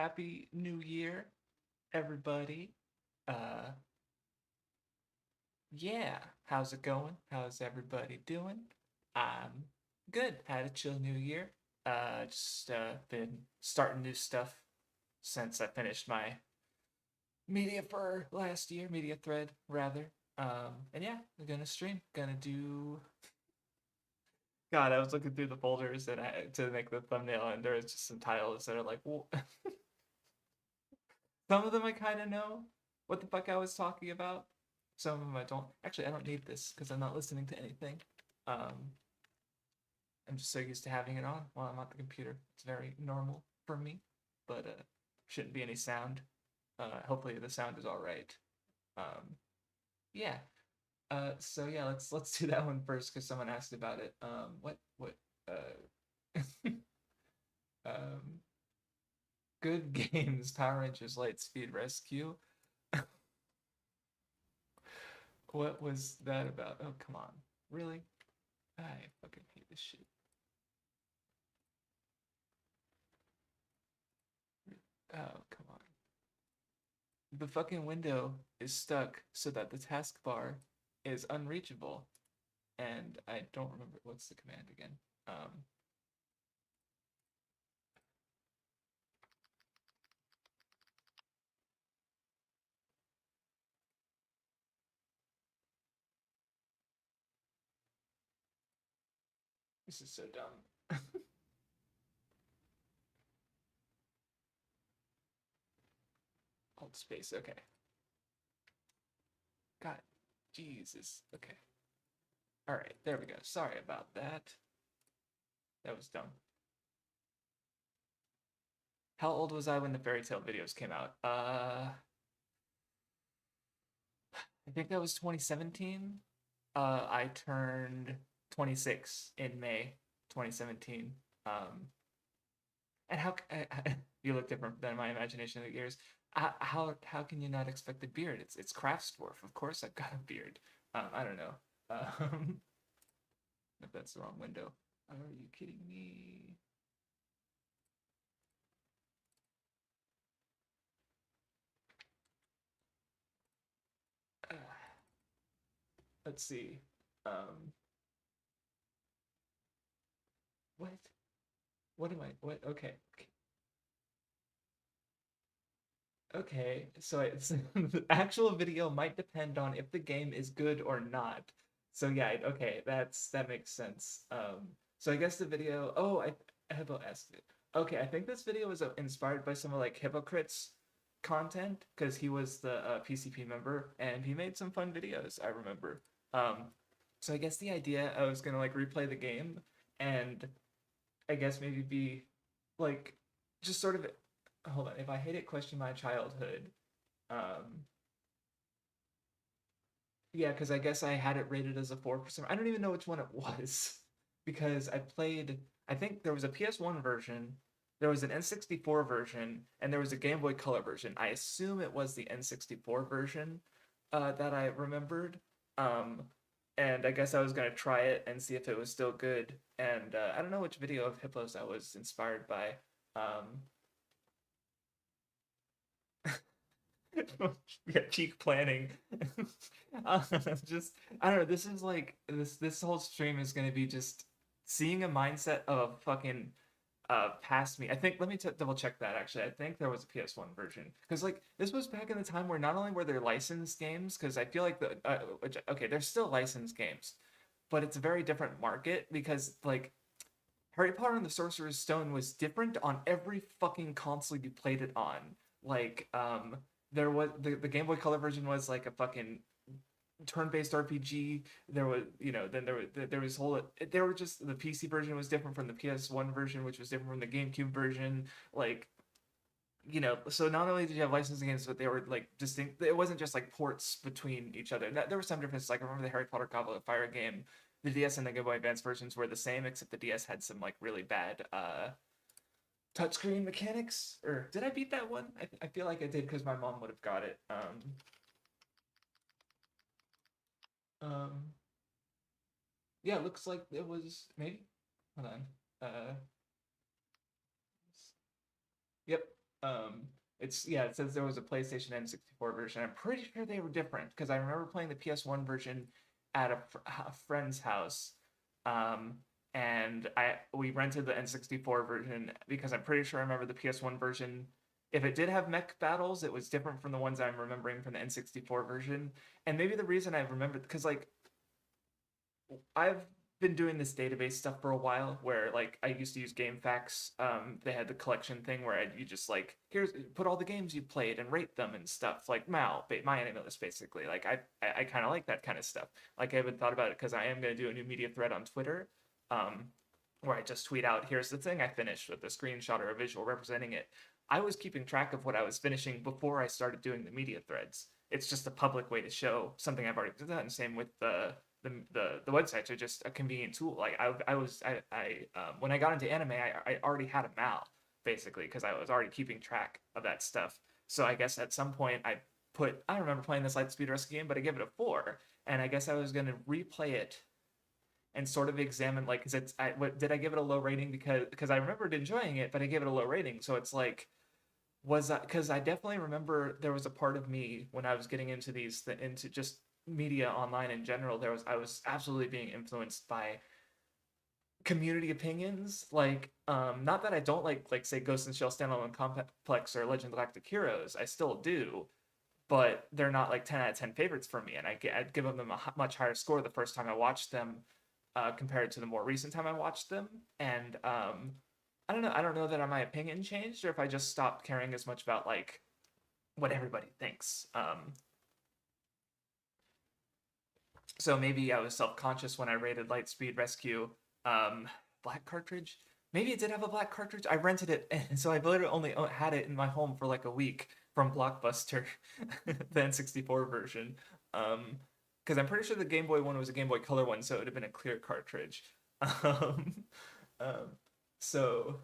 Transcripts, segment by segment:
Happy New Year, everybody. Uh, yeah, how's it going? How's everybody doing? I'm good. Had a chill New Year. Just been starting new stuff since I finished my media for last year, media thread rather. And yeah, I'm gonna stream. Gonna do. God, I was looking through the folders and to make the thumbnail, and there was just some titles that are like, well, some of them I kind of know what the fuck I was talking about. Some of them I don't. Actually, I don't need this because I'm not listening to anything. Um, I'm just so used to having it on while I'm at the computer. It's very normal for me, but shouldn't be any sound. Hopefully the sound is all right. Um, yeah. So yeah, let's do that one first because someone asked about it. What um good games, Power Rangers Lightspeed Rescue. What was that about? Oh, come on. Really? I fucking hate this shit. Oh, come on. The fucking window is stuck so that the taskbar is unreachable. And I don't remember what's the command again. Um, this is so dumb. Alt space, okay. God, Jesus. Okay. All right, there we go. Sorry about that. That was dumb. How old was I when the fairy tale videos came out? I think that was 2017. I turned 26 in May 2017. And how you look different than my imagination of the years. How can you not expect a beard? It's Crafts Dwarf. Of course I've got a beard. I don't know. If that's the wrong window. Are you kidding me? Uh, let's see. Um, what? What am I? What? Okay. Okay, so it's the actual video might depend on if the game is good or not. So yeah, okay, that makes sense. So I guess the video. Oh, I Hippo asked it. Okay, I think this video was inspired by some of like Hypocrite's content because he was the PCP member and he made some fun videos. I remember. So I guess the idea I was gonna like replay the game and I guess maybe be like just sort of hold on. If I hate it, question my childhood. Um, yeah, because I guess I had it rated as a 4%. I don't even know which one it was because I played. I think there was a PS1 version, there was an N64 version, and there was a Game Boy Color version. I assume it was the N64 version that I remembered. Um, and I guess I was gonna try it and see if it was still good. And I don't know which video of Hippos I was inspired by. Um, yeah, cheek planning. uh, just I don't know. This is like this whole stream is gonna be just seeing a mindset of fucking past me. I think let me double check that actually. I think there was a PS1 version because like this was back in the time where not only were there licensed games because I feel like okay, there's still licensed games, but it's a very different market because like Harry Potter and the Sorcerer's Stone was different on every fucking console you played it on. Like, there was the Game Boy Color version was like a fucking turn-based RPG. There was, then there was whole there were just the PC version was different from the PS1 version, which was different from the GameCube version. Like, so not only did you have licensed games, but they were like distinct. It wasn't just like ports between each other. There were some differences. Like I remember the Harry Potter Goblet of Fire game. The DS and the Game Boy Advance versions were the same, except the DS had some like really bad touchscreen mechanics. Or did I beat that one? I feel like I did because my mom would have got it. Um, yeah, it looks like it was maybe. Hold on. Yep. Um, it's yeah, it says there was a PlayStation N64 version. I'm pretty sure they were different because I remember playing the PS1 version at a friend's house. Um, and I we rented the N64 version because I'm pretty sure I remember the PS1 version. If it did have mech battles, it was different from the ones I'm remembering from the N64 version. And maybe the reason I remembered because like I've been doing this database stuff for a while where like I used to use GameFAQs. They had the collection thing where you just like here's put all the games you played and rate them and stuff like my anime list basically. Like I kind of like that kind of stuff. Like I haven't thought about it because I am going to do a new media thread on Twitter, um, where I just tweet out here's the thing I finished with a screenshot or a visual representing it. I was keeping track of what I was finishing before I started doing the media threads. It's just a public way to show something I've already done. Same with the websites are just a convenient tool. Like when I got into anime, I already had a mal basically because I was already keeping track of that stuff. So I guess at some point I don't remember playing this Lightspeed Rescue game, but I gave it a 4, and I guess I was gonna replay it and sort of examine like because did I give it a low rating because I remembered enjoying it, but I gave it a low rating. So it's like was that because I definitely remember there was a part of me when I was getting into into just media online in general. I was absolutely being influenced by community opinions. Like, not that I don't like say Ghost in the Shell Standalone Complex or Legend of Galactic Heroes. I still do, but they're not like 10 out of 10 favorites for me. And I'd give them a much higher score the first time I watched them compared to the more recent time I watched them. And I don't know. I don't know that my opinion changed or if I just stopped caring as much about like what everybody thinks. So maybe I was self-conscious when I rated Lightspeed Rescue. Um, Black cartridge. Maybe it did have a black cartridge. I rented it, and so I literally only had it in my home for like a week from Blockbuster, the N64 version. Um, because I'm pretty sure the Game Boy one was a Game Boy Color one, so it would have been a clear cartridge. Um, um, so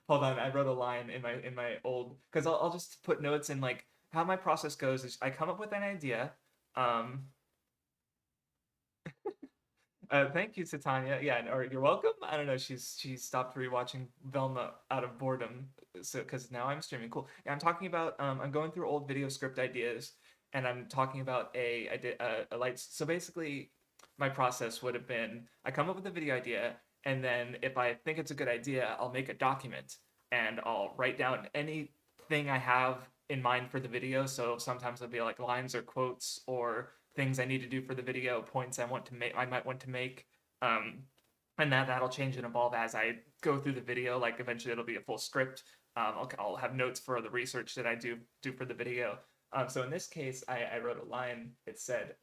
hold on, I wrote a line in my old because I'll just put notes in like how my process goes is I come up with an idea. Um, thank you, Titania. Yeah, or you're welcome. I don't know. She stopped rewatching Velma out of boredom, so because now I'm streaming. Cool. Yeah, I'm talking about I'm going through old video script ideas, and I'm talking about I did a light. So basically, my process would have been I come up with a video idea, and then if I think it's a good idea, I'll make a document and I'll write down anything I have in mind for the video. So sometimes it'll be like lines or quotes or things I need to do for the video, points I might want to make. Um, and that'll change and evolve as I go through the video. Like eventually it'll be a full script. I'll have notes for the research that I do for the video. So in this case, I wrote a line. It said,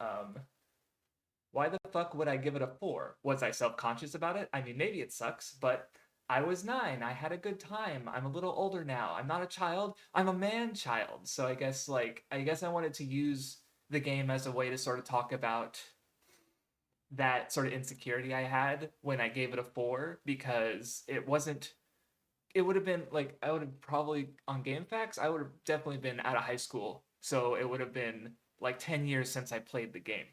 "Why the fuck would I give it a 4? Was I self-conscious about it? I mean, maybe it sucks, but I was 9. I had a good time. I'm a little older now. I'm not a child. I'm a man child. So I guess I wanted to use the game as a way to sort of talk about that sort of insecurity I had when I gave it a 4 because it would have been like I would have probably on GameFAQs I would have definitely been out of high school. So it would have been like 10 years since I played the game.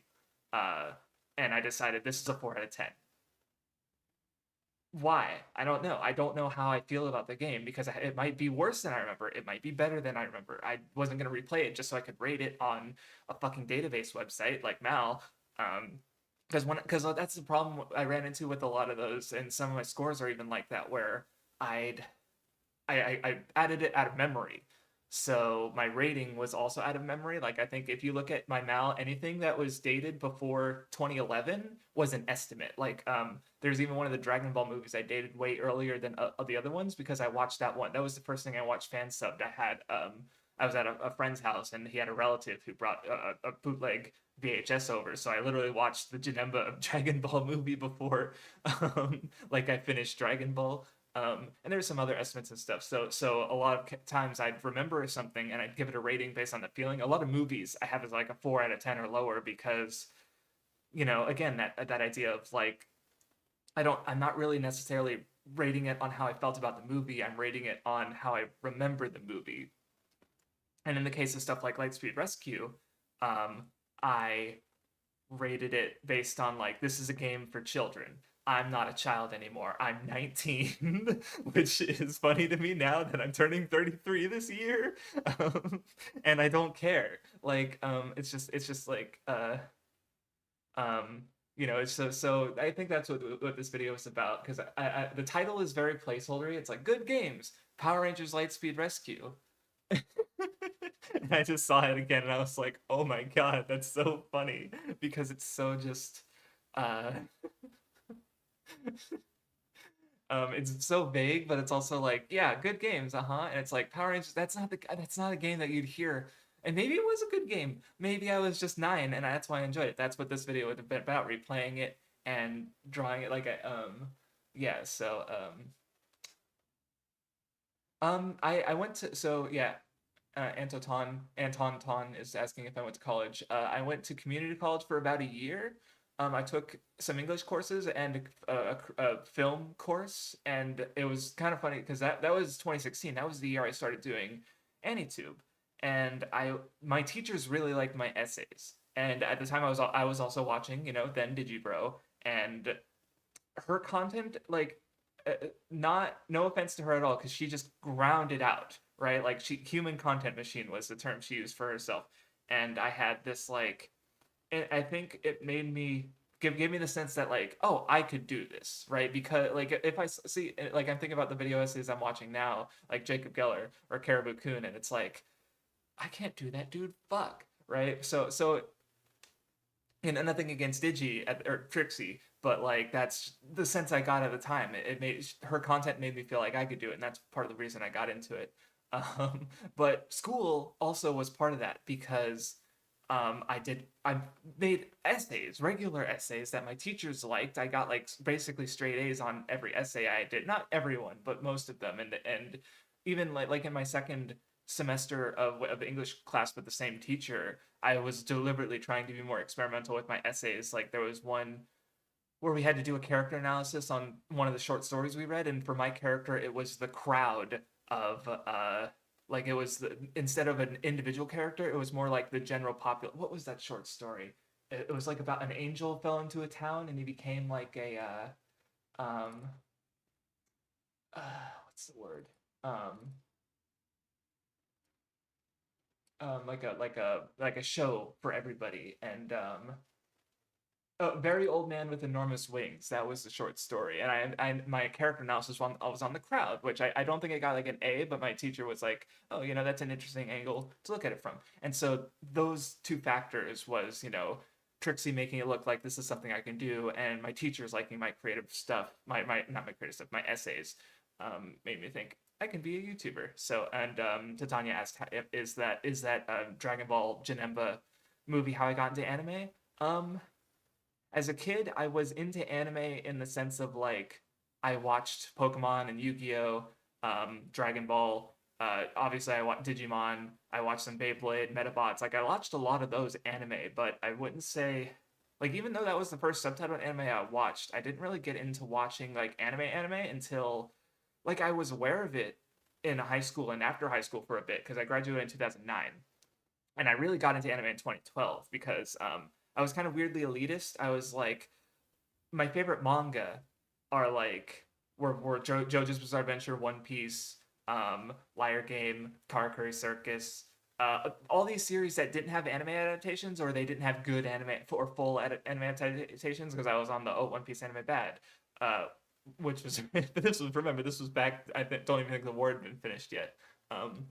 Uh and I decided this is a 4 out of 10. Why? I don't know. I don't know how I feel about the game because it might be worse than I remember. It might be better than I remember. I wasn't going to replay it just so I could rate it on a fucking database website like Mal. Because that's the problem I ran into with a lot of those, and some of my scores are even like that, where I'd I added it out of memory. So my rating was also out of memory. Like I think if you look at my mal, anything that was dated before 2011 was an estimate. Like there's even one of the Dragon Ball movies I dated way earlier than the other ones because I watched that one. That was the first thing I watched fan subbed. I was at a friend's house and he had a relative who brought a bootleg VHS over. So I literally watched the Janemba of Dragon Ball movie before like I finished Dragon Ball. And there's some other estimates and stuff. So a lot of times I'd remember something and I'd give it a rating based on the feeling. A lot of movies I have as like a 4 out of 10 or lower because again that idea of like I'm not really necessarily rating it on how I felt about the movie. I'm rating it on how I remember the movie. And in the case of stuff like Lightspeed Rescue, I rated it based on like this is a game for children. I'm not a child anymore. I'm 19, which is funny to me now that I'm turning 33 this year. Um, and I don't care. Like, it's just like, um, it's so I think that's what this video is about because the title is very placeholdery. It's like good games, Power Rangers Lightspeed Rescue. And I just saw it again and I was like, oh my god, that's so funny because it's so just uh it's so vague, but it's also like, yeah, good games, uh-huh. And it's like Power Rangers, that's not a game that you'd hear. And maybe it was a good game. Maybe I was just 9 and that's why I enjoyed it. That's what this video would have been about, replaying it and drawing it like a yeah, so I went to so yeah, Anton Ton is asking if I went to college. I went to community college for about a year. I took some English courses and a film course, and it was kind of funny because that was 2016. That was the year I started doing AniTube, and my teachers really liked my essays. And at the time, I was also watching, then Digibro, and her content, like, not no offense to her at all, because she just ground it out, right? Like, she human content machine was the term she used for herself, and I had this like, I think it made me give me the sense that like, oh, I could do this, right? Because like if I see, like, I'm thinking about the video essays I'm watching now, like Jacob Geller or Caribou Coon, and it's like, I can't do that, dude. Fuck, right? So and nothing against or Trixie, but like that's the sense I got at the time. It made her content made me feel like I could do it, and that's part of the reason I got into it. But school also was part of that because I made essays, regular essays that my teachers liked. I got like basically straight A's on every essay I did. Not everyone, but most of them. And even like in my second semester of English class with the same teacher, I was deliberately trying to be more experimental with my essays. Like there was one where we had to do a character analysis on one of the short stories we read, and for my character, it was the crowd of like it was instead of an individual character, it was more like the general popular. What was that short story? It was like about an angel fell into a town and he became like a what's the word um like a show for everybody, and a very old man with enormous wings. That was the short story, and my character analysis I was on the crowd, which I don't think I got like an A, but my teacher was like, oh, that's an interesting angle to look at it from. And so those two factors was, Trixie making it look like this is something I can do, and my teachers liking my creative stuff, my not my creative stuff, my essays, made me think I can be a YouTuber. So, and Titania asked, is that Dragon Ball Janemba movie how I got into anime? Um, as a kid, I was into anime in the sense of like I watched Pokemon and Yu-Gi-Oh, Dragon Ball. Obviously, I watched Digimon. I watched some Beyblade, Metabots. Like I watched a lot of those anime, but I wouldn't say like even though that was the first subtitled anime I watched, I didn't really get into watching like anime until like I was aware of it in high school and after high school for a bit because I graduated in 2009, and I really got into anime in 2012 because I was kind of weirdly elitist. I was like, my favorite manga are like were JoJo's Bizarre Adventure, One Piece, Liar Game, Karakuri Circus. All these series that didn't have anime adaptations or they didn't have good anime or full anime adaptations because I was on the One Piece anime bad, uh, which was but this was remember this was back. Don't even think the war had been finished yet. Um,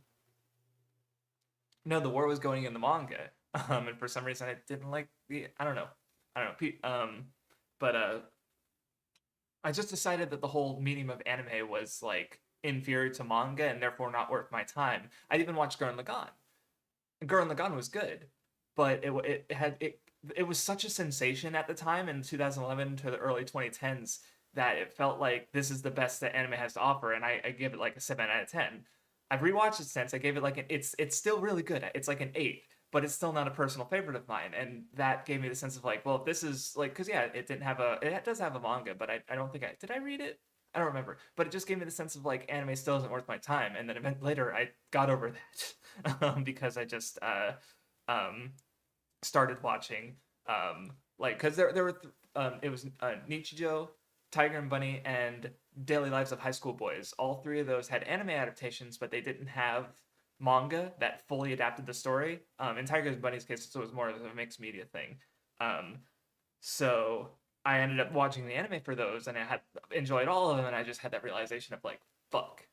no, the war was going in the manga, and for some reason I didn't like the. I don't know. But I just decided that the whole medium of anime was like inferior to manga and therefore not worth my time. I'd even watched Gurren Lagann. Gurren Lagann was good, but it was such a sensation at the time in 2011 to the early 2010s that it felt like this is the best that anime has to offer, and I give it like a 7 out of 10. I've rewatched it since. I gave it like it's still really good. It's like an 8, but it's still not a personal favorite of mine, and that gave me the sense of like, well, this is like because yeah, it does have a manga, but I don't think I did I read it. I don't remember, but it just gave me the sense of like anime still isn't worth my time, and then later I got over that because I just um, started watching like because there were it was Nichijou, Tiger and Bunny, and Daily Lives of High School Boys. All three of those had anime adaptations, but they didn't have manga that fully adapted the story. In Tiger and Bunny's case, it was more of a mixed media thing. Um, so I ended up watching the anime for those, and I had enjoyed all of them, and I just had that realization of like, fuck,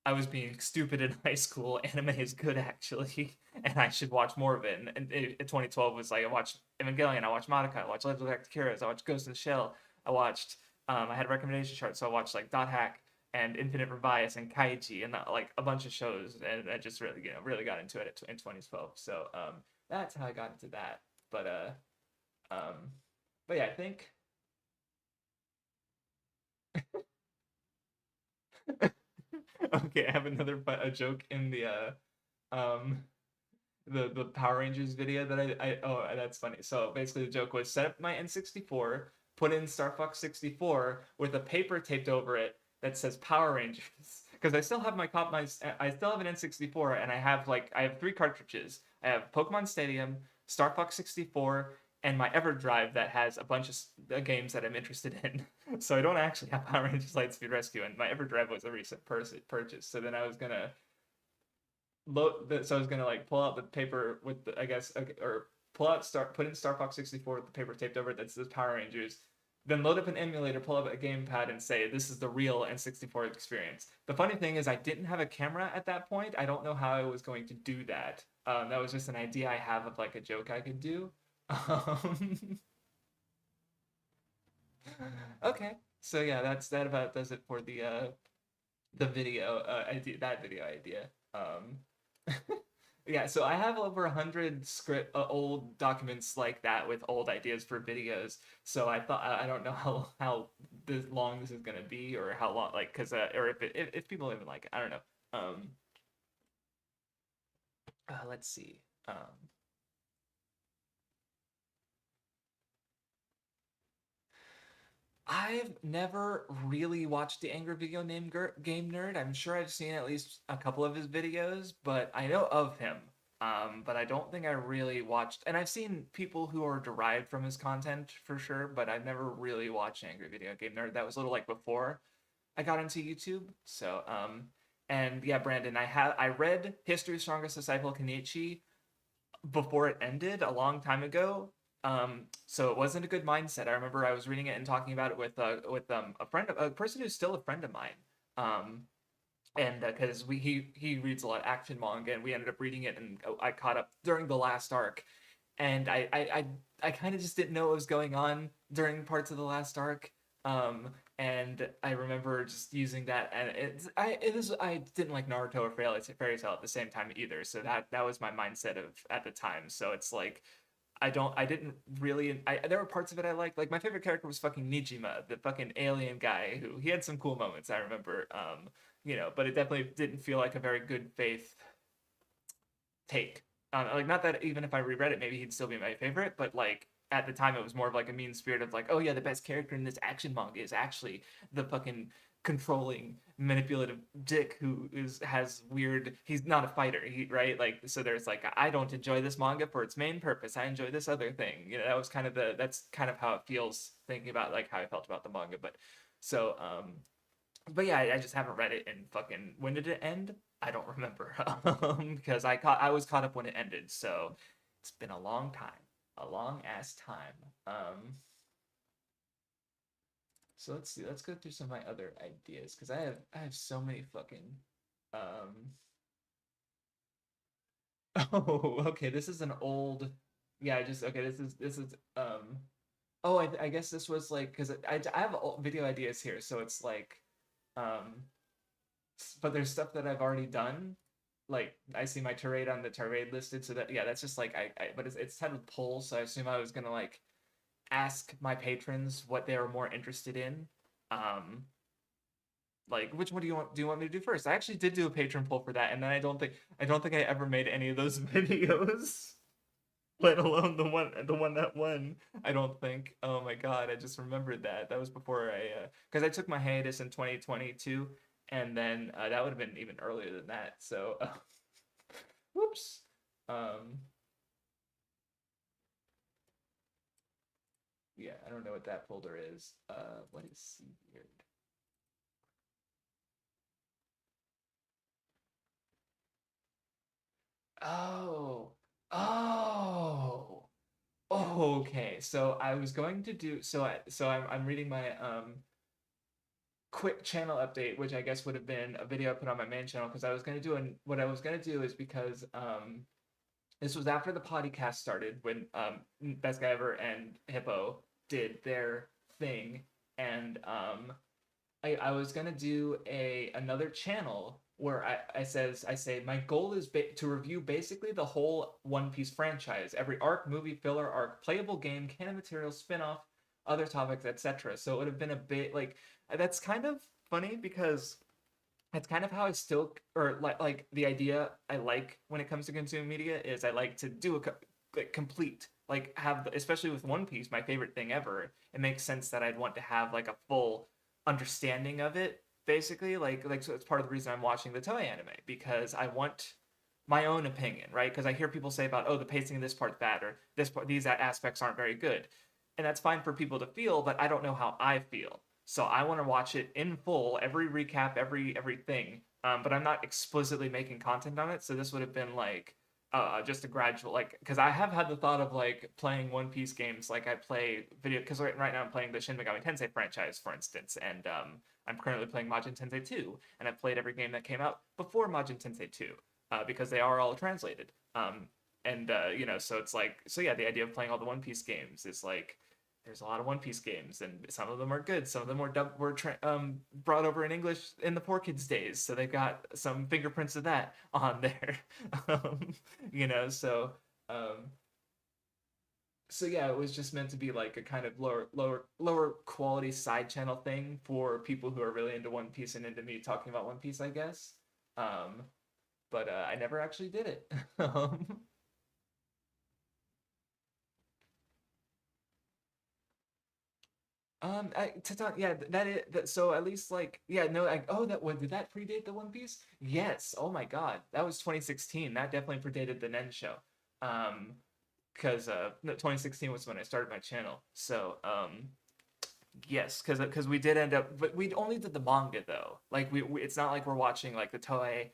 I was being stupid in high school. Anime is good actually, and I should watch more of it. And 2012 was like I watched Evangelion, I watched Madoka, I watched Legend of Heroes, I watched Ghost in the Shell, I watched. I had a recommendation chart, so I watched like Dot Hack and Infinite Revice and Kaiji and like a bunch of shows, and I just really really got into it in 2012. So that's how I got into that. But um, but yeah, I think. Okay, I have another a joke in the um the Power Rangers video that I oh that's funny. So basically the joke was set up my N64, put in Star Fox 64 with a paper taped over it that says Power Rangers because I still have I still have an N64 and I have three cartridges. I have Pokemon Stadium, Star Fox 64, and my EverDrive that has a bunch of games that I'm interested in. So I don't actually have Power Rangers Lightspeed Rescue, and my EverDrive was a recent purchase. So then I was gonna so I was gonna like pull out the paper with the I guess or pull out put in Star Fox 64 with the paper taped over it that says Power Rangers. Then load up an emulator, pull up a gamepad, and say this is the real N64 experience. The funny thing is I didn't have a camera at that point. I don't know how I was going to do that. That was just an idea I have of like a joke I could do. Um, okay, so yeah, that about does it for the video idea that video idea. Yeah, so I have over 100 script old documents like that with old ideas for videos. So I thought I don't know how this long this is gonna be or how long like because or if people even like it, I don't know. Let's see. I've never really watched the Angry Video Game Nerd. I'm sure I've seen at least a couple of his videos, but I know of him. But I don't think I really watched, and I've seen people who are derived from his content for sure, but I've never really watched Angry Video Game Nerd. That was a little like before I got into YouTube. So, and yeah, Brandon, I read History's Strongest Disciple Kenichi before it ended a long time ago. So it wasn't a good mindset. I remember I was reading it and talking about it with a person who's still a friend of mine. Um, and because he reads a lot of action manga, and we ended up reading it, and I caught up during the last arc, and I kind of just didn't know what was going on during parts of the last arc. And I remember just using that, and I didn't like Naruto or Fairy Tail at the same time either, so that was my mindset of at the time. So it's like I didn't really there were parts of it I liked. Like my favorite character was fucking Nijima, the fucking alien guy who he had some cool moments I remember. But it definitely didn't feel like a very good faith take. Like not that even if I reread it, maybe he'd still be my favorite, but like at the time it was more of like a mean spirit of like, oh yeah, the best character in this action manga is actually the fucking controlling, manipulative dick who has weird. He's not a fighter, right? Like so, there's like I don't enjoy this manga for its main purpose. I enjoy this other thing. That was kind of that's kind of how it feels thinking about like how I felt about the manga. So but yeah, I just haven't read it in fucking when did it end? I don't remember because I was caught up when it ended, so it's been a long time, a long ass time. So let's see, let's go through some of my other ideas because I have so many fucking um. Oh, okay, this is an old. Yeah, I just okay. This is Oh, I guess this was like because I have video ideas here, so it's like um but there's stuff that I've already done. Like I see my tirade on the tirade listed, so that yeah, that's just like but it's titled polls, so I assume I was gonna like ask my patrons what they were more interested in. Um, like which one do you want me to do first? I actually did do a patron poll for that, and then I don't think I ever made any of those videos, let alone the one that won. I don't think. Oh my god, I just remembered that. That was before I because I took my hiatus in 2022, and then that would have been even earlier than that. So, whoops. Um, Yeah, I don't know what that folder is. What is Seabeard? Oh, oh, oh, okay. So I was going to do I'm reading my quick channel update, which I guess would have been a video I put on my main channel because I was going to do what I was going to do is because this was after the podcast started when Best Guy Ever and Hippo did their thing, and I was gonna do another channel where I say my goal is to review basically the whole One Piece franchise, every arc, movie, filler arc, playable game, canon material, spin-off, other topics, etc. So it would have been a bit like that's kind of funny because that's kind of how I still or like the idea I like when it comes to consuming media is I like to do like complete like have especially with One Piece, my favorite thing ever. It makes sense that I'd want to have like a full understanding of it basically like so it's part of the reason I'm watching the Toei anime because I want my own opinion, right? Because I hear people say about, oh, the pacing in this part's bad or this part, these aspects aren't very good, and that's fine for people to feel, but I don't know how I feel. So I want to watch it in full, every recap, everything. But I'm not explicitly making content on it, so this would have been like just a gradual like because I have had the thought of like playing One Piece games like I play video because right now I'm playing the Shin Megami Tensei franchise for instance, and I'm currently playing Majin Tensei 2, and I've played every game that came out before Majin Tensei 2 because they are all translated. And you know, so it's like so yeah, the idea of playing all the One Piece games is like there's a lot of One Piece games, and some of them are good. Some of them were brought over in English in the poor kids' days, so they've got some fingerprints of that on there. um, you know, um, so yeah, it was just meant to be like a kind of lower quality side channel thing for people who are really into One Piece and into me talking about One Piece, I guess. Um, but I never actually did it. yeah, that is that. So at least like, yeah, no, like, oh, that what did that predate the One Piece? Yes. Oh my God, that was 2016. That definitely predated the Nen show. Um, because no, 2016 was when I started my channel. So yes, because we did end up, but we only did the manga though. Like it's not like we're watching like the Toei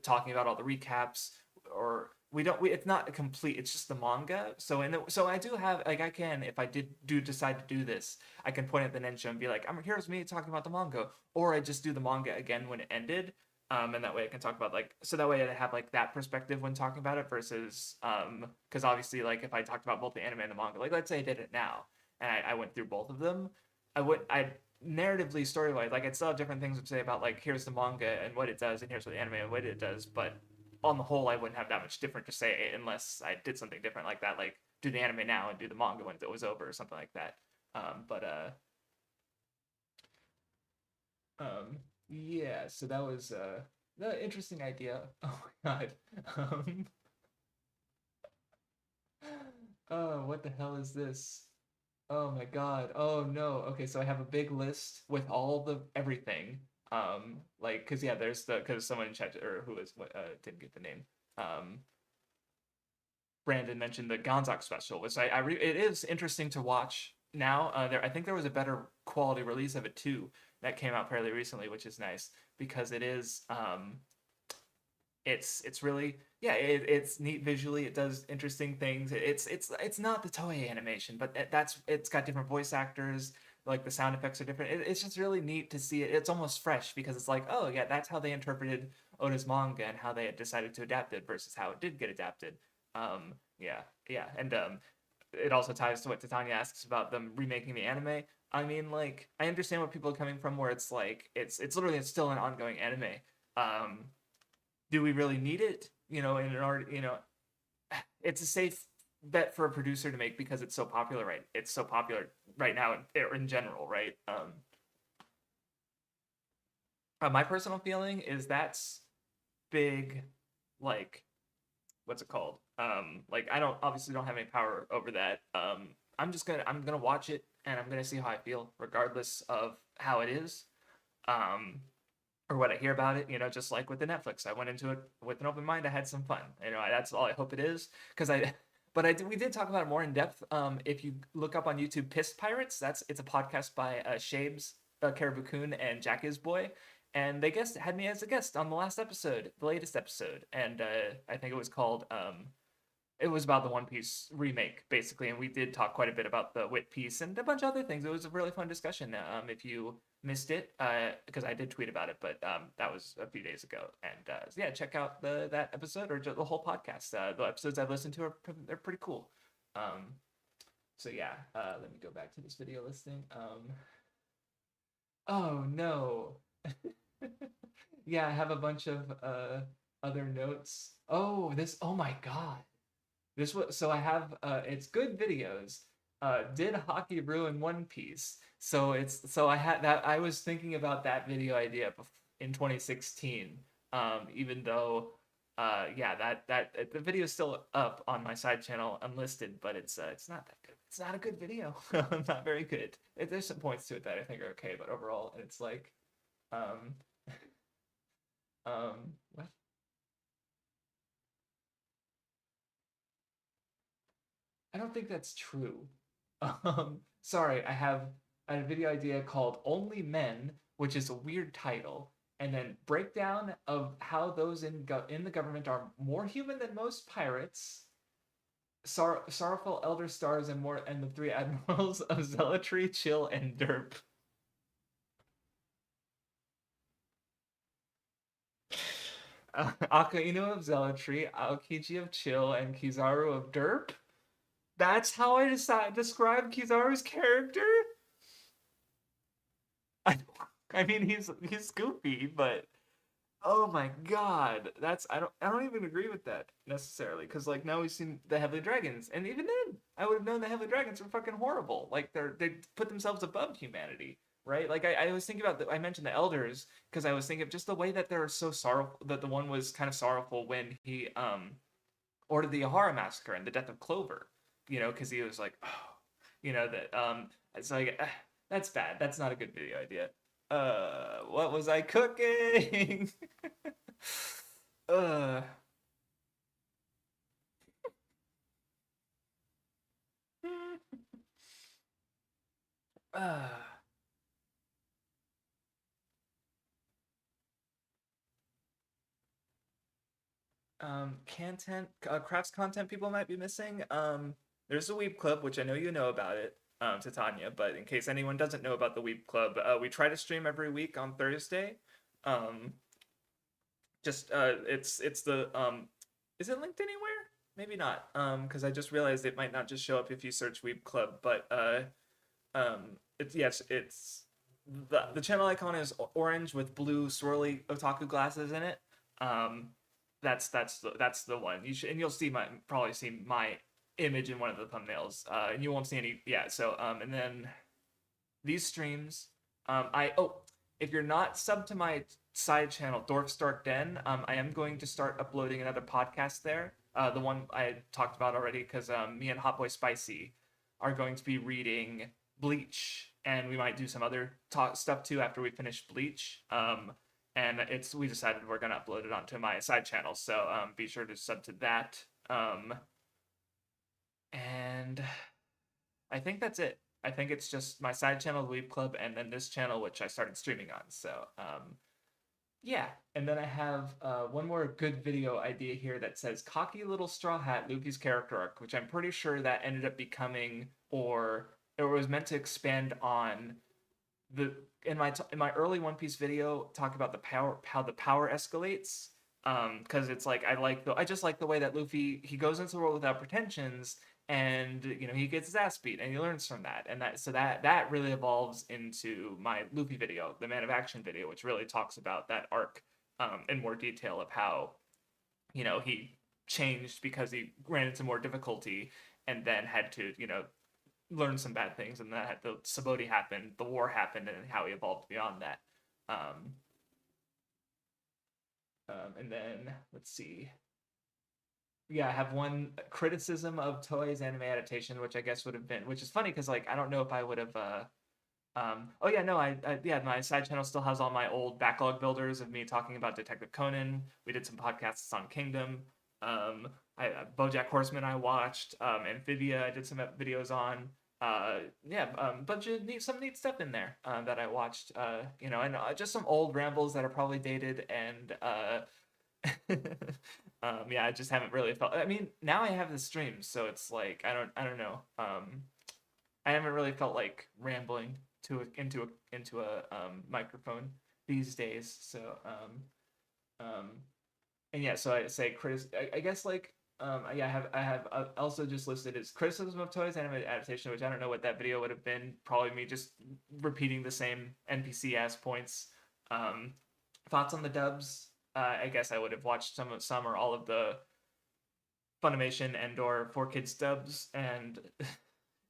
talking about all the recaps or we don't. It's not a complete. It's just the manga. So I do have like I can if I do decide to do this, I can point at the Nensho and be like, I'm here's me talking about the manga, or I just do the manga again when it ended. And that way I can talk about like so that way I have like that perspective when talking about it versus because obviously like if I talked about both the anime and the manga, like let's say I did it now and I went through both of them, I narratively story wise like I'd still have different things to say about like here's the manga and what it does and here's what the anime and what it does, but on the whole I wouldn't have that much different to say unless I did something different like that, like do the anime now and do the manga when it was over or something like that. But um yeah, so that was the interesting idea. Oh my god. Um oh, what the hell is this? Oh my god. Oh no. Okay, so I have a big list with all the everything. Like, cause yeah, there's the cause someone in chat or who is what didn't get the name. Um, Brandon mentioned the Gonzok special, which it is interesting to watch now. I think there was a better quality release of it too that came out fairly recently, which is nice because it is it's really yeah it's neat visually, it does interesting things, it's not the Toei animation but it's got different voice actors, like the sound effects are different, it's just really neat to see it, it's almost fresh because it's like oh yeah that's how they interpreted Oda's manga and how they had decided to adapt it versus how it did get adapted. Yeah, yeah, and it also ties to what Titania asks about them remaking the anime. I mean, like, I understand what people are coming from, where it's like it's literally it's still an ongoing anime. Um, do we really need it? You know, in order, you know, it's a safe bet for a producer to make because it's so popular, right? It's so popular right now in general, right? My personal feeling is that's big, like, what's it called? Like I don't obviously don't have any power over that. I'm gonna watch it and I'm gonna see how I feel, regardless of how it is. Um, or what I hear about it, you know, just like with the Netflix. I went into it with an open mind. I had some fun. You know, that's all I hope it is. Because But we did talk about it more in depth. If you look up on YouTube, Pissed Pirates, it's a podcast by Shabes, Caribou Coon, and Jack Is Boy, and they had me as a guest on the last episode, the latest episode, and I think it was called it was about the One Piece remake, basically, and we did talk quite a bit about the Wit piece and a bunch of other things. It was a really fun discussion. If you missed it, because I did tweet about it, but that was a few days ago. And yeah, check out that episode or the whole podcast. The episodes I've listened to they're pretty cool. So yeah, let me go back to this video listing. Oh no. Yeah, I have a bunch of other notes. Oh my god. This was so I have it's good videos. Did hockey ruin One Piece? So I had that I was thinking about that video idea in 2016. Even though yeah that the video is still up on my side channel unlisted, but it's not that good. It's not a good video. Not very good. There's some points to it that I think are okay, but overall it's like um what? I don't think that's true. Sorry, I had a video idea called Only Men, which is a weird title, and then breakdown of how those in the government are more human than most pirates, sorrowful elder stars, and the three admirals of zealotry, chill, and derp. Akainu of zealotry, Aokiji of chill, and Kizaru of derp. That's how I describe Kizaru's character. I, I mean, he's goofy, but oh my god, I don't even agree with that necessarily, because like now we've seen the Heavenly Dragons, and even then I would have known the Heavenly Dragons were fucking horrible. Like they put themselves above humanity, right? Like I was thinking about I mentioned the elders because I was thinking of just the way that they're so sorrowful, that the one was kind of sorrowful when he ordered the Ahara massacre and the death of Clover, because he was like, oh, that it's like that's bad. That's not a good video idea. What was I cooking? uh, uh, crafts content people might be missing. There's a Weeb Club, which I know you know about it, to Tanya, but in case anyone doesn't know about the Weeb Club, we try to stream every week on Thursday. Um, it's the is it linked anywhere? Maybe not. Because I just realized it might not just show up if you search Weeb Club, but it's yes, it's the channel icon is orange with blue swirly otaku glasses in it. Um, that's the one. You'll probably see my image in one of the thumbnails. And you won't see any. Yeah. So and then these streams. If you're not subbed to my side channel, Dwarf Start Den, I am going to start uploading another podcast there. The one I talked about already, because me and Hot Boy Spicy are going to be reading Bleach, and we might do some other stuff too after we finish Bleach. And we decided we're gonna upload it onto my side channel, so be sure to sub to that. And I think that's it. I think it's just my side channel, the Weeb Club, and then this channel, which I started streaming on. So yeah, and then I have one more good video idea here that says "Cocky Little Straw Hat," Luffy's character arc, which I'm pretty sure that ended up becoming, or it was meant to expand on in my early One Piece video, talk about how the power escalates. Because it's like I just like the way that Luffy, he goes into the world without pretensions, and he gets his ass beat and he learns from that, and that really evolves into my Luffy video, the Man of Action video, which really talks about that arc in more detail of how he changed because he ran into more difficulty and then had to learn some bad things, and then the Saboti happened, the war happened, and how he evolved beyond that. And then let's see. Yeah, I have one criticism of Toei's anime adaptation, which I guess would have been, which is funny because like I don't know if I would have. Oh yeah, no, yeah, my side channel still has all my old backlog builders of me talking about Detective Conan. We did some podcasts on Kingdom. I BoJack Horseman I watched, Amphibia I did some videos on. Yeah, bunch of some neat stuff in there that I watched. You know, and just some old rambles that are probably dated and yeah, I just haven't really felt. I mean, now I have the streams, so it's like I don't know. I haven't really felt like rambling into a microphone these days. So um, and yeah, so I say I guess like yeah, I have also just listed as criticism of toys animated adaptation, which I don't know what that video would have been. Probably me just repeating the same NPC ass points. Um, Thoughts on the dubs? I guess I would have watched some or all of the Funimation and or 4Kids dubs, and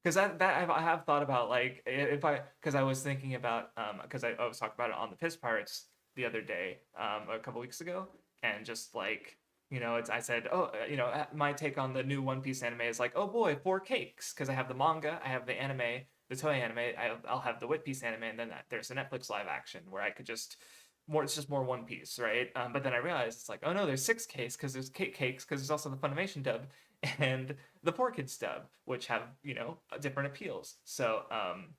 because I have thought about like if I because I was thinking about because I was talking about it on the Piss Pirates the other day a couple weeks ago, and just like you know I said, oh, you know, my take on the new One Piece anime is like, oh boy, four cakes, because I have the manga, I have the anime, the toy anime, I'll have the Whit Piece anime, and then there's a Netflix live action where I could just more it's just more One Piece, right? But then I realized it's like, oh no, there's six cakes because there's cakes because there's also the Funimation dub and the 4Kids dub, which have you know different appeals. So um,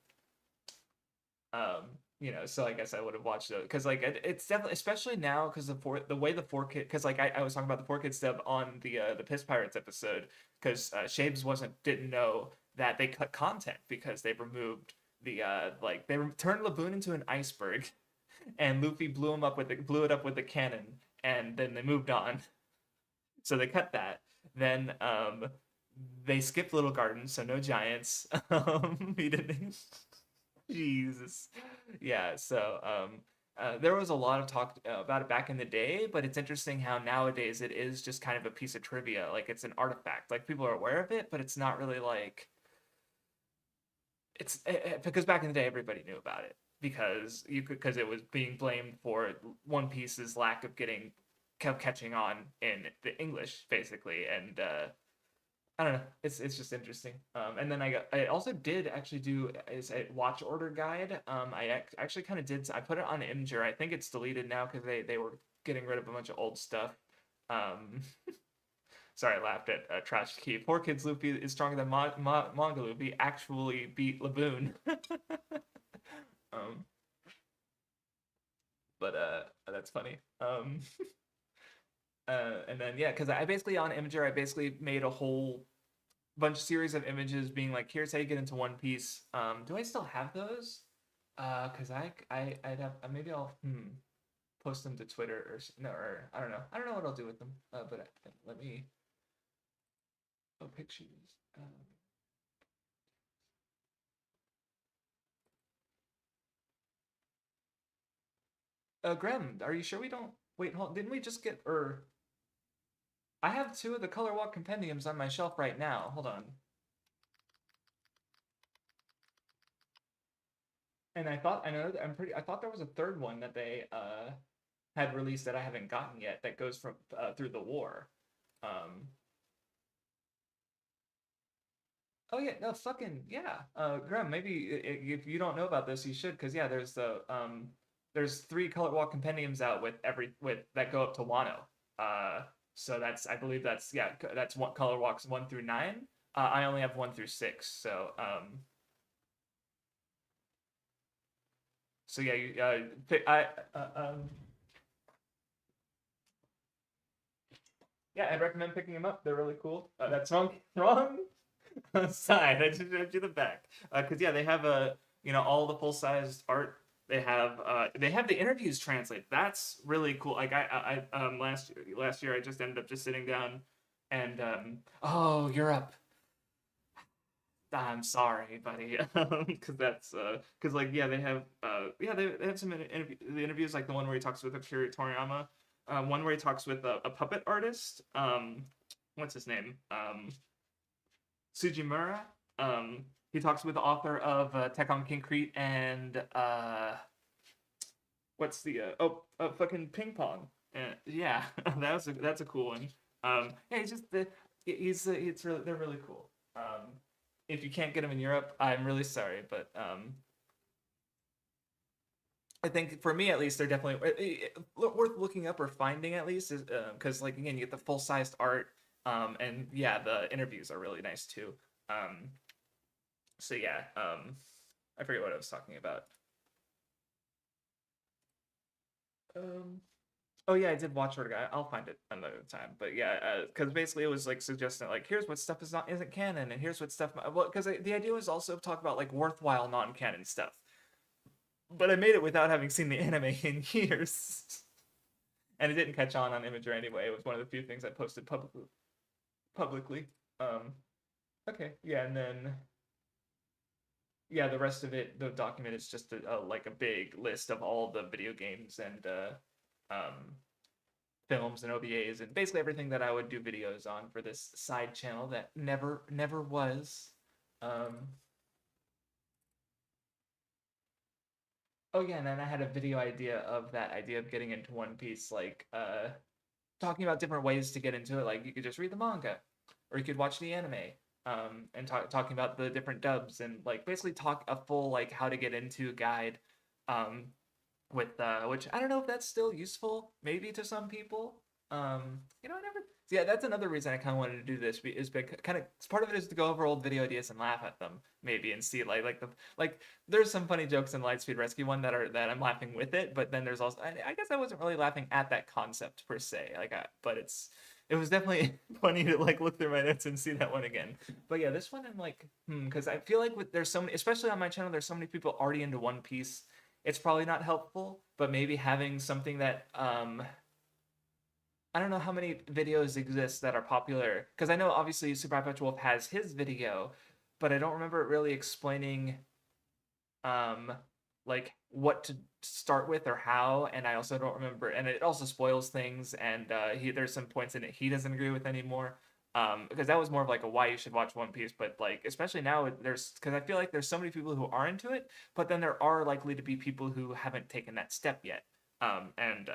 you know, so I guess I would have watched it because like it's definitely, especially now, because the way the 4Kid, because like I was talking about the 4Kids dub on the Piss Pirates episode, because Shabes didn't know that they cut content because they removed the like they turned Laboon into an iceberg, and Luffy blew it up with the cannon, and then they moved on. So they cut that. Then they skipped Little Garden, so no giants. He didn't. Jesus. Yeah, so there was a lot of talk about it back in the day, but it's interesting how nowadays it is just kind of a piece of trivia. Like it's an artifact. Like people are aware of it, but it's not really like because back in the day everybody knew about it because it was being blamed for One Piece's lack of getting kept catching on in the English basically, and I don't know. It's just interesting. And then I also did actually do is a watch order guide. Actually kind of did. I put it on Imgur. I think it's deleted now because they were getting rid of a bunch of old stuff. Um, sorry, I laughed at Trash Key. 4Kids Luffy is stronger than Manga Luffy. Actually beat Laboon. um, but that's funny. And then yeah, because I basically on Imgur I basically made a whole bunch of series of images being like, here's how you get into One Piece. Do I still have those? Because I'd have maybe I'll post them to Twitter or no, or I don't know what I'll do with them. But let me pictures. Graham, are you sure we don't wait? Hold, didn't we just get or? I have two of the Color Walk compendiums on my shelf right now. Hold on. And I thought there was a third one that they had released that I haven't gotten yet that goes from through the war. Um, oh yeah, no fucking yeah. Graham, maybe if you don't know about this, you should, because yeah, there's three Color Walk compendiums out with that go up to Wano. So that's I believe that's yeah that's one Color Walks 1 through 9. I only have 1 through 6, so yeah yeah, I'd recommend picking them up. They're really cool. That's wrong side. I just showed you the back. Because yeah, they have you know all the full sized art. They have the interviews translated. That's really cool. Like last year I just ended up just sitting down and oh, you're up. I'm sorry, buddy. Because that's because like yeah they have some the interviews like the one where he talks with Akira Toriyama, one where he talks with a puppet artist. What's his name? Sujimura. He talks with the author of Tech on Concrete and what's the fucking Ping Pong. Yeah, that's a cool one. Yeah, he's just it's really they're really cool. If you can't get them in Europe, I'm really sorry, but I think for me at least, they're definitely worth looking up or finding at least, is because like again, you get the full sized art And yeah, the interviews are really nice too. Um, so yeah, I forget what I was talking about. Um, oh yeah, I did watch Vertigo. I'll find it another time. But yeah, because basically it was like suggesting like here's what stuff isn't canon, and here's what stuff. Well, because the idea was also to talk about like worthwhile non-canon stuff. But I made it without having seen the anime in years, and it didn't catch on Imgur anyway. It was one of the few things I posted publicly. Um, okay, yeah, and then yeah, the rest of it, the document is just like a big list of all the video games and films and OVAs and basically everything that I would do videos on for this side channel that never was. Um, oh yeah, and then I had a video idea of that idea of getting into One Piece, like talking about different ways to get into it. Like you could just read the manga, or you could watch the anime. And talking about the different dubs and like basically talk a full like how to get into guide um, with which I don't know if that's still useful maybe to some people. I never. Yeah, that's another reason I kind of wanted to do this is because kind of part of it is to go over old video ideas and laugh at them maybe and see like there's some funny jokes in Lightspeed Rescue one that I'm laughing with it, but then there's also I guess I wasn't really laughing at that concept per se but it was definitely funny to like look through my notes and see that one again. But yeah, this one I'm like because I feel like there's so many, especially on my channel, there's so many people already into One Piece. It's probably not helpful, but maybe having something that I don't know how many videos exist that are popular because I know obviously Super Perpetual Wolf has his video, but I don't remember it really explaining um like what to start with or how, and I also don't remember, and it also spoils things, and there's some points in it he doesn't agree with anymore. Because that was more of like a why you should watch One Piece, but like especially now there's because I feel like there's so many people who are into it, but then there are likely to be people who haven't taken that step yet. And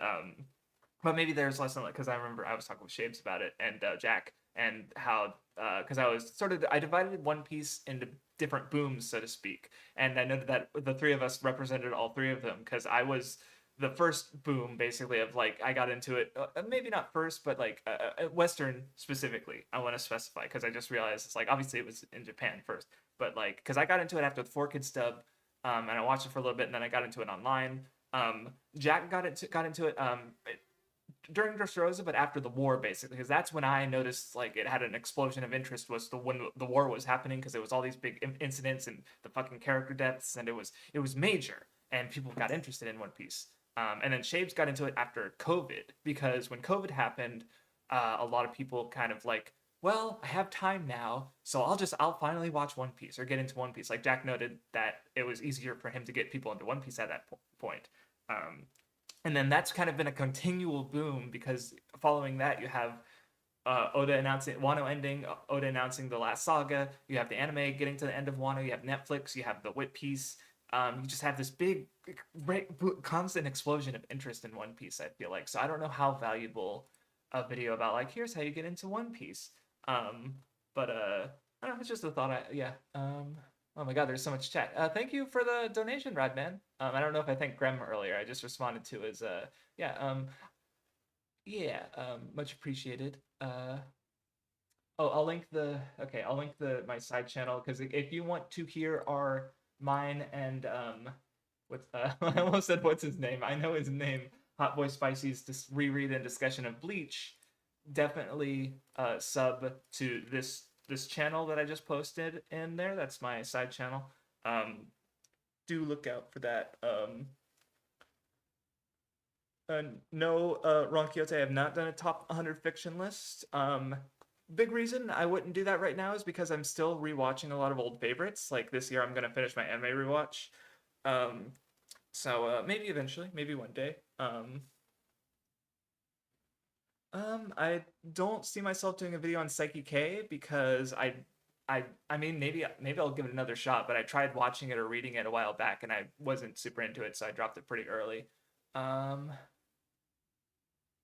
But maybe there's less than like because I remember I was talking with Shapes about it and Jack and how because I divided One Piece into different booms so to speak, and I noted that the three of us represented all three of them because I was the first boom basically of like I got into it maybe not first but like Western specifically I want to specify because I just realized it's like obviously it was in Japan first but like because I got into it after the 4 Kids dub and I watched it for a little bit and then I got into it online. Jack got into it during Dressrosa, but after the war, basically, because that's when I noticed like it had an explosion of interest. Was the when the war was happening because it was all these big incidents and the fucking character deaths, and it was major, and people got interested in One Piece. And then Shapes got into it after COVID because when COVID happened, a lot of people kind of like, well, I have time now, so I'll finally watch One Piece or get into One Piece. Like Jack noted that it was easier for him to get people into One Piece at that point. Um, and then that's kind of been a continual boom because following that you have Oda announcing Wano ending, Oda announcing the last saga. You have the anime getting to the end of Wano. You have Netflix. You have the Wit Piece. You just have this big, constant explosion of interest in One Piece. I feel like so. I don't know how valuable a video about like here's how you get into One Piece. Um, but I don't know. It's just a thought. Yeah. Oh my God, there's so much chat. Thank you for the donation, Radman. I don't know if I thanked Grem earlier. I just responded to his yeah, much appreciated. Oh, I'll link the my side channel because if you want to hear our mine and what's I almost said what's his name. I know his name. Hot Boy Spicy's reread and discussion of Bleach. Definitely sub to this channel that I just posted in there. That's my side channel. Do look out for that. No, Ron Quixote, I have not done a top 100 fiction list. Big reason I wouldn't do that right now is because I'm still rewatching a lot of old favorites. Like this year, I'm gonna finish my anime rewatch. So maybe eventually, maybe one day. I don't see myself doing a video on Psyche K because I mean maybe I'll give it another shot, but I tried watching it or reading it a while back and I wasn't super into it, so I dropped it pretty early.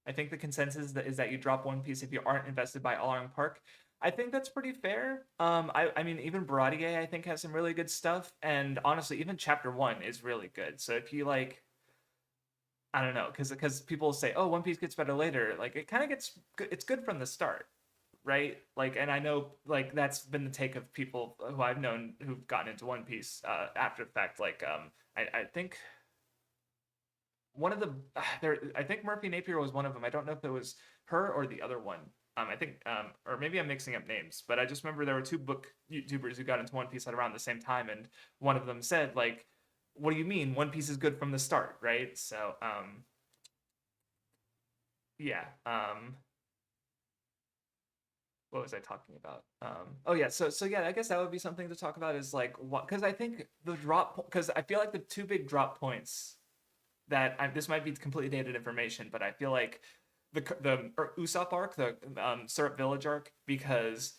I think the consensus is that you drop One Piece if you aren't invested by Alarm Park. I think that's pretty fair. I mean even Baratier I think has some really good stuff, and honestly even Chapter 1 is really good. So if you like I don't know, because people say, "Oh, One Piece gets better later." Like it kind of gets good. It's good from the start. right? Like, and I know like that's been the take of people who I've known who've gotten into One Piece after the fact. Like, I think one of the there I think Murphy Napier was one of them. I don't know if it was her or the other one. I think or maybe I'm mixing up names, but I just remember there were two book YouTubers who got into One Piece at around the same time, and one of them said like, "What do you mean One Piece is good from the start, right?" So yeah. What was I talking about? Oh yeah, so yeah, I guess that would be something to talk about is like what because I think the drop because I feel like the two big drop points that this might be completely dated information, but I feel like the Usopp arc, the Syrup Village arc, because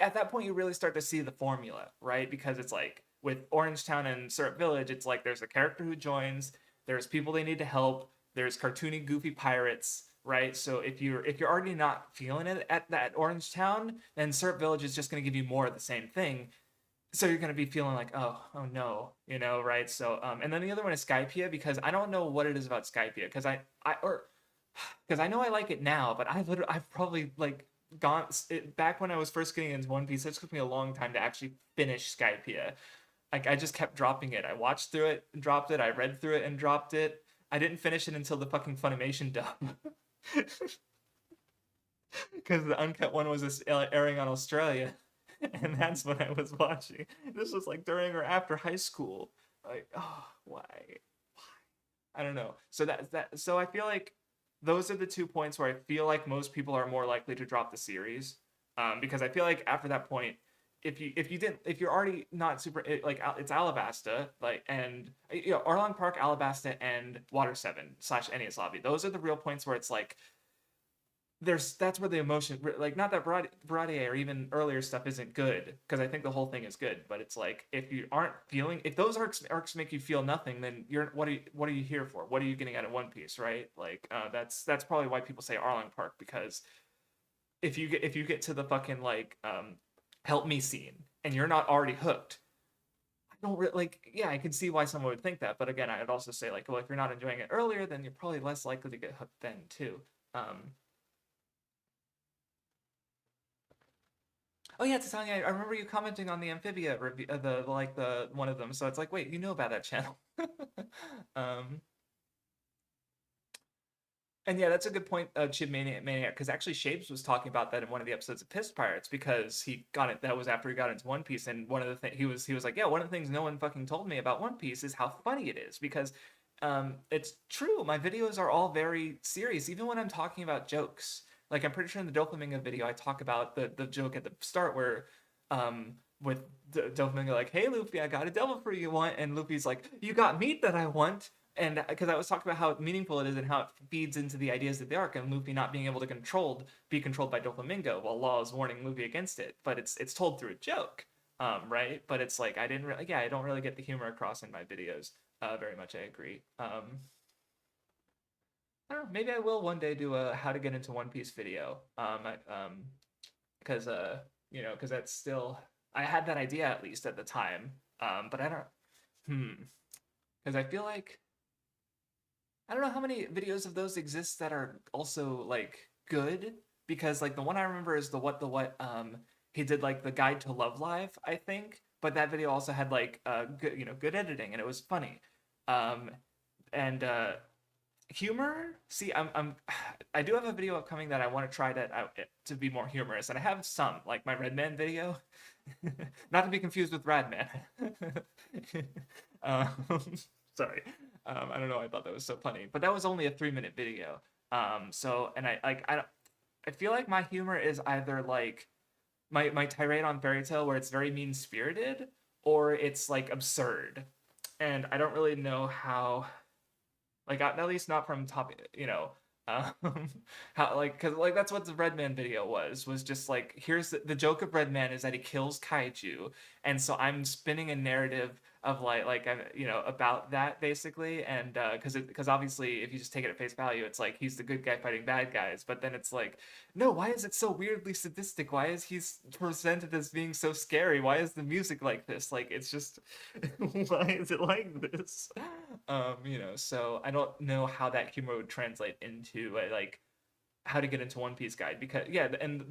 at that point you really start to see the formula, right? Because it's like with Orange Town and Syrup Village, it's like there's a character who joins, there's people they need to help, there's cartoony, goofy pirates, right? So if you're already not feeling it at that Orange Town, then Syrup Village is just going to give you more of the same thing, so you're gonna be feeling like, oh no, right? So and then the other one is Skypiea because I don't know what it is about Skypiea because I know I like it now, but I've probably like gone back when I was first getting into One Piece. It took me a long time to actually finish Skypiea. Like I just kept dropping it. I watched through it and dropped it. I read through it and dropped it. I didn't finish it until the fucking Funimation dub. Because the uncut one was airing on Australia, and that's what I was watching. This was like during or after high school. Like, oh, why? I don't know. So that. So I feel like those are the 2 points where I feel like most people are more likely to drop the series, because I feel like after that point, if you're already not super like it's Alabasta like and Arlong Park, Alabasta, and Water 7 / Enies Lobby. Those are the real points where it's like that's where the emotion like not that Baratier or even earlier stuff isn't good because I think the whole thing is good, but it's like if you aren't feeling if those arcs make you feel nothing, then you're what are you here for? What are you getting out of One Piece, right? Like that's probably why people say Arlong Park, because if you get to the fucking like help me scene and you're not already hooked, I don't really like yeah, I can see why someone would think that, but again, I'd also say like, well, if you're not enjoying it earlier, then you're probably less likely to get hooked then too. Oh yeah, Titania, I remember you commenting on the Amphibia review, the one of them. So it's like, wait, you know about that channel? um, and yeah, that's a good point, Chib Maniac, because actually Shapes was talking about that in one of the episodes of Pissed Pirates because he got it. That was after he got into One Piece, and one of the things he was like, yeah, one of the things no one fucking told me about One Piece is how funny it is because, it's true. My videos are all very serious, even when I'm talking about jokes. Like I'm pretty sure in the Dopamine video, I talk about the joke at the start where, with Dopamine like, hey Luffy, I got a devil fruit you want, and Luffy's like, you got meat that I want, and because I was talking about how meaningful it is and how it feeds into the ideas of the arc and Luffy not being able to be controlled by Doflamingo while Law is warning Luffy against it, but it's told through a joke, right? But it's like I don't really get the humor across in my videos, very much. I agree. I don't know. Maybe I will one day do a how to get into One Piece video. Because because that's still I had that idea at least at the time. But I don't. Hmm. Because I feel like I don't know how many videos of those exist that are also like good. Because like the one I remember is the what he did like the guide to Love Live, I think. But that video also had like good good editing and it was funny. Um, and humor, see, I do have a video upcoming that I want to try to be more humorous, and I have some like my Redman video. Not to be confused with Radman. um, sorry. I don't know, I thought that was so funny, but that was only a 3-minute video. So and I feel like my humor is either like my tirade on Fairy Tail where it's very mean spirited, or it's like absurd, and I don't really know how, like at least not from top, how like because like that's what the Redman video was just like here's the joke of Redman is that he kills kaiju, and so I'm spinning a narrative of about that basically, and because obviously if you just take it at face value, it's like he's the good guy fighting bad guys, but then it's like no, why is it so weirdly sadistic? Why is he presented as being so scary? Why is the music like this? Like it's just why is it like this? So I don't know how that humor would translate into a, like how to get into One Piece guide, because yeah, and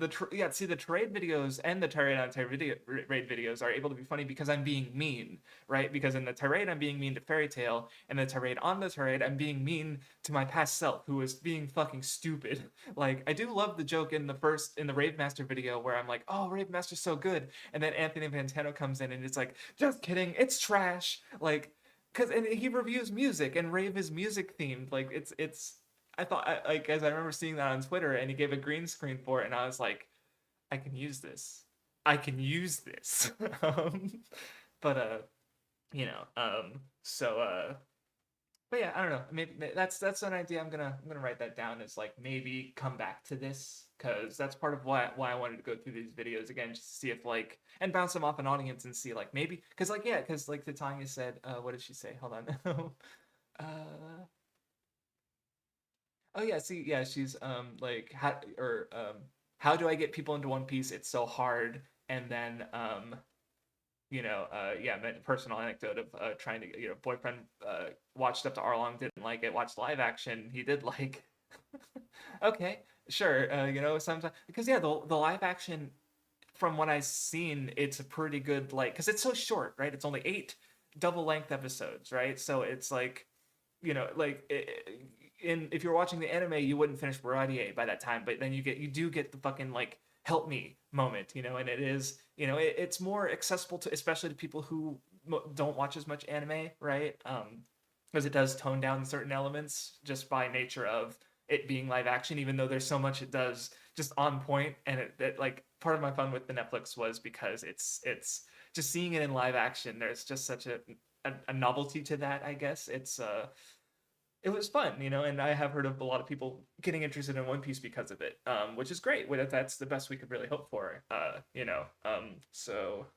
see the trade videos and the tirade on tirade video raid videos are able to be funny because I'm being mean, right? Because in the tirade I'm being mean to Fairy Tail, and the tirade on the tirade I'm being mean to my past self who was being fucking stupid. Like I do love the joke in the Rave Master video where I'm like, oh, Rave Master's so good, and then Anthony Fantano comes in and it's like, just kidding, it's trash. Like, because and he reviews music, and Rave is music themed. Like it's I thought, like, as I remember seeing that on Twitter, and he gave a green screen for it, and I was like, I can use this. I can use this. um, but you know, but yeah, I don't know. Maybe that's an idea. I'm gonna write that down. Is like maybe come back to this because that's part of why I wanted to go through these videos again, just to see if like and bounce them off an audience and see like maybe because like yeah, because like Titania said, what did she say? Hold on. uh, Oh yeah, see, yeah, she's like how do I get people into One Piece? It's so hard. And then yeah, personal anecdote of trying to boyfriend watched up to Arlong, didn't like it, watched live action, he did like okay, sure, sometimes because yeah, the live action from what I've seen, it's a pretty good like because it's so short, right? It's only 8 double length episodes, right? So it's like like in if you're watching the anime, you wouldn't finish Baradier by that time, but then you do get the fucking like help me moment, and it is it's more accessible to especially to people who don't watch as much anime, right? Because it does tone down certain elements just by nature of it being live action, even though there's so much it does just on point, and it like part of my fun with the Netflix was because it's just seeing it in live action. There's just such a novelty to that, I guess. It was fun, and I have heard of a lot of people getting interested in One Piece because of it, which is great. That's the best we could really hope for, So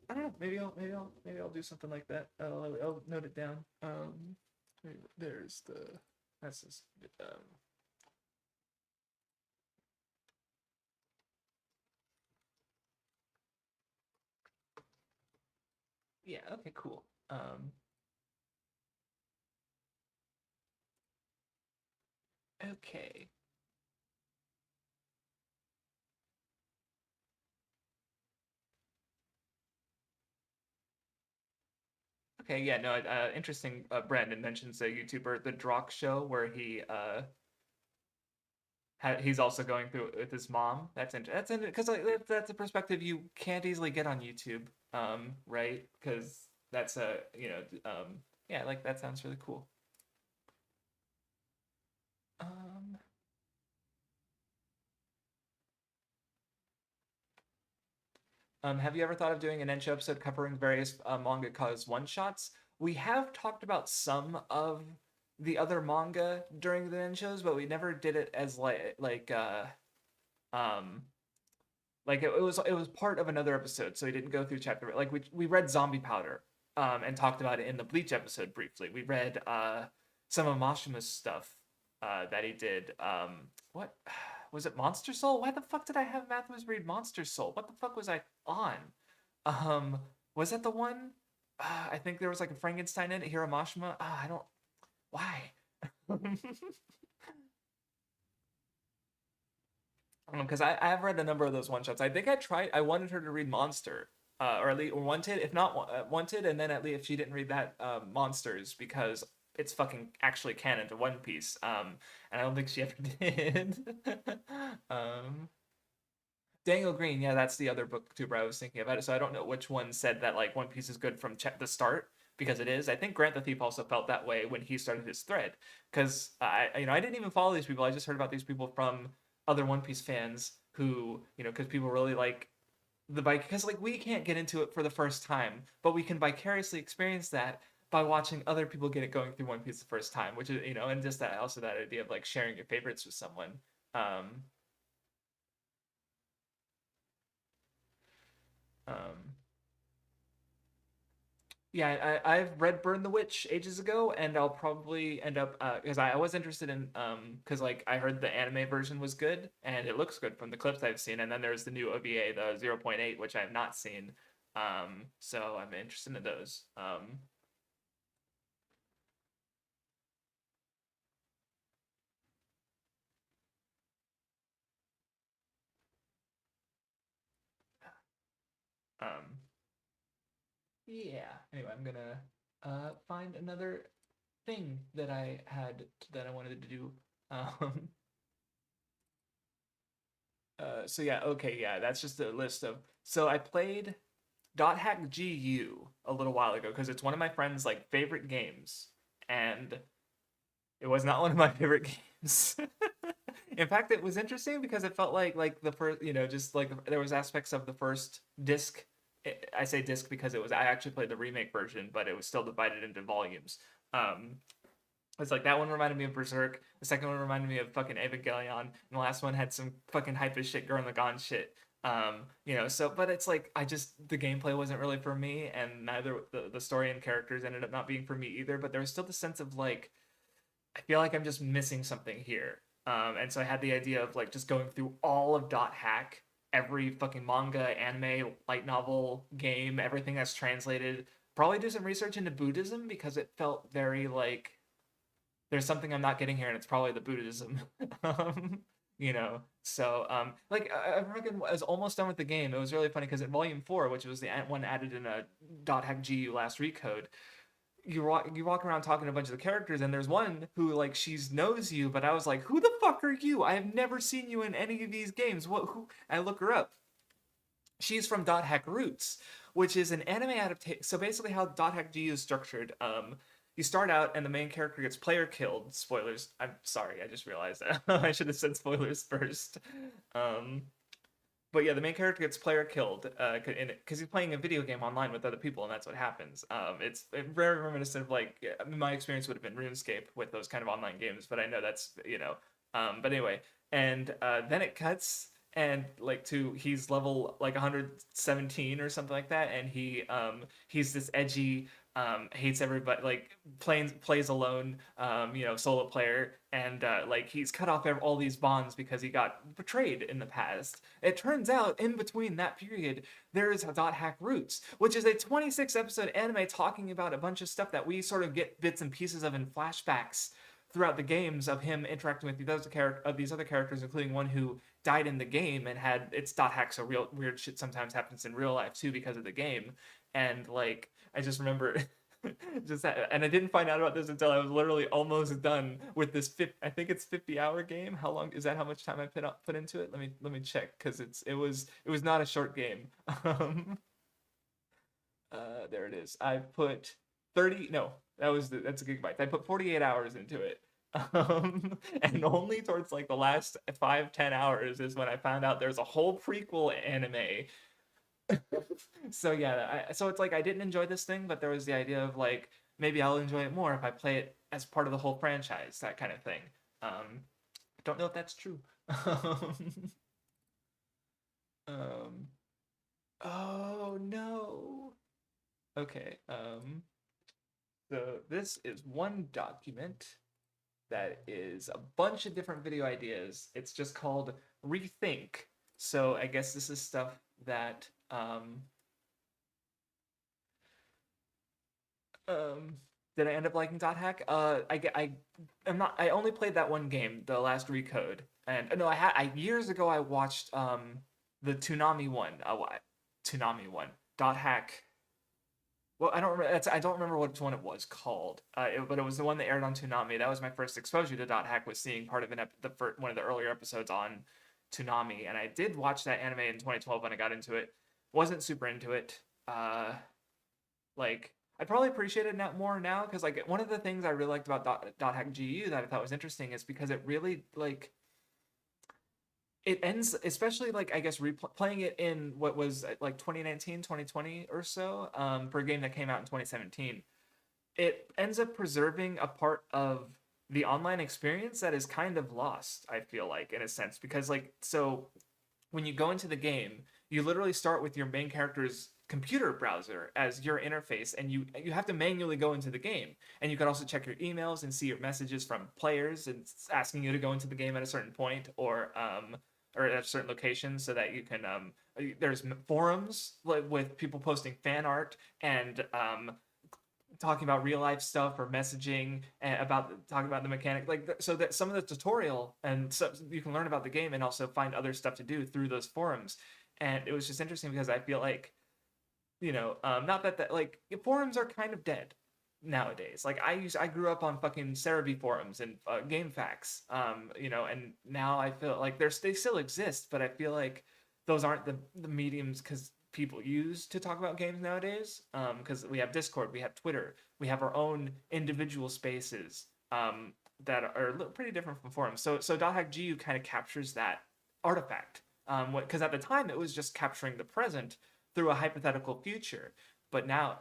I don't know. Maybe I'll do something like that. I'll note it down. There's the that's just yeah. Okay, cool. Okay. Okay, yeah, no, interesting. Brandon mentions a YouTuber, the Drock Show, where he's also going through it with his mom. That's because like, that's a perspective you can't easily get on YouTube, right? Because that's yeah, like that sounds really cool. Um, have you ever thought of doing an Ensho episode covering various manga cause one shots? We have talked about some of the other manga during the Enshos, but we never did it as um it was part of another episode, so we didn't go through chapter like we read Zombie Powder, and talked about it in the Bleach episode briefly. We read some of Mashima's stuff that he did. What was it? Monster Soul? Why the fuck did I have Matthews read Monster Soul? What the fuck was I on? Was that the one? I think there was like a Frankenstein in it. Hiramashima. I don't. Why? Because I have read a number of those one shots. I think I wanted her to read Monster, or at least or Wanted, if not Wanted, and then at least if she didn't read that, Monsters, because it's fucking actually canon to One Piece. And I don't think she ever did. um, Daniel Green, yeah, that's the other booktuber I was thinking about it. So I don't know which one said that like One Piece is good from the start because it is. I think Grant the Thief also felt that way when he started his thread because I didn't even follow these people. I just heard about these people from other One Piece fans who because people really like the bike because like we can't get into it for the first time, but we can vicariously experience that by watching other people get it going through One Piece the first time, which is and just that also that idea of like sharing your favorites with someone. Um, um, Yeah, I've read Burn the Witch ages ago, and I'll probably end up because I was interested in because like I heard the anime version was good and it looks good from the clips I've seen, and then there's the new OVA, the 0.8, which I have not seen. So I'm interested in those. Um, yeah. Anyway, I'm gonna find another thing that I had that I wanted to do. Um, so yeah, okay, yeah, that's just a list of. So I played Dot Hack GU a little while ago because it's one of my friend's like favorite games, and it was not one of my favorite games. In fact, it was interesting because it felt like the first, just like there was aspects of the first disc. I say disc because I actually played the remake version, but it was still divided into volumes. Um, it's like that one reminded me of Berserk. The second one reminded me of fucking Evangelion, and the last one had some fucking hype as shit Gurren Lagann shit. So but it's like the gameplay wasn't really for me, and neither the story and characters ended up not being for me either. But there was still the sense of like I feel like I'm just missing something here. And so I had the idea of like just going through all of Dot Hack, every fucking manga, anime, light novel, game, everything that's translated. Probably do some research into Buddhism because it felt very like there's something I'm not getting here, and it's probably the Buddhism. Like I reckon I was almost done with the game. It was really funny because in Volume 4, which was the one added in a Dot Hack GU last recode, you walk around talking to a bunch of the characters, and there's one who like she's knows you, but I was like, who the fuck are you? I have never seen you in any of these games. What? Who? I look her up. She's from Dot Hack Roots, which is an anime adaptation. So basically, how Dot Hack GU is structured, you start out and the main character gets player killed. Spoilers. I'm sorry, I just realized that. I should have said spoilers first. Um, but yeah, the main character gets player killed because he's playing a video game online with other people, and that's what happens. It's very reminiscent of like my experience would have been RuneScape with those kind of online games, but I know that's. But anyway, and then it cuts and like to he's level like 117 or something like that, and he's this edgy hates everybody like plays alone solo player, and like he's cut off all these bonds because he got betrayed in the past. It turns out in between that period there is Dot Hack Roots, which is a 26 episode anime talking about a bunch of stuff that we sort of get bits and pieces of in flashbacks throughout the games of him interacting with these other characters, including one who died in the game and had it's Dot Hack, so real weird shit sometimes happens in real life too because of the game. And like I just remember and I didn't find out about this until I was literally almost done with this I think it's 50-hour game. How long is that? How much time I put into it? Let me check because it was not a short game. Um, there it is. I put 30. No, that's a gigabyte. I put 48 hours into it. And only towards like the last 5-10 hours is when I found out there's a whole prequel anime. So yeah, so it's like I didn't enjoy this thing, but there was the idea of like maybe I'll enjoy it more if I play it as part of the whole franchise, that kind of thing. Don't know if that's true. um, oh no. Okay. So this is one document that is a bunch of different video ideas. It's just called Rethink. So I guess this is stuff that um did I end up liking Dot Hack? I only played that one game, the last recode, and no, years ago I watched the Toonami one, Dot Hack. Well, I don't remember. I don't remember which one it was called. But it was the one that aired on Toonami. That was my first exposure to Dot Hack. Was seeing part of one of the earlier episodes on Toonami, and I did watch that anime in 2012 when I got into it. Wasn't super into it. Like I probably appreciate it more now because like one of the things I really liked about Dot Hack GU that I thought was interesting is because it really like it ends, especially like I guess playing it in what was like 2019 2020 or so, for a game that came out in 2017, it ends up preserving a part of the online experience that is kind of lost, I feel like, in a sense, because like so when you go into the game, you literally start with your main character's computer browser as your interface, and you have to manually go into the game, and you can also check your emails and see your messages from players and asking you to go into the game at a certain point, or at a certain location, so that you can there's forums with people posting fan art and talking about real life stuff or messaging and talking about the mechanic, like so that some of the tutorial and so you can learn about the game and also find other stuff to do through those forums. And it was just interesting because I feel like not that like forums are kind of dead nowadays. Like I grew up on fucking Cerebi forums and GameFAQs, and now I feel like they still exist, but I feel like those aren't the mediums because people use to talk about games nowadays. Because we have Discord, we have Twitter, we have our own individual spaces that are pretty different from forums. So .hack GU kind of captures that artifact. Because at the time it was just capturing the present through a hypothetical future, but now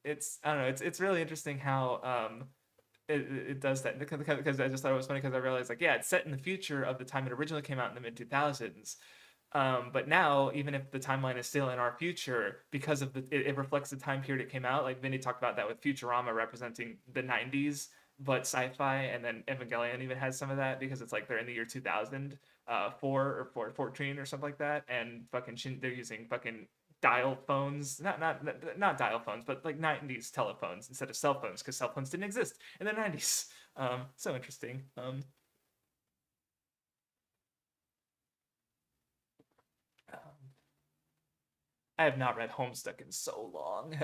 it's I don't know, it's really interesting how it does that because I just thought it was funny because I realized like yeah, it's set in the future of the time it originally came out in the mid 2000s. But now, even if the timeline is still in our future, because of it reflects the time period it came out. Like Vinny talked about that with Futurama representing the 90s, but sci-fi, and then Evangelion even has some of that because it's like they're in the year 2000, 14 or something like that, and fucking they're using fucking dial phones, not dial phones, but like 90s telephones instead of cell phones because cell phones didn't exist in the 90s. So interesting. I have not read Homestuck in so long.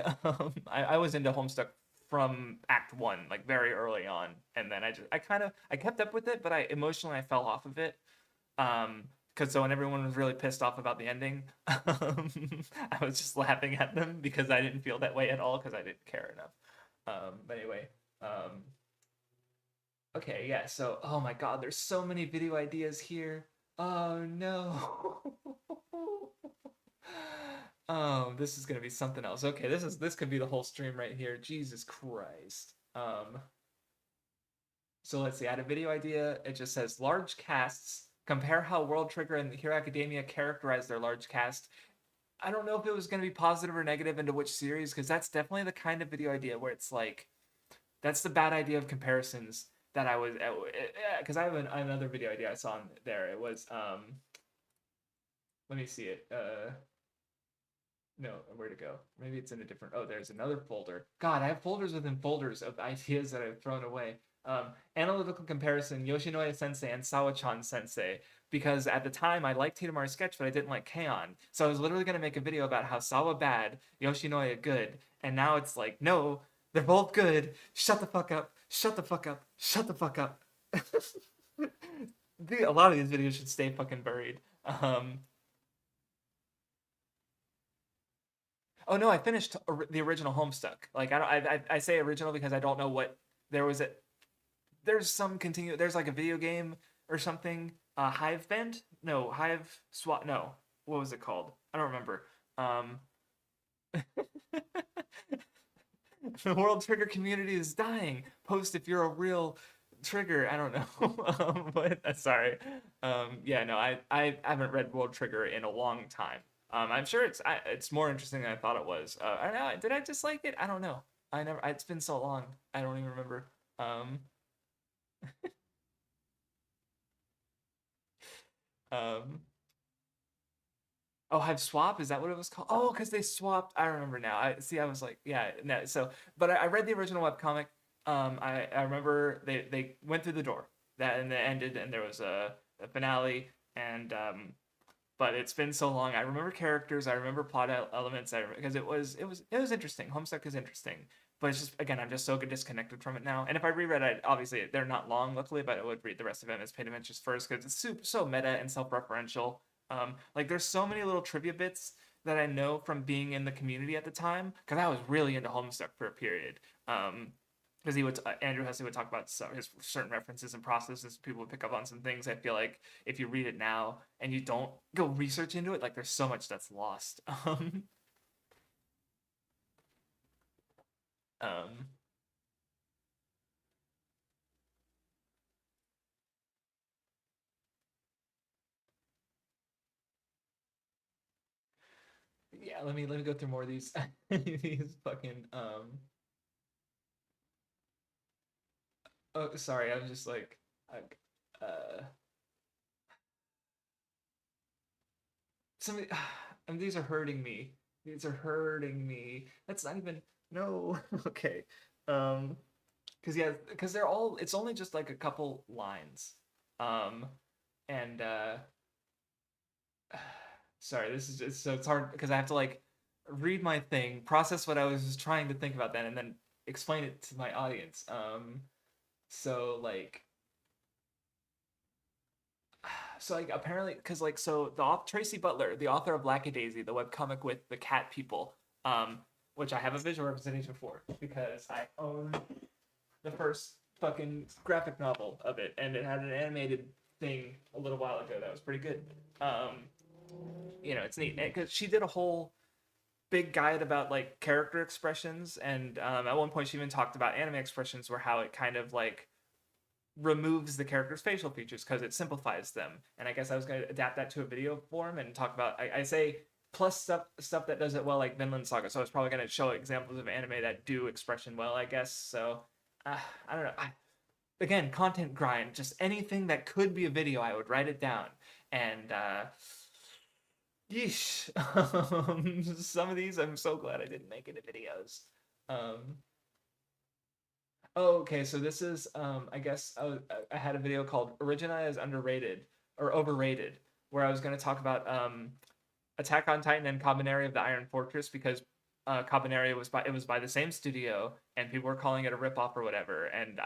I was into Homestuck from Act One, like very early on, and then I kept up with it, but I fell off of it. Because so when everyone was really pissed off about the ending, I was just laughing at them because I didn't feel that way at all because I didn't care enough. But anyway, okay, yeah. So oh my god, there's so many video ideas here. Oh no. Oh, this is gonna be something else. Okay, this could be the whole stream right here. Jesus Christ. So let's see. I had a video idea. It just says large casts. Compare how World Trigger and Hero Academia characterize their large cast. I don't know if it was gonna be positive or negative into which series, because that's definitely the kind of video idea where it's like that's the bad idea of comparisons that I was because I have another video idea I saw in there. It was let me see it. No, where to go? Maybe it's in a different. Oh, there's another folder. God, I have folders within folders of ideas that I've thrown away. Analytical comparison: Yoshinoya Sensei and Sawachan Sensei. Because at the time I liked Hidemaru's sketch, but I didn't like K-On! So I was literally gonna make a video about how Sawa bad, Yoshinoya good, and now it's like, no, they're both good. Shut the fuck up. Shut the fuck up. Shut the fuck up. A lot of these videos should stay fucking buried. Oh no, I finished the original Homestuck. Like I say original because I don't know what there was. There's some continue. There's like a video game or something. Hive Bend? No, Hive Swat. No, what was it called? I don't remember. The World Trigger community is dying. Post if you're a real trigger. I don't know. But sorry. Yeah, no, I haven't read World Trigger in a long time. I'm sure it's more interesting than I thought it was. I don't know. Did I dislike it? I don't know. I never. It's been so long. I don't even remember. Um, um, oh, Hive Swap? Is that what it was called? Oh, because they swapped. I remember now. I see. I was like, yeah, no. So, but I read the original webcomic. I remember they went through the door that and it ended, and there was a finale, and but it's been so long. I remember characters. I remember plot elements. Because it was interesting. Homestuck is interesting, but it's just again, I'm just so disconnected from it now. And if I reread it, obviously they're not long, luckily, but I would read the rest of them as paid adventures first because it's super so meta and self-referential. Like there's so many little trivia bits that I know from being in the community at the time because I was really into Homestuck for a period. Because Andrew Hesse would talk about his certain references and processes. People would pick up on some things. I feel like if you read it now and you don't go research into it, like there's so much that's lost. Um, yeah, let me go through more of these these fucking oh sorry, I was just like uh some these are hurting me. These are hurting me. That's not even no. Okay. Um because yeah, because they're all it's only just like a couple lines. Um and sorry, this is just so it's hard because I have to like read my thing, process what I was trying to think about then, and then explain it to my audience. So like so like apparently because like so the Tracy Butler, the author of Lackadaisy, the webcomic with the cat people, which I have a visual representation for because I own the first fucking graphic novel of it, and it had an animated thing a little while ago that was pretty good. Um, it's neat because she did a whole big guide about like character expressions, and at one point she even talked about anime expressions, where how it kind of like removes the character's facial features because it simplifies them. And I guess I was going to adapt that to a video form and talk about I say plus stuff that does it well, like Vinland Saga. So I was probably going to show examples of anime that do expression well, I guess. So I don't know. Again, content grind. Just anything that could be a video, I would write it down. And yeesh. Some of these, I'm so glad I didn't make into videos. Um, Oh, okay. So this is, I guess I had a video called "Origina is underrated or overrated," where I was going to talk about Attack on Titan and Kabaneri of the Iron Fortress because Kabaneri was by the same studio and people were calling it a ripoff or whatever. And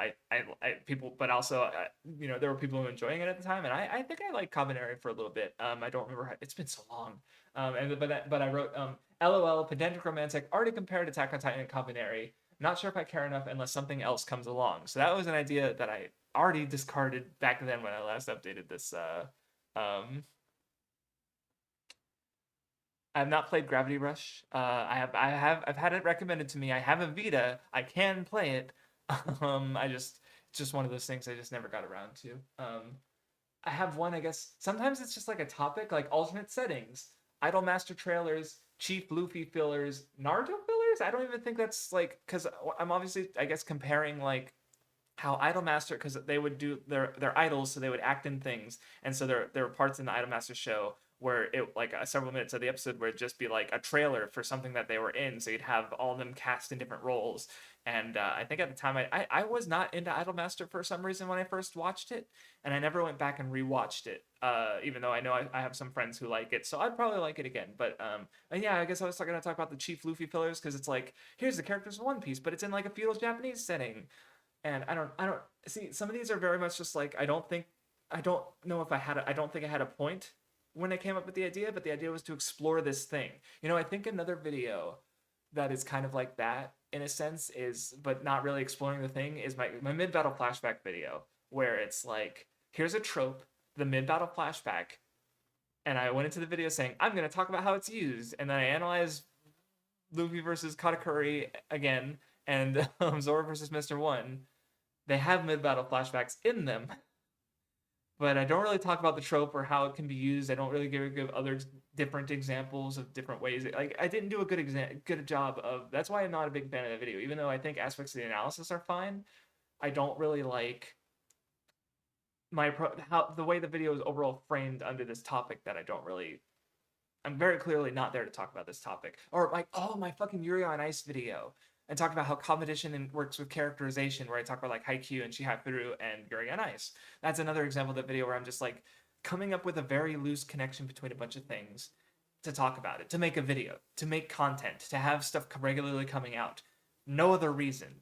people, but also there were people who were enjoying it at the time, and I think I liked Kabaneri for a little bit. I don't remember. It's been so long. But I wrote LOL pedantic romantic already compared Attack on Titan and Kabaneri. Not sure if I care enough unless something else comes along. So that was an idea that I already discarded back then when I last updated this. I have not played Gravity Rush. I've had it recommended to me. I have a Vita. I can play it. It's just one of those things I just never got around to. I have one. I guess sometimes it's just like a topic, like alternate settings, Idolmaster trailers, Chief Luffy fillers, Naruto fillers. I don't even think that's like because I'm obviously I guess comparing like how Idolmaster because they would do their idols, so they would act in things, and so there were parts in the Idolmaster show where it like several minutes of the episode where it'd just be like a trailer for something that they were in, so you'd have all of them cast in different roles. And I think at the time I was not into Idolmaster for some reason when I first watched it, and I never went back and rewatched it. Even though I know I have some friends who like it, so I'd probably like it again. But and yeah, I guess I was going to talk about the Chief Luffy fillers because it's like here's the characters of One Piece, but it's in like a feudal Japanese setting, and I don't see some of these are very much just like I don't know if I don't think I had a point when I came up with the idea, but the idea was to explore this thing. I think another video that is kind of like that in a sense is, but not really exploring the thing, is my mid battle flashback video, where it's like, here's a trope, the mid battle flashback, and I went into the video saying, I'm going to talk about how it's used, and then I analyzed Luffy versus Katakuri again, and Zoro versus Mr. One. They have mid battle flashbacks in them, but I don't really talk about the trope or how it can be used. I don't really give other different examples of different ways. Like I didn't do a good job of. That's why I'm not a big fan of the video, even though I think aspects of the analysis are fine. I don't really like how the way the video is overall framed under this topic. That I don't really. I'm very clearly not there to talk about this topic. Or like, oh, my fucking Yuri on Ice video and talk about how competition works with characterization, where I talk about like Haikyuu and Chihayafuru and Yuri on Ice. That's another example of that video where I'm just like coming up with a very loose connection between a bunch of things to talk about it, to make a video, to make content, to have stuff regularly coming out. No other reason.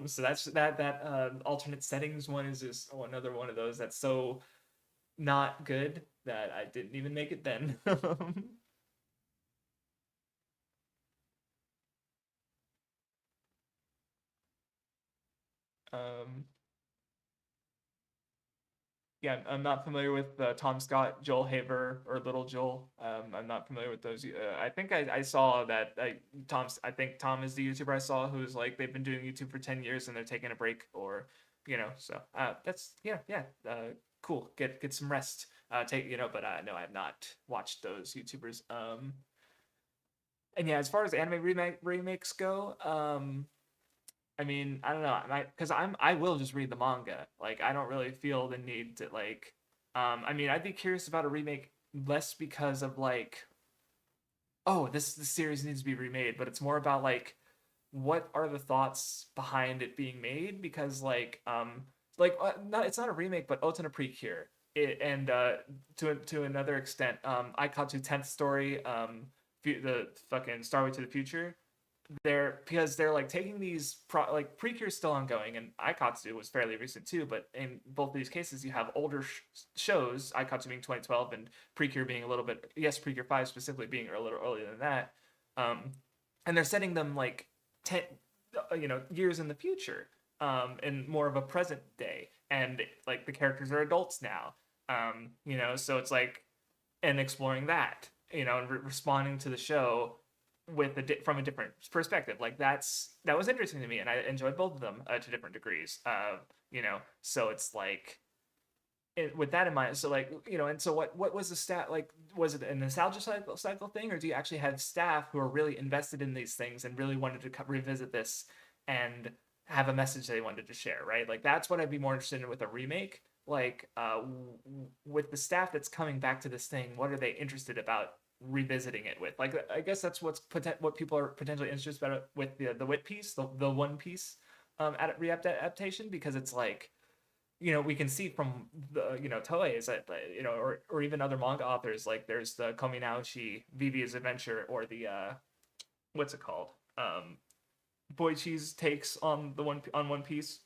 So that's that alternate settings one is just another one of those that's so not good that I didn't even make it then. um, yeah, I'm not familiar with Tom Scott, Joel Haver, or Little Joel. I'm not familiar with those. I think I saw that I think Tom is the YouTuber I saw who's like they've been doing YouTube for 10 years and they're taking a break, or so that's cool. Get some rest. But no, I have not watched those YouTubers. And yeah, as far as anime remakes go, I mean, I don't know, because I will just read the manga. Like, I don't really feel the need to like. I mean, I'd be curious about a remake less because of like, oh, this series needs to be remade, but it's more about like, what are the thoughts behind it being made? Because not it's not a remake, but Otana Precure. And to another extent, Aikatsu 10th story, the fucking Starway to the Future, they're because they're like taking these like Precure's still ongoing, and Aikatsu was fairly recent too. But in both of these cases, you have older shows, Aikatsu being 2012 and Precure being a little bit, yes, Precure 5 specifically being a little earlier than that. And they're setting them like 10, years in the future, in more of a present day, and like the characters are adults now. So it's like, and exploring that, and responding to the show with from a different perspective. Like that was interesting to me, and I enjoyed both of them to different degrees. So it's like, with that in mind, so like, and so what was the stat like? Was it a nostalgia cycle thing, or do you actually have staff who are really invested in these things and really wanted to revisit this and have a message they wanted to share, right? Like that's what I'd be more interested in with a remake. Like, with the staff that's coming back to this thing, what are they interested about revisiting it with? Like, I guess that's what people are potentially interested about with the Wit piece, the One Piece readaptation, because it's like, we can see from the, Toei is that, or even other manga authors, like there's the Kominaoshi Vivi's Adventure, or the what's it called, Boichi's takes on One Piece,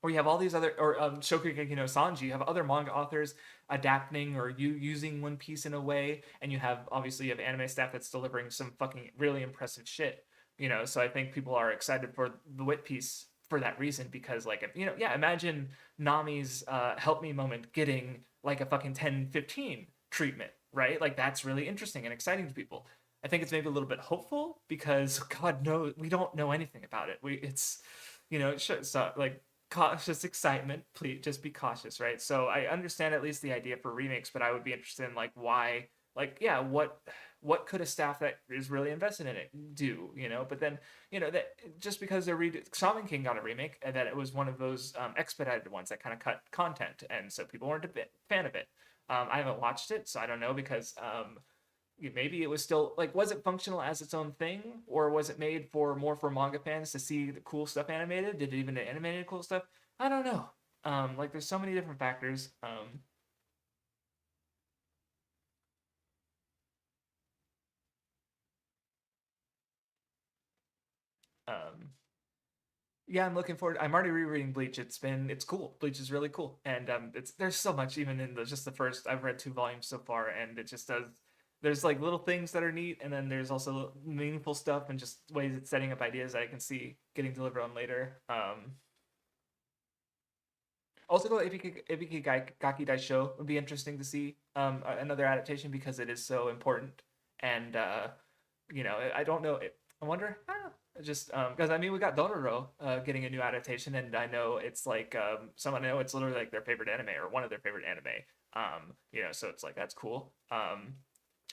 or you have all these other, or Shokugeki no Sanji, you have other manga authors adapting or using One Piece in a way, and you have anime staff that's delivering some fucking really impressive shit. So I think people are excited for the Wit piece for that reason, because like, imagine Nami's help me moment getting like a fucking 10-15 treatment, right? Like that's really interesting and exciting to people. I think it's maybe a little bit hopeful because God knows we don't know anything about it. So like cautious excitement. Please just be cautious, right? So I understand at least the idea for remakes, but I would be interested in like why, like, yeah, what could a staff that is really invested in it do, But then, that just because Shaman King got a remake, and that it was one of those expedited ones that kind of cut content, and so people weren't a fan of it. I haven't watched it, so I don't know, because maybe it was still like, was it functional as its own thing, or was it made more for manga fans to see the cool stuff animated? Did it even animated cool stuff? I don't know. Like there's so many different factors. Um, yeah, I'm looking forward. I'm already rereading Bleach. It's cool. Bleach is really cool, and there's so much even in just the first. I've read 2 volumes so far, and it just does. There's like little things that are neat, and then there's also meaningful stuff and just ways it's setting up ideas that I can see getting delivered on later. Also, the Ibiki Gaki Daisho would be interesting to see, another adaptation, because it is so important, and I don't know. I wonder. Just because I mean, we got Dororo getting a new adaptation, and I know it's like, someone I know it's literally like their favorite anime, or one of their favorite anime. So it's like that's cool.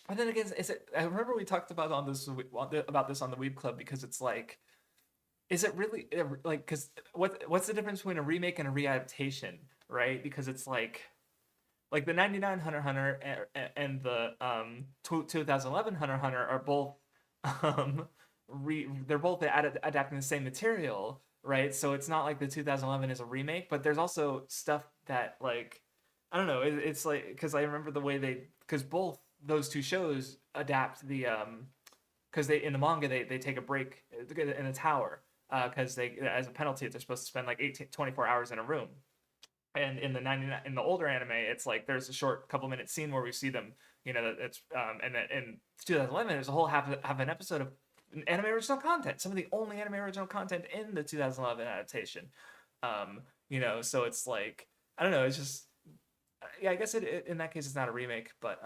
And then again, is it? I remember we talked about this on the Weeb Club, because it's like, is it really like, because what's the difference between a remake and a readaptation, right? Because it's like the 99 Hunter x Hunter and the 2011 Hunter x Hunter are both um they're both adapting the same material, right? So it's not like the 2011 is a remake, but there's also stuff that, like, I don't know, it's like, because I remember the way because both those two shows adapt the because they in the manga they take a break in a tower, because they, as a penalty, they're supposed to spend like 24 hours in a room. And in the 99 in the older anime, it's like there's a short couple minute scene where we see them, that's and then in 2011 there's a whole half an episode of anime original content, some of the only anime original content in the 2011 adaptation. So it's like, I don't know, it's just, yeah, I guess in that case it's not a remake, but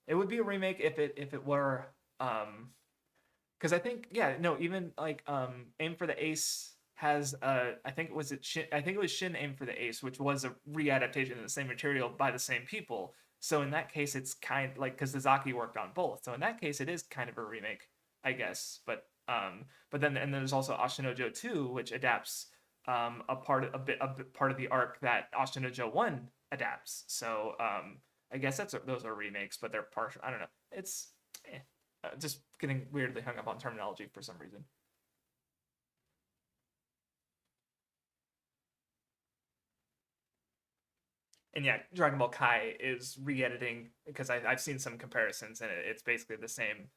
it would be a remake if it were, because I think, yeah, no, even like, Aim for the Ace has, I think it was Shin Aim for the Ace, which was a readaptation of the same material by the same people. So in that case, it's kind of like, because the Zaki worked on both. So in that case, it is kind of a remake, I guess. But then, and then there's also Ashinojo 2, which adapts a bit part of the arc that Ashinojo 1 adapts. So I guess those are remakes, but they're partial. I don't know. It's just getting weirdly hung up on terminology for some reason. And yeah, Dragon Ball Kai is re-editing, because I've seen some comparisons, and it's basically the same.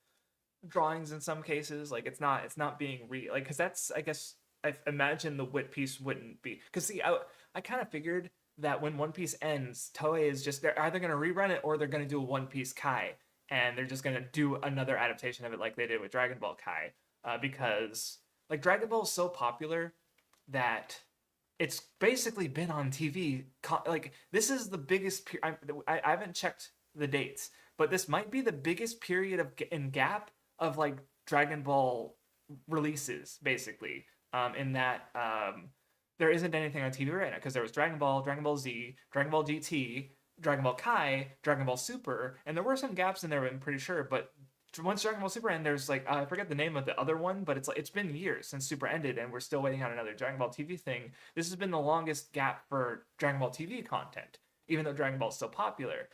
drawings in some cases. Like it's not being like because that's I guess I imagine the Wit piece wouldn't be because see I kind of figured that when One Piece ends, Toei is just they're either gonna rerun it or they're gonna do a One Piece Kai and they're just gonna do another adaptation of it like they did with Dragon Ball Kai because like Dragon Ball is so popular that it's basically been on TV. Like this is the biggest. I haven't checked the dates, but this might be the biggest period of in gap of like Dragon Ball releases, basically. In that there isn't anything on TV right now because there was Dragon Ball, Dragon Ball Z, Dragon Ball GT, Dragon Ball Kai, Dragon Ball Super, and there were some gaps in there. I'm pretty sure, but once Dragon Ball Super ended, there's like I forget the name of the other one, but it's like it's been years since Super ended, and we're still waiting on another Dragon Ball TV thing. This has been the longest gap for Dragon Ball TV content, even though Dragon Ball is still popular.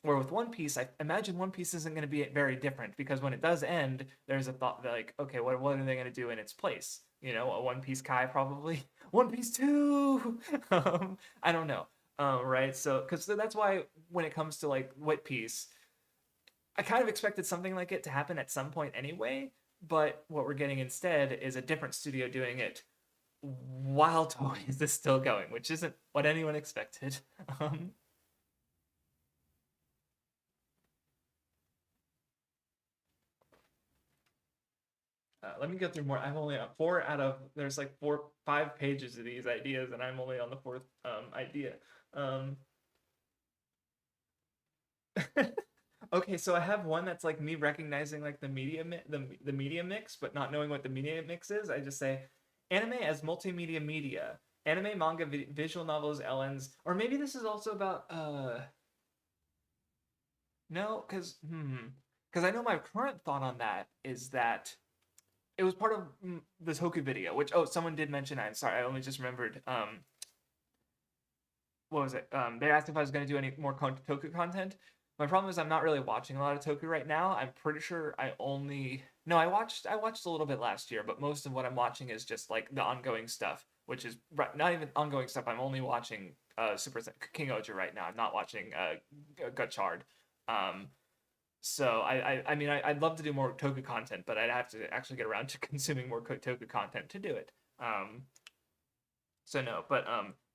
Where with One Piece, I imagine One Piece isn't going to be very different because when it does end, there's a thought that like, okay, what are they going to do in its place? You know, a One Piece Kai probably, One Piece two. I don't know. Right? So, because that's why when it comes to like Wit Piece, I kind of expected something like it to happen at some point anyway. But what we're getting instead is a different studio doing it while Toys is still going, which isn't what anyone expected. Um, Let me go through more. I'm only on four out of there's like 5 pages of these ideas, and I'm only on the fourth idea. Um, okay, so I have one that's like me recognizing like the media mix, but not knowing what the media mix is. I just say anime as multimedia media, anime, manga, visual novels, LNs, or maybe this is also about no, because I know my current thought on that is that it was part of this Hoku video, which someone did mention. I'm sorry, I only just remembered. What was it? They asked if I was going to do any more Toku content. My problem is I'm not really watching a lot of Toku right now. I'm pretty sure I only no, I watched a little bit last year, but most of what I'm watching is just like the ongoing stuff, which is not even ongoing stuff. I'm only watching Super King Oja right now. I'm not watching Gutchard. Um, so I mean I'd love to do more Toku content, but I'd have to actually get around to consuming more Toku content to do it. So no, but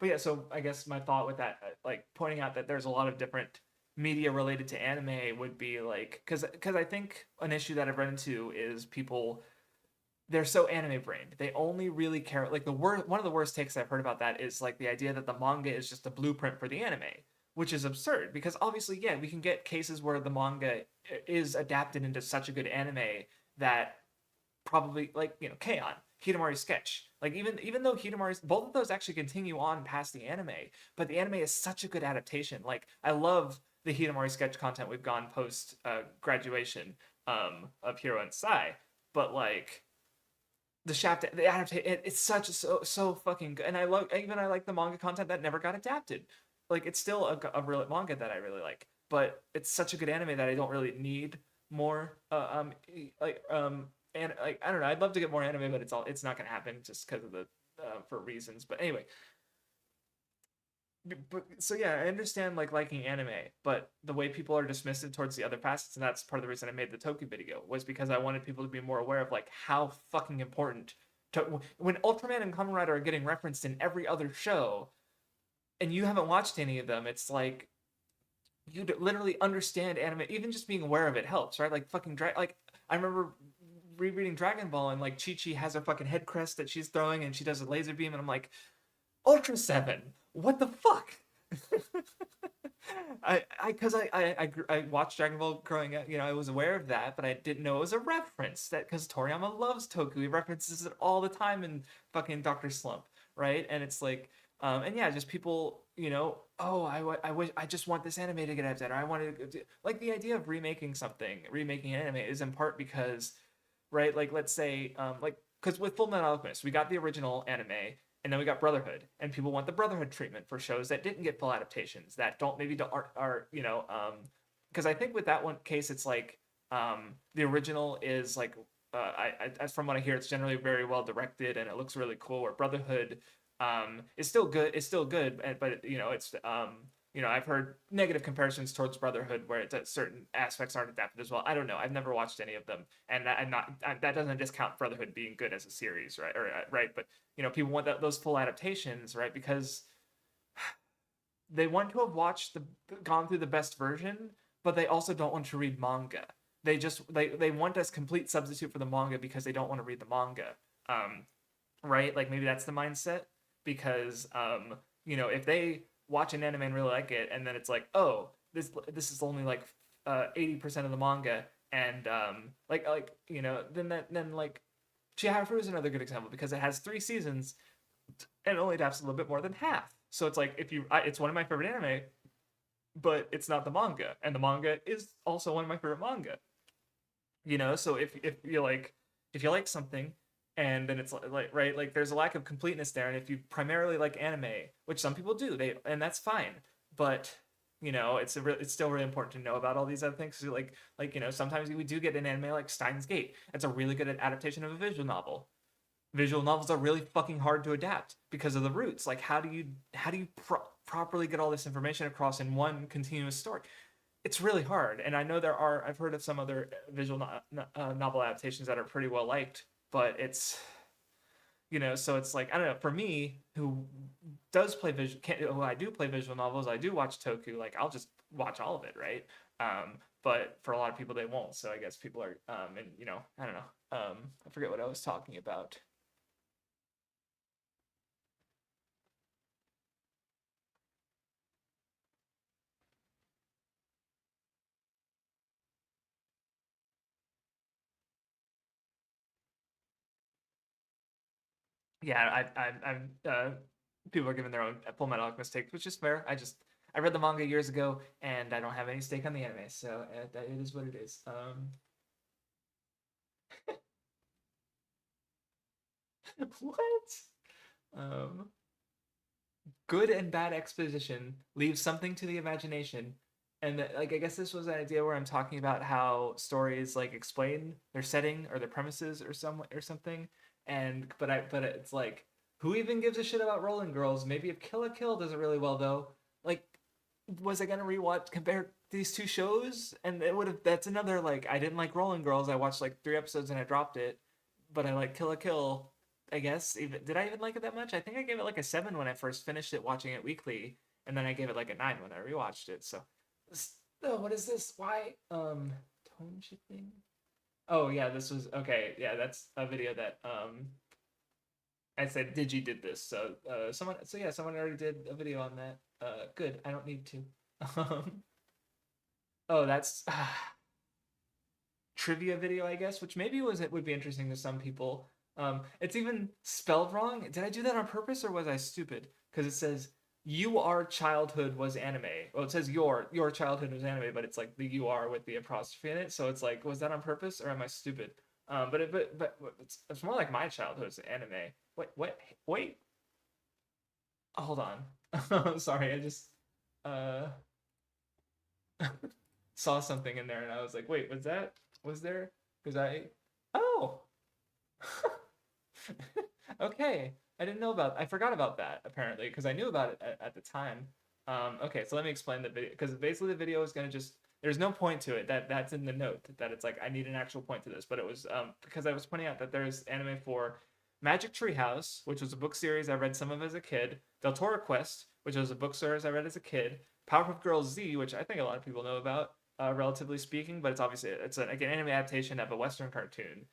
yeah. So I guess my thought with that, like pointing out that there's a lot of different media related to anime would be like because I think an issue that I've run into is people they're so anime brained. They only really care like the worst one of the worst takes I've heard about that is like the idea that the manga is just a blueprint for the anime, which is absurd because obviously, yeah, we can get cases where the manga is adapted into such a good anime that probably like K-On! Hidamari's sketch. Like even though Hidamari's both of those actually continue on past the anime, but the anime is such a good adaptation. Like I love the Hidamari sketch content we've gone post graduation of Hero and Sai, but like the shaft the adaptation it's such so fucking good and I like the manga content that never got adapted like it's still a real manga that I really like but it's such a good anime that I don't really need more like and like I don't know I'd love to get more anime but it's not gonna happen just because of the for reasons but anyway but so yeah, I understand like liking anime, but the way people are dismissive towards the other facets, and that's part of the reason I made the Toku video, was because I wanted people to be more aware of like how fucking important when Ultraman and Kamen Rider are getting referenced in every other show, and you haven't watched any of them, it's like you literally understand anime. Even just being aware of it helps, right? Like fucking like I remember rereading Dragon Ball and like Chi Chi has her fucking head crest that she's throwing and she does a laser beam and I'm like, Ultra Seven. What the fuck? I watched Dragon Ball growing up. I was aware of that, but I didn't know it was a reference. That because Toriyama loves Toku, he references it all the time in fucking Doctor Slump, right? And it's like, and yeah, just people, oh, I wish I just want this anime to get adapted, or I wanted to, like the idea of remaking an anime is in part because, right? Like let's say, like because with Full Metal Alchemist, we got the original anime and then we got Brotherhood, and people want the Brotherhood treatment for shows that didn't get full adaptations, that don't maybe don't are because I think with that one case, it's like the original is like as from what I hear, it's generally very well directed and it looks really cool. Where Brotherhood is still good, but it's I've heard negative comparisons towards Brotherhood where certain aspects aren't adapted as well. I don't know. I've never watched any of them, and that doesn't discount Brotherhood being good as a series, right? Or right, but people want those full adaptations, right? Because they want to have gone through the best version, but they also don't want to read manga. They want a complete substitute for the manga because they don't want to read the manga. Um, right? Like maybe that's the mindset because if they watch an anime and really like it, and then it's like, oh, this is only like 80% of the manga, and then like Chiharu is another good example because it has 3 seasons and it only adapts a little bit more than half. So it's like it's one of my favorite anime, but it's not the manga, and the manga is also one of my favorite manga. So if you like something, and then it's like right, like there's a lack of completeness there, and if you primarily like anime, which some people do, and that's fine, but it's still really important to know about all these other things. So sometimes we do get an anime like Steins Gate. It's a really good adaptation of a visual novel. Visual novels are really fucking hard to adapt because of the roots. Like how do you properly get all this information across in one continuous story? It's really hard, and I know I've heard of some other novel adaptations that are pretty well liked, but so it's like, I don't know, for me, who I do play visual novels, I do watch Toku, like I'll just watch all of it, right? But for a lot of people they won't, so I guess people are and I don't know, I forget what I was talking about. Yeah, I'm people are giving their own Full Metal Alchemist takes, which is fair. I read the manga years ago, and I don't have any stake on the anime, so it is what it is. What? Um, Good and bad exposition leaves something to the imagination, and like I guess this was an idea where I'm talking about how stories like explain their setting or their premises or something, and but it's like, who even gives a shit about Rolling Girls? Maybe if Kill la Kill does it really well though, like, was I gonna rewatch compare these two shows? And it would have that's another, like, I didn't like Rolling Girls. I watched like 3 episodes and I dropped it, but I like Kill la Kill. I guess did I even like it that much? I think I gave it like a 7 when I first finished it watching it weekly, and then I gave it like a 9 when I rewatched it. So, oh, what is this? Why tone shifting? Oh yeah, this was okay. Yeah, that's a video that I said Digi did this. So someone already did a video on that. Good. I don't need to. Um, oh, that's trivia video, I guess, which maybe it would be interesting to some people. It's even spelled wrong. Did I do that on purpose or was I stupid? Because it says "your childhood was anime." Well, it says your childhood was anime, but it's like the "you are" with the apostrophe in it. So it's like, was that on purpose or am I stupid? But it's more like my childhood's anime. Wait. Hold on. Sorry, I just uh saw something in there and I was like, wait, was there? Because oh. Okay, I forgot about that apparently because I knew about it at the time. Okay, so let me explain the video because basically the video is gonna just there's no point to it. That's in the note that it's like I need an actual point to this, but it was because I was pointing out that there's anime for Magic Treehouse, which was a book series I read some of as a kid, Del Toro Quest, which was a book series I read as a kid, Powerpuff Girls Z, which I think a lot of people know about, relatively speaking, but like an anime adaptation of a Western cartoon.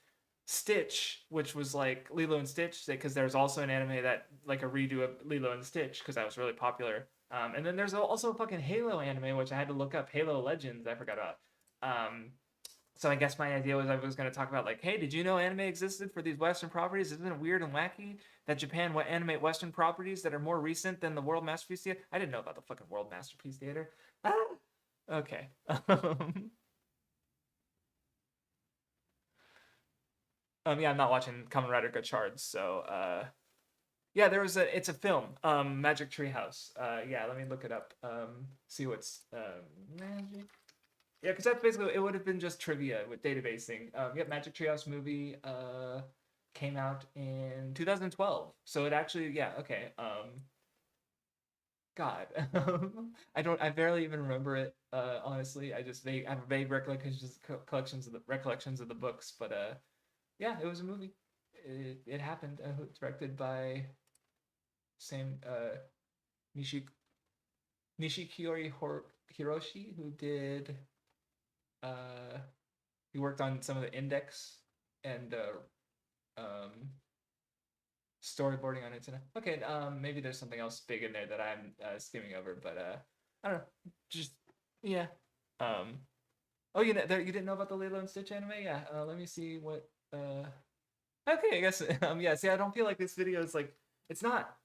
Stitch, which was like Lilo and Stitch, because there's also an anime that like a redo of Lilo and Stitch because that was really popular. And then there's also a fucking Halo anime, which I had to look up. Halo Legends, I forgot about. So I guess my idea was I was going to talk about like, hey, did you know anime existed for these Western properties? Isn't it weird and wacky that Japan would animate Western properties that are more recent than the World Masterpiece Theater? I didn't know about the fucking World Masterpiece Theater. Ah, okay. Yeah, I'm not watching Kamen Rider Gotchards, so yeah, it's a film, Magic Treehouse. Yeah, let me look it up. See what's Magic. Yeah, because that's basically it would have been just trivia with databasing. Yeah, Magic Treehouse movie came out in 2012, so it actually, yeah, okay. God. I barely even remember it. Honestly, I have vague recollections of the books, but yeah, it was a movie. It happened. Directed by same Nishi Hiroshi, who did uh he worked on some of the Index and um storyboarding on it. Okay, maybe there's something else big in there that I'm skimming over, but I don't know. Just yeah. Um. Oh, you didn't know about the Lilo and Stitch anime? Yeah. Let me see what. Okay, I guess. Yeah. See, I don't feel like this video is like it's not.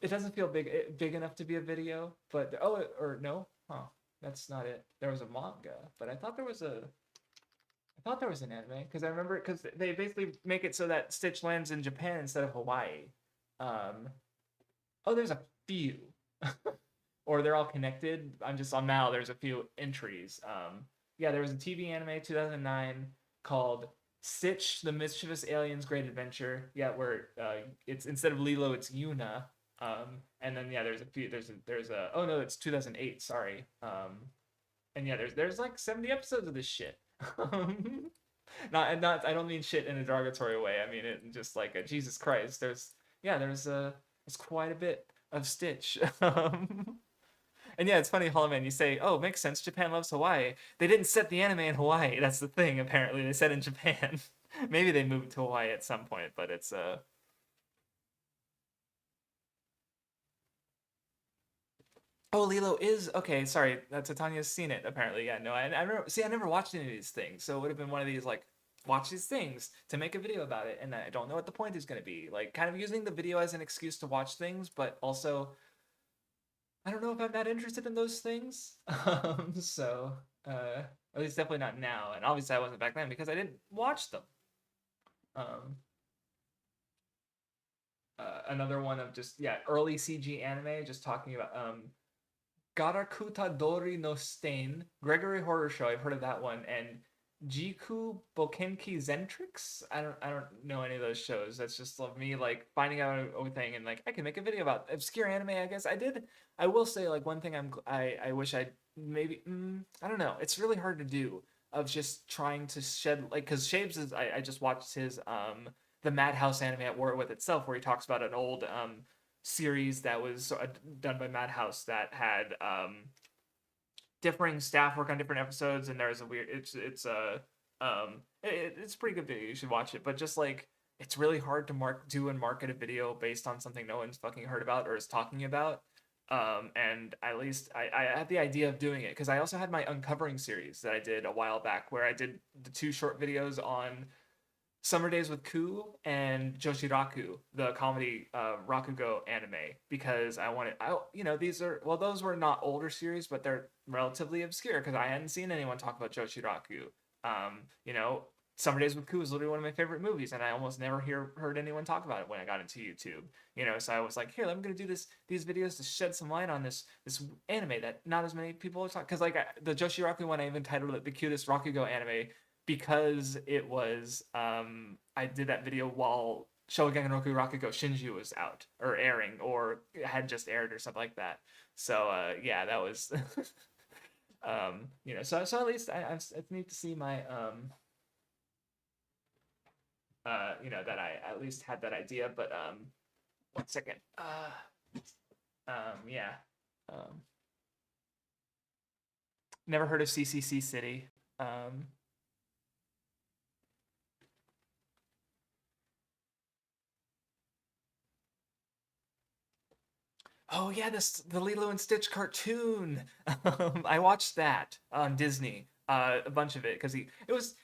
It doesn't feel big enough to be a video, but or no, huh? That's not it. There was a manga, but I thought there was an anime because I remember because they basically make it so that Stitch lands in Japan instead of Hawaii. Um, oh, there's a few, or they're all connected. I'm just on now. There's a few entries. Yeah, there was a TV anime 2009 called Stitch: The Mischievous Alien's Great Adventure. Yeah, where it's instead of Lilo, it's Yuna. And then yeah, there's a few. There's a oh no, it's 2008. Sorry. And yeah, there's like 70 episodes of this shit. Not I don't mean shit in a derogatory way. I mean it just like a Jesus Christ. There's quite a bit of Stitch. And yeah, it's funny, Hollow Man, you say, oh, makes sense, Japan loves Hawaii. They didn't set the anime in Hawaii. That's the thing, apparently. They set in Japan. Maybe they moved to Hawaii at some point, but it's Oh, Lilo is okay. Sorry, Titania's seen it apparently. Yeah, no, I never see. I never watched any of these things, so it would have been one of these like watch these things to make a video about it, and I don't know what the point is going to be. Like, kind of using the video as an excuse to watch things, but also I don't know if I'm that interested in those things. So at least definitely not now, and obviously I wasn't back then because I didn't watch them. Um, another one of just yeah early CG anime, just talking about Garakuta Dori no Stain, Gregory Horror Show. I've heard of that one, and Jiku Bokenki Zentrix. I don't know any of those shows. That's just of me like finding out a thing and like I can make a video about obscure anime. I guess I did. I will say like one thing I wish I maybe I don't know. It's really hard to do of just trying to shed like because Shaves is I just watched his the Madhouse anime at War with Itself where he talks about an old series that was done by Madhouse that had differing staff work on different episodes, and there's a weird. It's a pretty good video. You should watch it, but just like it's really hard to do and market a video based on something no one's fucking heard about or is talking about. And at least I had the idea of doing it because I also had my Uncovering series that I did a while back where I did the two short videos on Summer Days with Ku and Joshiraku, the comedy Rakugo anime, because these are well, those were not older series, but they're relatively obscure because I hadn't seen anyone talk about Joshiraku. You know, Summer Days with Ku is literally one of my favorite movies, and I almost never heard anyone talk about it when I got into YouTube. You know, so I was like, here, I'm gonna do these videos to shed some light on this anime that not as many people are talking. Because like the Joshiraku one, I even titled it the cutest Rakugo anime because it was I did that video while Shogun Roku Rakugo Shinju was out or airing or had just aired or something like that. So yeah, that was so at least it's neat to see my that I at least had that idea. But 1 second. Yeah. Um, Never heard of CCC City. Oh yeah, the Lilo and Stitch cartoon. I watched that on Disney, a bunch of it because it was.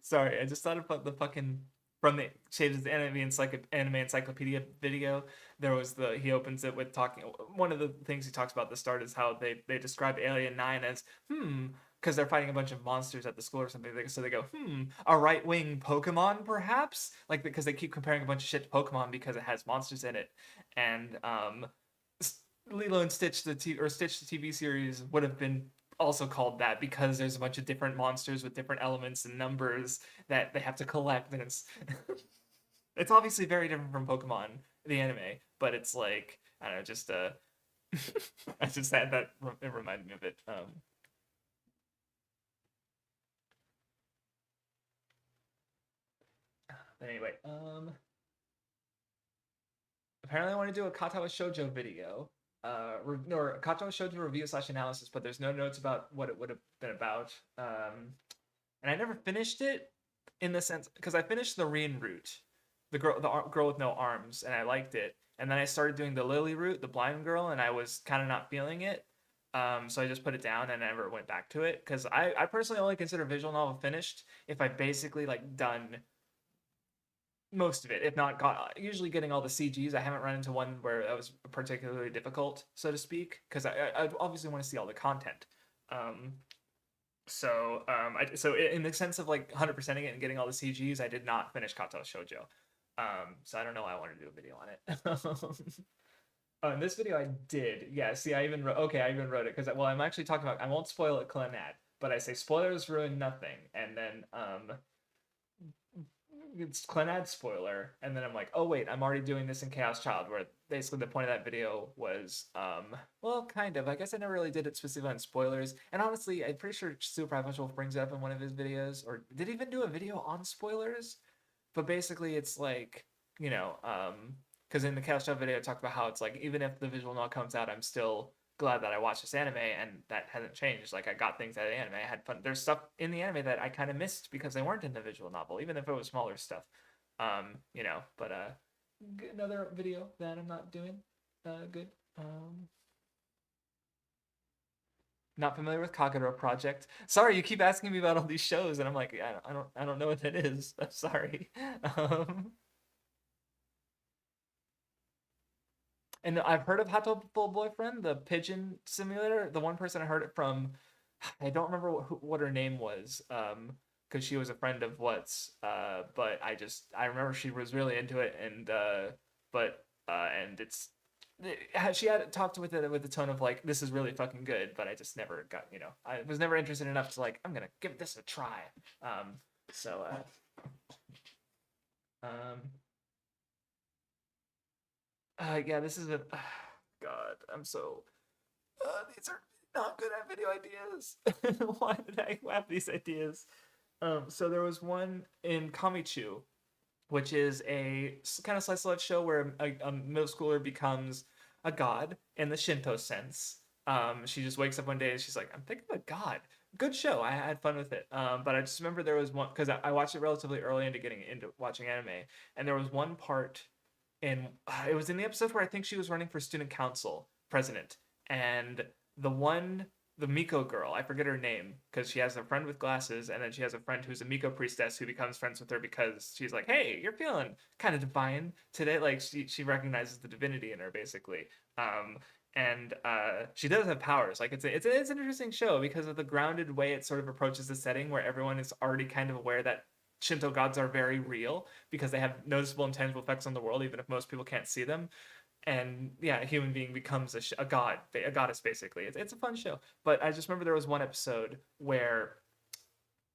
Sorry, I just thought about the fucking from the Shades anime encyclopedia video. There was he opens it with talking. One of the things he talks about at the start is how they describe Alien 9 as because they're fighting a bunch of monsters at the school or something. So they go, a right wing Pokemon perhaps? Like because they keep comparing a bunch of shit to Pokemon because it has monsters in it. And Lilo and Stitch Stitch the TV series would have been also called that because there's a bunch of different monsters with different elements and numbers that they have to collect, and it's it's obviously very different from Pokemon the anime, but it's like I don't know, just I just had that it reminded me of it. But anyway, apparently I want to do a Katawa Shoujo video. Or a Katawa Shoujo review slash analysis, but there's no notes about what it would have been about. And I never finished it in the sense because I finished the Rin route, the girl with no arms, and I liked it. And then I started doing the Lily route, the blind girl, and I was kind of not feeling it. So I just put it down and never went back to it because I personally only consider visual novel finished if I basically like done most of it, if not got usually getting all the CGs. I haven't run into one where that was particularly difficult, so to speak, because I obviously want to see all the content. Um, so in the sense of like 100%ing it and getting all the CGs, I did not finish Kato Shoujo. So I don't know why I wanted to do a video on it. Oh, in this video I did. Yeah, see, I even wrote it because well, I'm actually talking about. I won't spoil it, Clanad, but I say spoilers ruin nothing, and then it's Clanad spoiler, and then I'm like, oh wait, I'm already doing this in Chaos Child, where basically the point of that video was, well, kind of. I guess I never really did it specifically on spoilers, and honestly, I'm pretty sure Super High Wolf brings it up in one of his videos, or did he even do a video on spoilers? But basically, it's like, because in the Chaos Child video, I talked about how it's like even if the visual novel comes out, I'm still glad that I watched this anime, and that hasn't changed. Like I got things out of the anime. I had fun. There's stuff in the anime that I kind of missed because they weren't in the visual novel, even if it was smaller stuff. But another video that I'm not doing. Good. Not familiar with Kagero Project. Sorry, you keep asking me about all these shows, and I'm like, I don't know what that is. I'm sorry. Um, And I've heard of Hato Full Boyfriend, the pigeon simulator. The one person I heard it from, I don't remember what her name was, because she was a friend of what's. But I remember she was really into it, and it's she had talked with it with the tone of like this is really fucking good, but I just never got I was never interested enough to like I'm gonna give this a try. So um yeah, this is a God. I'm so these are not good at video ideas. Why did I have these ideas? So there was one in Kamichu, which is a kind of slice of life show where a middle schooler becomes a god in the Shinto sense. She just wakes up one day and she's like, "I'm thinking of a god." Good show. I had fun with it. But I just remember there was one because I watched it relatively early into getting into watching anime, and there was one part in it was in the episode where I think she was running for student council president, and the one the Miko girl, I forget her name because she has a friend with glasses, and then she has a friend who's a Miko priestess who becomes friends with her because she's like, "Hey, you're feeling kind of divine today." Like she recognizes the divinity in her basically. And she does have powers. Like it's an interesting show because of the grounded way it sort of approaches the setting, where everyone is already kind of aware that Shinto gods are very real because they have noticeable and tangible effects on the world, even if most people can't see them. And yeah, a human being becomes a god, a goddess basically. It's a fun show. But I just remember there was one episode where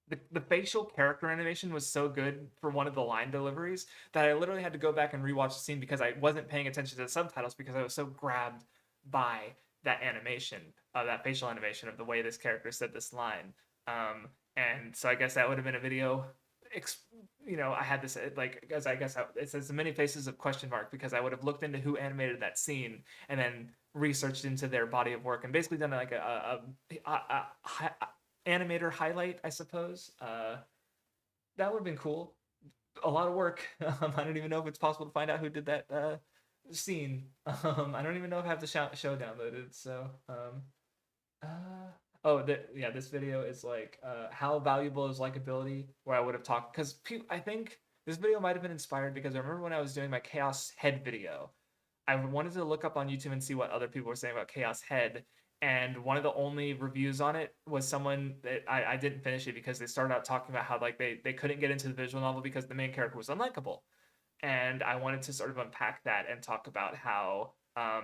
the facial character animation was so good for one of the line deliveries that I literally had to go back and rewatch the scene because I wasn't paying attention to the subtitles because I was so grabbed by that animation, that facial animation of the way this character said this line. And so I guess that would have been a video. I had this like as I guess it says many faces of question mark because I would have looked into who animated that scene and then researched into their body of work and basically done like a animator highlight, I suppose. That would have been cool. A lot of work. I don't even know if it's possible to find out who did that scene. I don't even know if I have the show downloaded. So, yeah, this video is like how valuable is likability. Where I would have talked because I think this video might have been inspired because I remember when I was doing my Chaos Head video, I wanted to look up on YouTube and see what other people were saying about Chaos Head, and one of the only reviews on it was someone that I didn't finish it because they started out talking about how like they couldn't get into the visual novel because the main character was unlikable, and I wanted to sort of unpack that and talk about how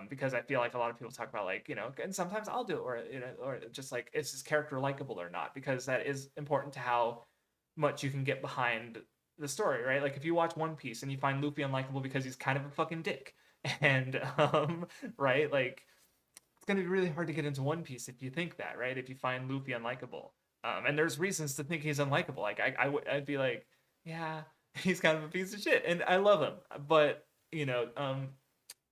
because I feel like a lot of people talk about like and sometimes I'll do it or just like is this character likable or not, because that is important to how much you can get behind the story, right? Like if you watch One Piece and you find Luffy unlikable because he's kind of a fucking dick, And right, like it's gonna be really hard to get into One Piece if you think that, right? If you find Luffy unlikable, and there's reasons to think he's unlikable. Like I'd be like, yeah, he's kind of a piece of shit, and I love him, but you know,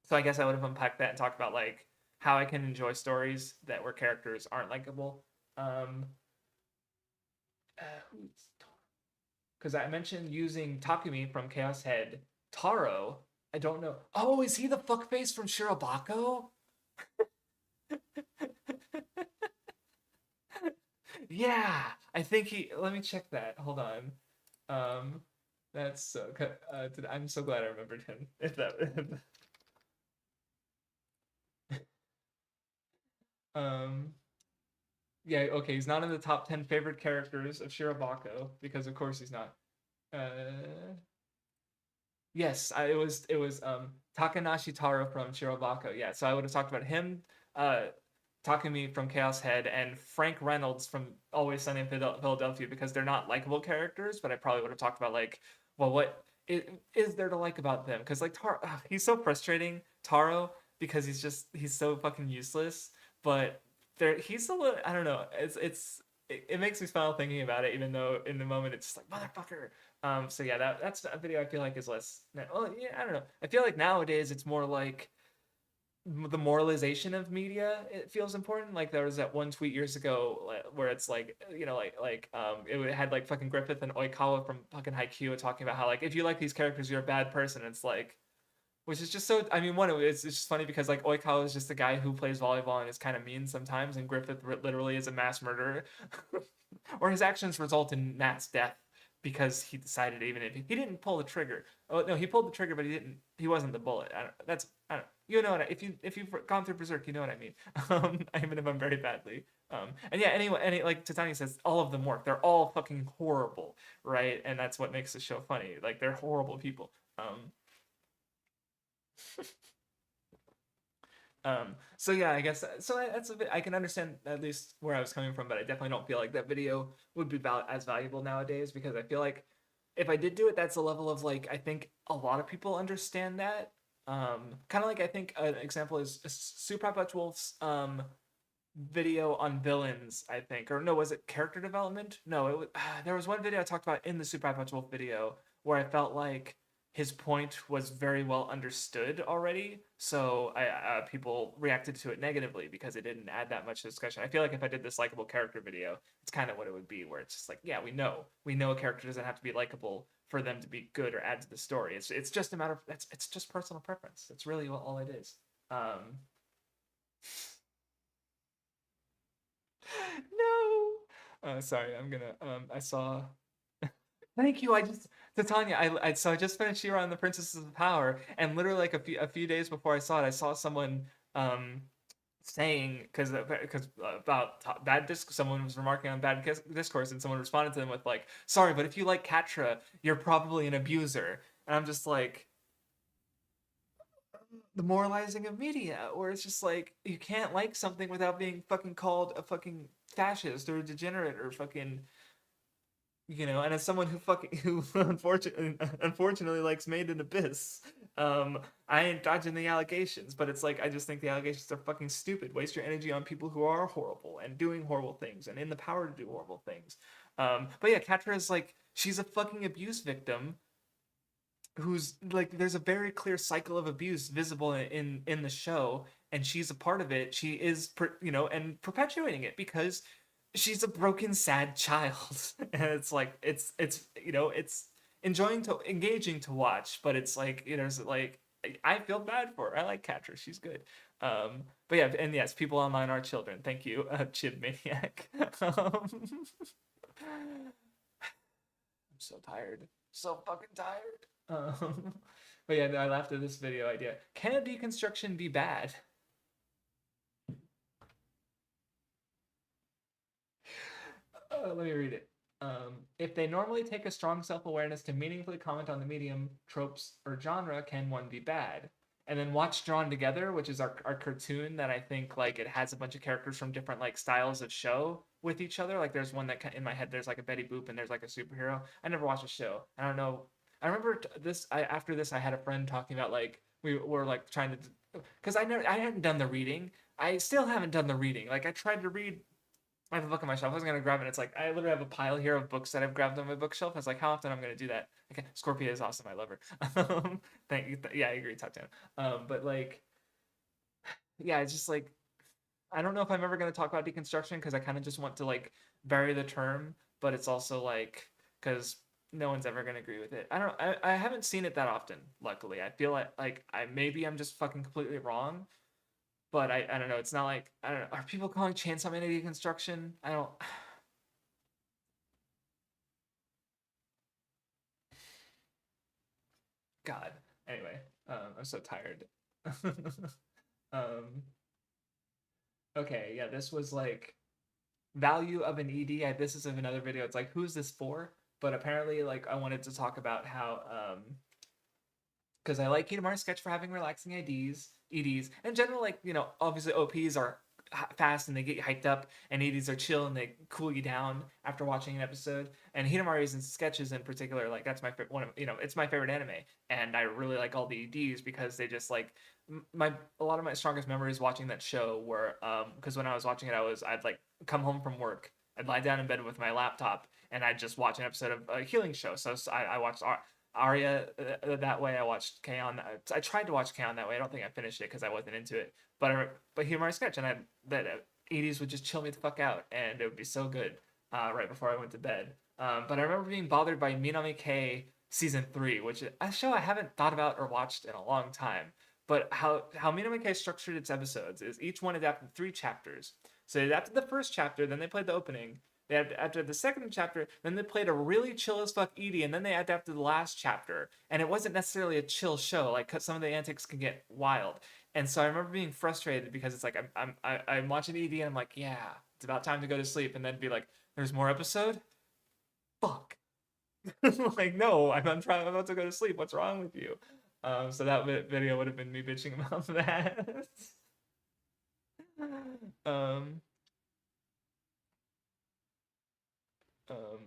so I guess I would have unpacked that and talked about like how I can enjoy stories that where characters aren't likable. Um, who's because I mentioned using Takumi from Chaos Head. Taro, I don't know. Oh, is he the fuckface from Shirobako? Yeah, I think he. Let me check that. Hold on. Um, that's so. I'm so glad I remembered him. If that. um. Yeah. Okay. He's not in the top 10 favorite characters of Shirobako because, of course, he's not. Yes, it was Takanashi Taro from Shirobako. Yeah, so I would have talked about him, uh, Takumi from Chaos Head, and Frank Reynolds from Always Sunny in Philadelphia because they're not likable characters, but I probably would have talked about like, well, what is there to like about them? Because like Taro, he's so frustrating, Taro, because he's so fucking useless. But he's a little, I don't know, it makes me smile thinking about it, even though in the moment it's just like motherfucker. So yeah, that's a video I feel like is less. Well, yeah, I don't know. I feel like nowadays it's more like the moralization of media. It feels important. Like there was that one tweet years ago where it's like, it had like fucking Griffith and Oikawa from fucking Haikyuu talking about how like if you like these characters, you're a bad person. It's like, which is just so. I mean, it's just funny because like Oikawa is just a guy who plays volleyball and is kind of mean sometimes, and Griffith literally is a mass murderer, or his actions result in mass death because he decided even if he didn't pull the trigger. Oh no, he pulled the trigger, but he didn't. He wasn't the bullet. I don't. You know what? If you've gone through Berserk, you know what I mean. Even if I'm very badly. And yeah, anyway, like Titania says, all of them work. They're all fucking horrible, right? And that's what makes the show funny. Like they're horrible people. So yeah, I guess that's a bit. I can understand at least where I was coming from, but I definitely don't feel like that video would be as valuable nowadays because I feel like if I did do it, that's a level of like I think a lot of people understand that. Kind of like I think an example is Super Papa Wolf's video on villains. I think, or no, was it character development? No, it was. There was one video I talked about in the Super Papa Wolf video where I felt like his point was very well understood already. So people reacted to it negatively because it didn't add that much discussion. I feel like if I did this likable character video, it's kind of what it would be, where it's just like, yeah, we know a character doesn't have to be likable for them to be good or add to the story. It's just a matter of it's just personal preference. That's really all it is. Um, no. Sorry, I'm gonna. I saw. Thank you. Titania. So I just finished She-Ra and the Princesses of Power, and literally like a few days before I saw it, I saw someone saying because about bad disc. Someone was remarking on bad discourse, and someone responded to them with like, "Sorry, but if you like Catra, you're probably an abuser." And I'm just like, the moralizing of media, where it's just like you can't like something without being fucking called a fucking fascist or a degenerate or fucking and as someone who unfortunately likes Made in Abyss, I ain't dodging the allegations, but it's like I just think the allegations are fucking stupid. Waste your energy on people who are horrible and doing horrible things and in the power to do horrible things. But yeah, Catra is like she's a fucking abuse victim who's like there's a very clear cycle of abuse visible in the show, and she's a part of it. She is and perpetuating it because she's a broken sad child. And it's like it's engaging to watch, but it's like it's like I feel bad for her. I like Catra, she's good. But yeah, and yes, people online are children. Thank you, Chib Maniac. I'm so tired, so fucking tired. But yeah, no, I laughed at this video idea. Can a deconstruction be bad? Let me read it. If they normally take a strong self-awareness to meaningfully comment on the medium, tropes, or genre, can one be bad? And then watch Drawn Together, which is our cartoon that I think like it has a bunch of characters from different like styles of show with each other. Like there's one that in my head there's like a Betty Boop and there's like a superhero. I never watched the show. I don't know. I remember this. After this, I had a friend talking about like we were like trying to, because I hadn't done the reading. I still haven't done the reading. Like I tried to read. I have a book on my shelf. I was gonna grab it. It's like I literally have a pile here of books that I've grabbed on my bookshelf. I was like, how often I'm gonna do that? Okay, Scorpia is awesome. I love her. Thank you. Yeah, I agree. Top 10. But like, yeah, it's just like I don't know if I'm ever gonna talk about deconstruction because I kind of just want to like bury the term, but it's also like because no one's ever gonna agree with it. I don't. I haven't seen it that often. Luckily, I feel like I maybe I'm just fucking completely wrong, but I don't know. It's not like I don't know. Are people calling Chainsaw Man a deconstruction? I don't. God. Anyway, I'm so tired. um. Okay. Yeah. This was like value of an ED. This is another video. It's like who's this for? But apparently, like I wanted to talk about how because I like Kitamari's sketch for having relaxing EDs. In general, like, you know, obviously OPs are fast and they get you hyped up, and EDs are chill and they cool you down after watching an episode. And Hitamari's and sketches in particular, like that's my favorite one of, you know, it's my favorite anime, and I really like all the EDs because they just like my a lot of my strongest memories watching that show were because when I was watching it, I'd like come home from work, I'd lie down in bed with my laptop, and I'd just watch an episode of a healing show. So I watched Arya that way. I watched K-On! I tried to watch K-On! That way. I don't think I finished it because I wasn't into it. But Humor Sketch, and I that 80s would just chill me the fuck out, and it would be so good right before I went to bed. But I remember being bothered by Minami K season 3, which is a show I haven't thought about or watched in a long time. But how Minami K structured its episodes is each one adapted 3 chapters. So they adapted the first chapter, then they played the opening, they had after the second chapter, then they played a really chill as fuck Edie, and then they adapted the last chapter. And it wasn't necessarily a chill show. Like some of the antics can get wild. And so I remember being frustrated because it's like I'm watching Edie and I'm like, yeah, it's about time to go to sleep, and then be like, there's more episode. Fuck. Like no, I'm about to go to sleep. What's wrong with you? So that video would have been me bitching about that. um, um,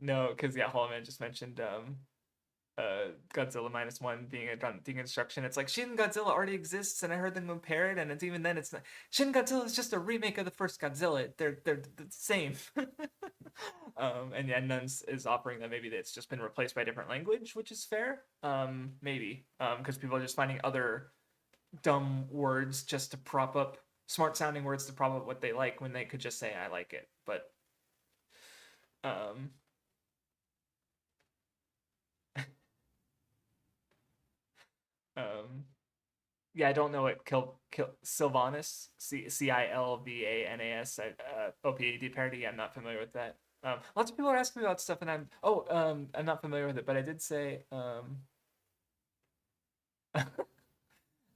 no, because yeah, Hollow Man just mentioned Godzilla minus one being a deconstruction. It's like Shin Godzilla already exists, and I heard them compare it, and it's even then it's not. Shin Godzilla is just a remake of the first Godzilla. They're the same. And yeah, Nuns is offering that maybe it's just been replaced by a different language, which is fair. Maybe because people are just finding other dumb words just to prop up smart sounding words to prop up what they like when they could just say I like it. But um um yeah, I don't know what kill Sylvanas, Cilvanas, OPAD parody. I'm not familiar with that. Lots of people are asking me about stuff, and I'm not familiar with it, but I did say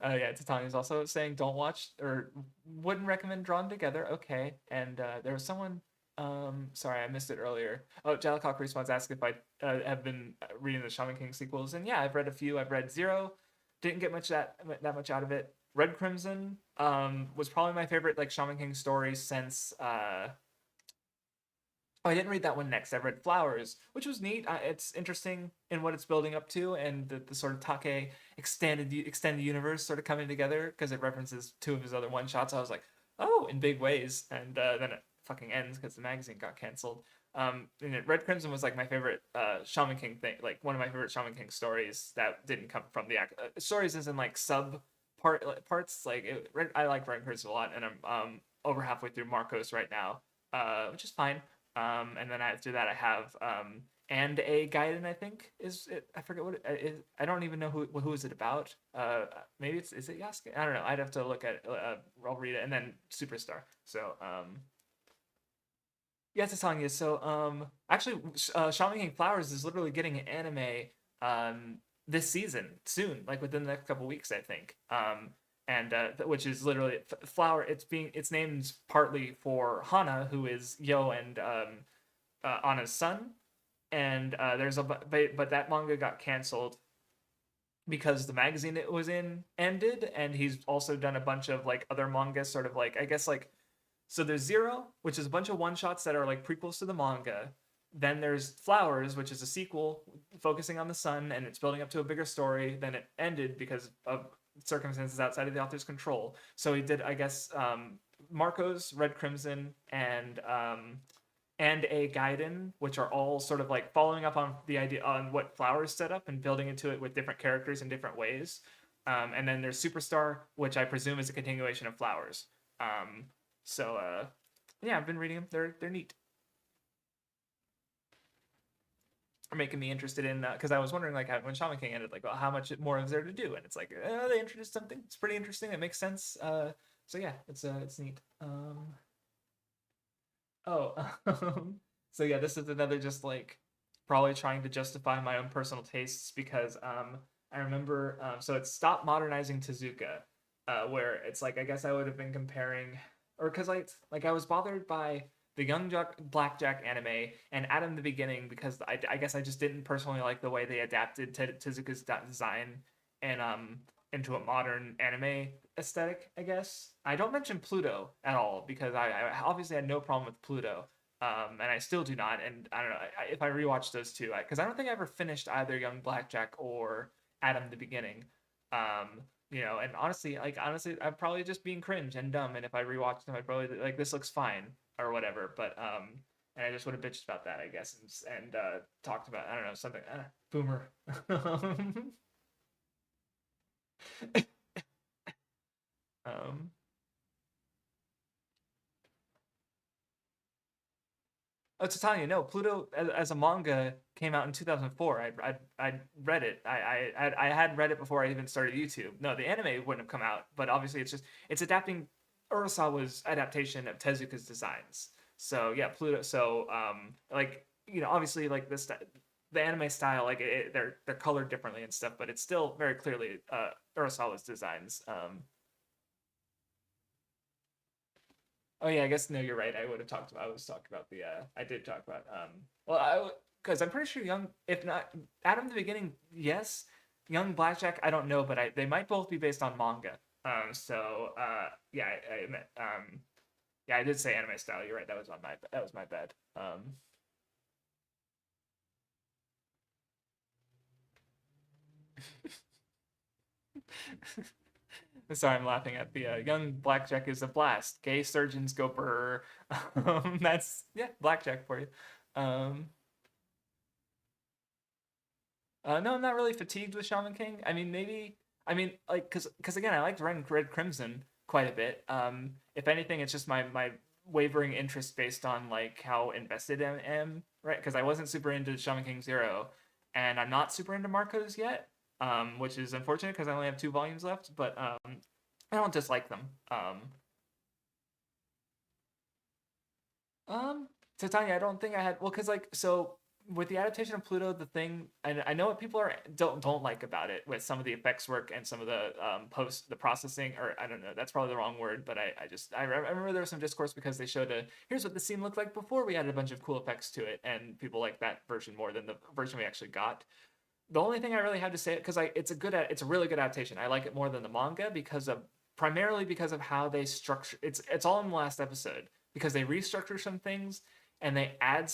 yeah, Titania's also saying don't watch or wouldn't recommend Drawn Together. Okay, and there was someone. Sorry, I missed it earlier. Oh, Jellicock Respawn's asked if I have been reading the Shaman King sequels, and yeah, I've read a few. I've read Zero, didn't get that much out of it. Red Crimson was probably my favorite like Shaman King story since Oh, I didn't read that one next. I read Flowers, which was neat. It's interesting in what it's building up to, and the sort of Take extended universe sort of coming together because it references 2 of his other one shots. I was like, oh, in big ways, and then it fucking ends because the magazine got canceled. Red Crimson was like my favorite Shaman King thing, like one of my favorite Shaman King stories that didn't come from the stories, as in like parts. Like I like Red Crimson a lot, and I'm over halfway through Marcos right now, which is fine. And then after that, I have and a Gaiden. I think is it. I forget what it is. I don't even know who is it about. Maybe is it Yasuke? I don't know. I'd have to look at it. I'll read it, and then Superstar. So yeah, it's telling you. So actually, Shaman King Flowers is literally getting an anime this season soon, like within the next couple weeks, I think. And which is literally flower. It's named partly for Hana, who is Yo and Anna's son. And there's a but that manga got canceled because the magazine it was in ended, and he's also done a bunch of like other manga, sort of like I guess like so there's Zero, which is a bunch of one shots that are like prequels to the manga. Then there's Flowers, which is a sequel focusing on the sun, and it's building up to a bigger story. Then it ended because of circumstances outside of the author's control. So he did, I guess, Marco's Red Crimson and a Gaiden, which are all sort of like following up on the idea on what Flowers set up and building into it with different characters in different ways. And then there's Superstar, which I presume is a continuation of Flowers. So yeah, I've been reading them. They're neat. Are making me interested in because I was wondering like when Shaman King ended, like, well, how much more is there to do? And it's like they introduced something. It's pretty interesting. It makes sense. So yeah, it's neat. Oh, so yeah, this is another just like probably trying to justify my own personal tastes because I remember so it stopped modernizing Tezuka, where it's like I guess I would have been comparing or because like I was bothered by the Blackjack anime and Adam the Beginning because I guess I just didn't personally like the way they adapted Tezuka's design and into a modern anime aesthetic, I guess. I don't mention Pluto at all because I obviously had no problem with Pluto, and I still do not. And I don't know if I rewatch those two because I don't think I ever finished either Young Blackjack or Adam the Beginning. And honestly, I'm probably just being cringe and dumb. And if I rewatched them, I'd probably like this looks fine or whatever. But and I just would have bitched about that, I guess, and talked about I don't know something. Boomer. um, Oh, Titania, no. Pluto as a manga came out in 2004. I read it. I had read it before I even started YouTube. No, the anime wouldn't have come out, but obviously it's adapting Urasawa's adaptation of Tezuka's designs. So yeah, Pluto. So like obviously like the anime style they're colored differently and stuff, but it's still very clearly Urasawa's designs. Oh yeah, I guess no, you're right. I would have talked about. I was talking about the. I did talk about. Well, because I'm pretty sure Young, if not Adam the Beginning, yes. Young Blackjack, I don't know, but they might both be based on manga. Yeah, yeah, I did say anime style. You're right. That was my bad. Sorry, I'm laughing at the Young Blackjack is a blast. Gay surgeons go brr. That's yeah, Blackjack for you. Um, no, I'm not really fatigued with Shaman King. I mean, maybe. I mean, like, cause again, I liked Red Crimson quite a bit. If anything, it's just my wavering interest based on like how invested I am, right? Because I wasn't super into Shaman King Zero, and I'm not super into Marcos yet. Which is unfortunate because I only have 2 volumes left. But I don't dislike them. Um, Titania, I don't think I had well, because like so with the adaptation of Pluto, the thing I know what people are don't like about it with some of the effects work and some of the the processing or I don't know that's probably the wrong word, but I remember there was some discourse because they showed here's what the scene looked like before we added a bunch of cool effects to it, and people like that version more than the version we actually got. The only thing I really have to say because it's a really good adaptation. I like it more than the manga because of primarily because of how they structure it's all in the last episode because they restructure some things and they add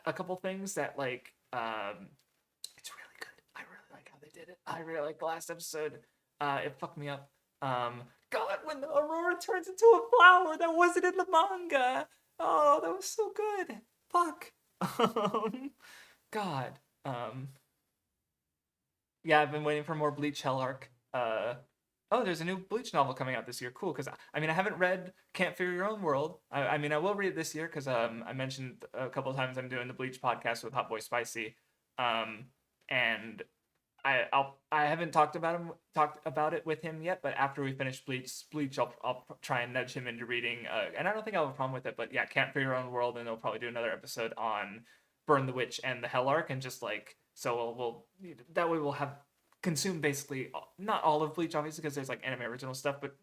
a couple things that like it's really good. I really like how they did it. I really like the last episode. It fucked me up. God, when the Aurora turns into a flower that wasn't in the manga. Oh, that was so good. Fuck. God. Um yeah, I've been waiting for more Bleach Hell arc. Oh, there's a new Bleach novel coming out this year. Cool, because I mean I haven't read Can't Fear Your Own World. I mean I will read it this year because I mentioned a couple of times I'm doing the Bleach podcast with Hot Boy Spicy, um, and I haven't talked about it with him yet. But after we finish Bleach, I'll try and nudge him into reading. And I don't think I'll have a problem with it. But yeah, Can't Fear Your Own World, and they'll probably do another episode on Burn the Witch and the Hell arc, and just like so we'll that way we'll have consumed basically not all of Bleach obviously because there's like anime original stuff, but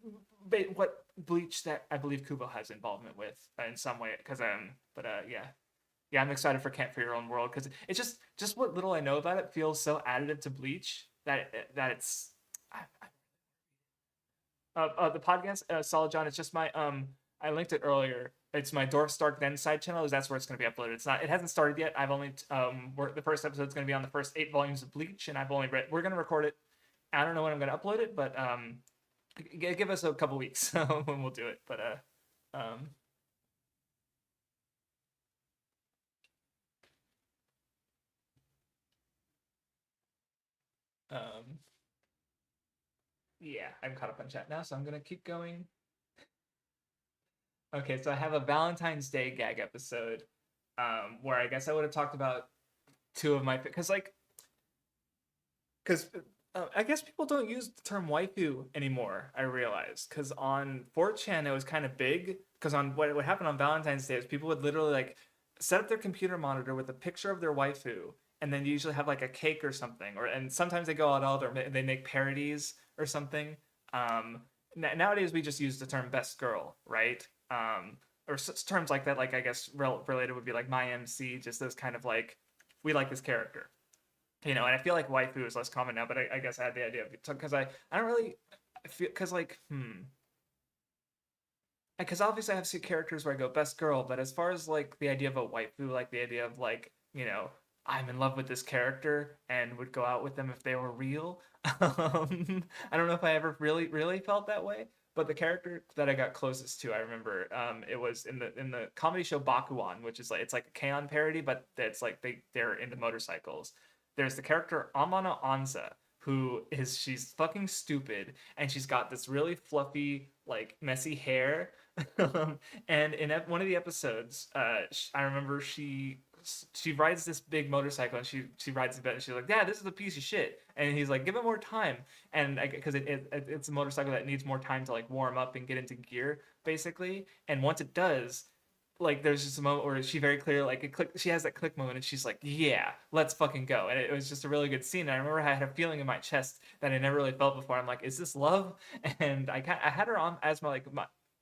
what Bleach that I believe Kubo has involvement with in some way. Because yeah. Yeah, I'm excited for Camp for Your Own World because it's just what little I know about it feels so additive to Bleach that it's the podcast Solid John. It's just my I linked it earlier. it's my Dwarf Stark Then side channel. That's where it's going to be uploaded. It's not. It hasn't started yet. I've only the first episode's going to be on the first 8 volumes of Bleach, and I've only read. We're going to record it. I don't know when I'm going to upload it, but give us a couple weeks when we'll do it. But um, um, yeah, I'm caught up on chat now, so I'm gonna keep going. Okay, so I have a Valentine's Day gag episode, where I guess I would have talked about two of my because I guess people don't use the term waifu anymore. I realized because on 4chan it was kind of big because on what happened on Valentine's Day is people would literally like set up their computer monitor with a picture of their waifu, and then you usually have like a cake or something, or and sometimes they go all out or they make parodies or something. Um, Nowadays we just use the term best girl, right? Or terms like that, like I guess related would be like my MC, just those kind of like we like this character, and I feel like waifu is less common now, but I guess I had the idea of because I don't really feel because like because obviously I have two characters where I go best girl, but as far as like the idea of a waifu, like the idea of like I'm in love with this character and would go out with them if they were real. I don't know if I ever really felt that way, but the character that I got closest to, I remember, it was in the comedy show Bakuan, which is like it's like a K-On parody, but it's like they're into motorcycles. There's the character Amano Anza, who is she's fucking stupid and she's got this really fluffy like messy hair. And in one of the episodes, I remember she rides this big motorcycle and she rides the bed and she's like, "Yeah, this is a piece of shit." And he's like, "Give it more time." And because it's a motorcycle that needs more time to like warm up and get into gear, basically. And once it does, like there's just a moment where she very clearly like it click she has that click moment and she's like, "Yeah, let's fucking go." And it was just a really good scene. And I remember I had a feeling in my chest that I never really felt before. I'm like, is this love? And I had her on as my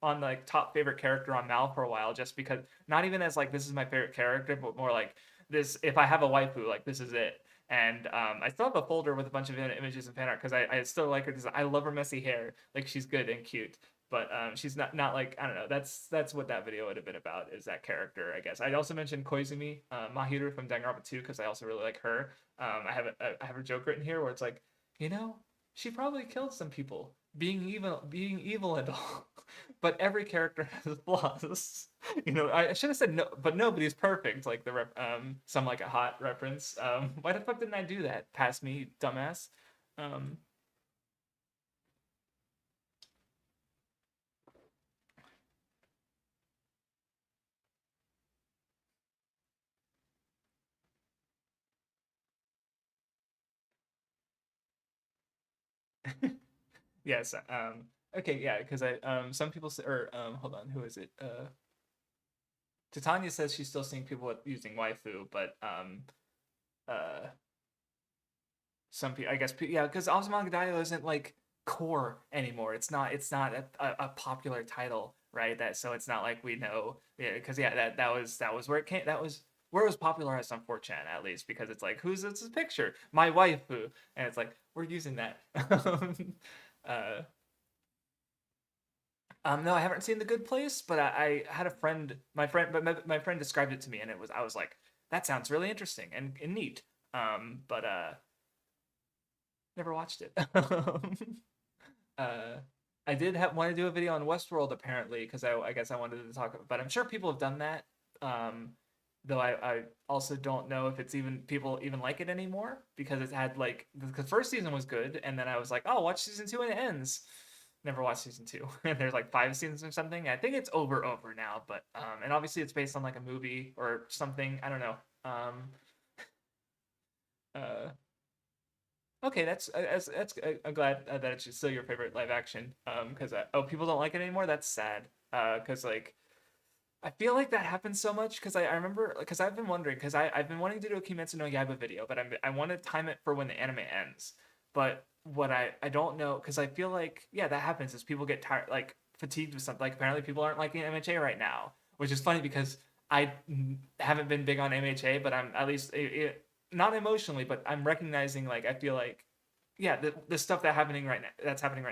on like top favorite character on Mal for a while, just because not even as like this is my favorite character, but more like this if I have a waifu, like this is it. And I still have a folder with a bunch of images and fan art because I still like her because I love her messy hair. Like she's good and cute, but she's not like I don't know. That's what that video would have been about is that character. I guess I also mentioned Koizumi Mahiru from Danganronpa 2 because I also really like her. I have a joke written here where it's like, you know, she probably killed some people, being evil and all, but every character has flaws. I should have said no, but nobody's perfect. Like some like a hot reference. Why the fuck didn't I do that? Pass me, dumbass. Um, yes. Okay. Yeah. Because some people say, or hold on, who is it? Titania says she's still seeing people using waifu, but uh, some people, I guess, yeah, because Azumanga isn't like core anymore. It's not a popular title, right? That so it's not like we know, yeah, because yeah, that was where it came. That was where it was popularized on 4chan at least because it's like who's this picture? My waifu, and it's like we're using that. uh, no, I haven't seen The Good Place, but I had a friend, my friend described it to me, and I was like, that sounds really interesting and neat. But never watched it. uh, I did want to do a video on Westworld apparently because I guess I wanted to talk about, but I'm sure people have done that. Um, though I also don't know if it's even people even like it anymore because it had like the first season was good and then I was like, oh, watch season 2 and it ends. Never watched season 2 and there's like 5 seasons or something. I think it's over now, but and obviously it's based on like a movie or something. I don't know. Uh, Okay, that's I'm glad that it's still your favorite live action. Because oh, people don't like it anymore. That's sad. Because like I feel like that happens so much. Because I remember because I've been wondering because I've been wanting to do a Kimetsu no Yaiba video, but I want to time it for when the anime ends. But what I don't know because I feel like yeah that happens is people get tired like fatigued with something. Like apparently people aren't liking MHA right now, which is funny because I haven't been big on MHA, but I'm at least not emotionally, but I'm recognizing like I feel like yeah, the stuff that's happening right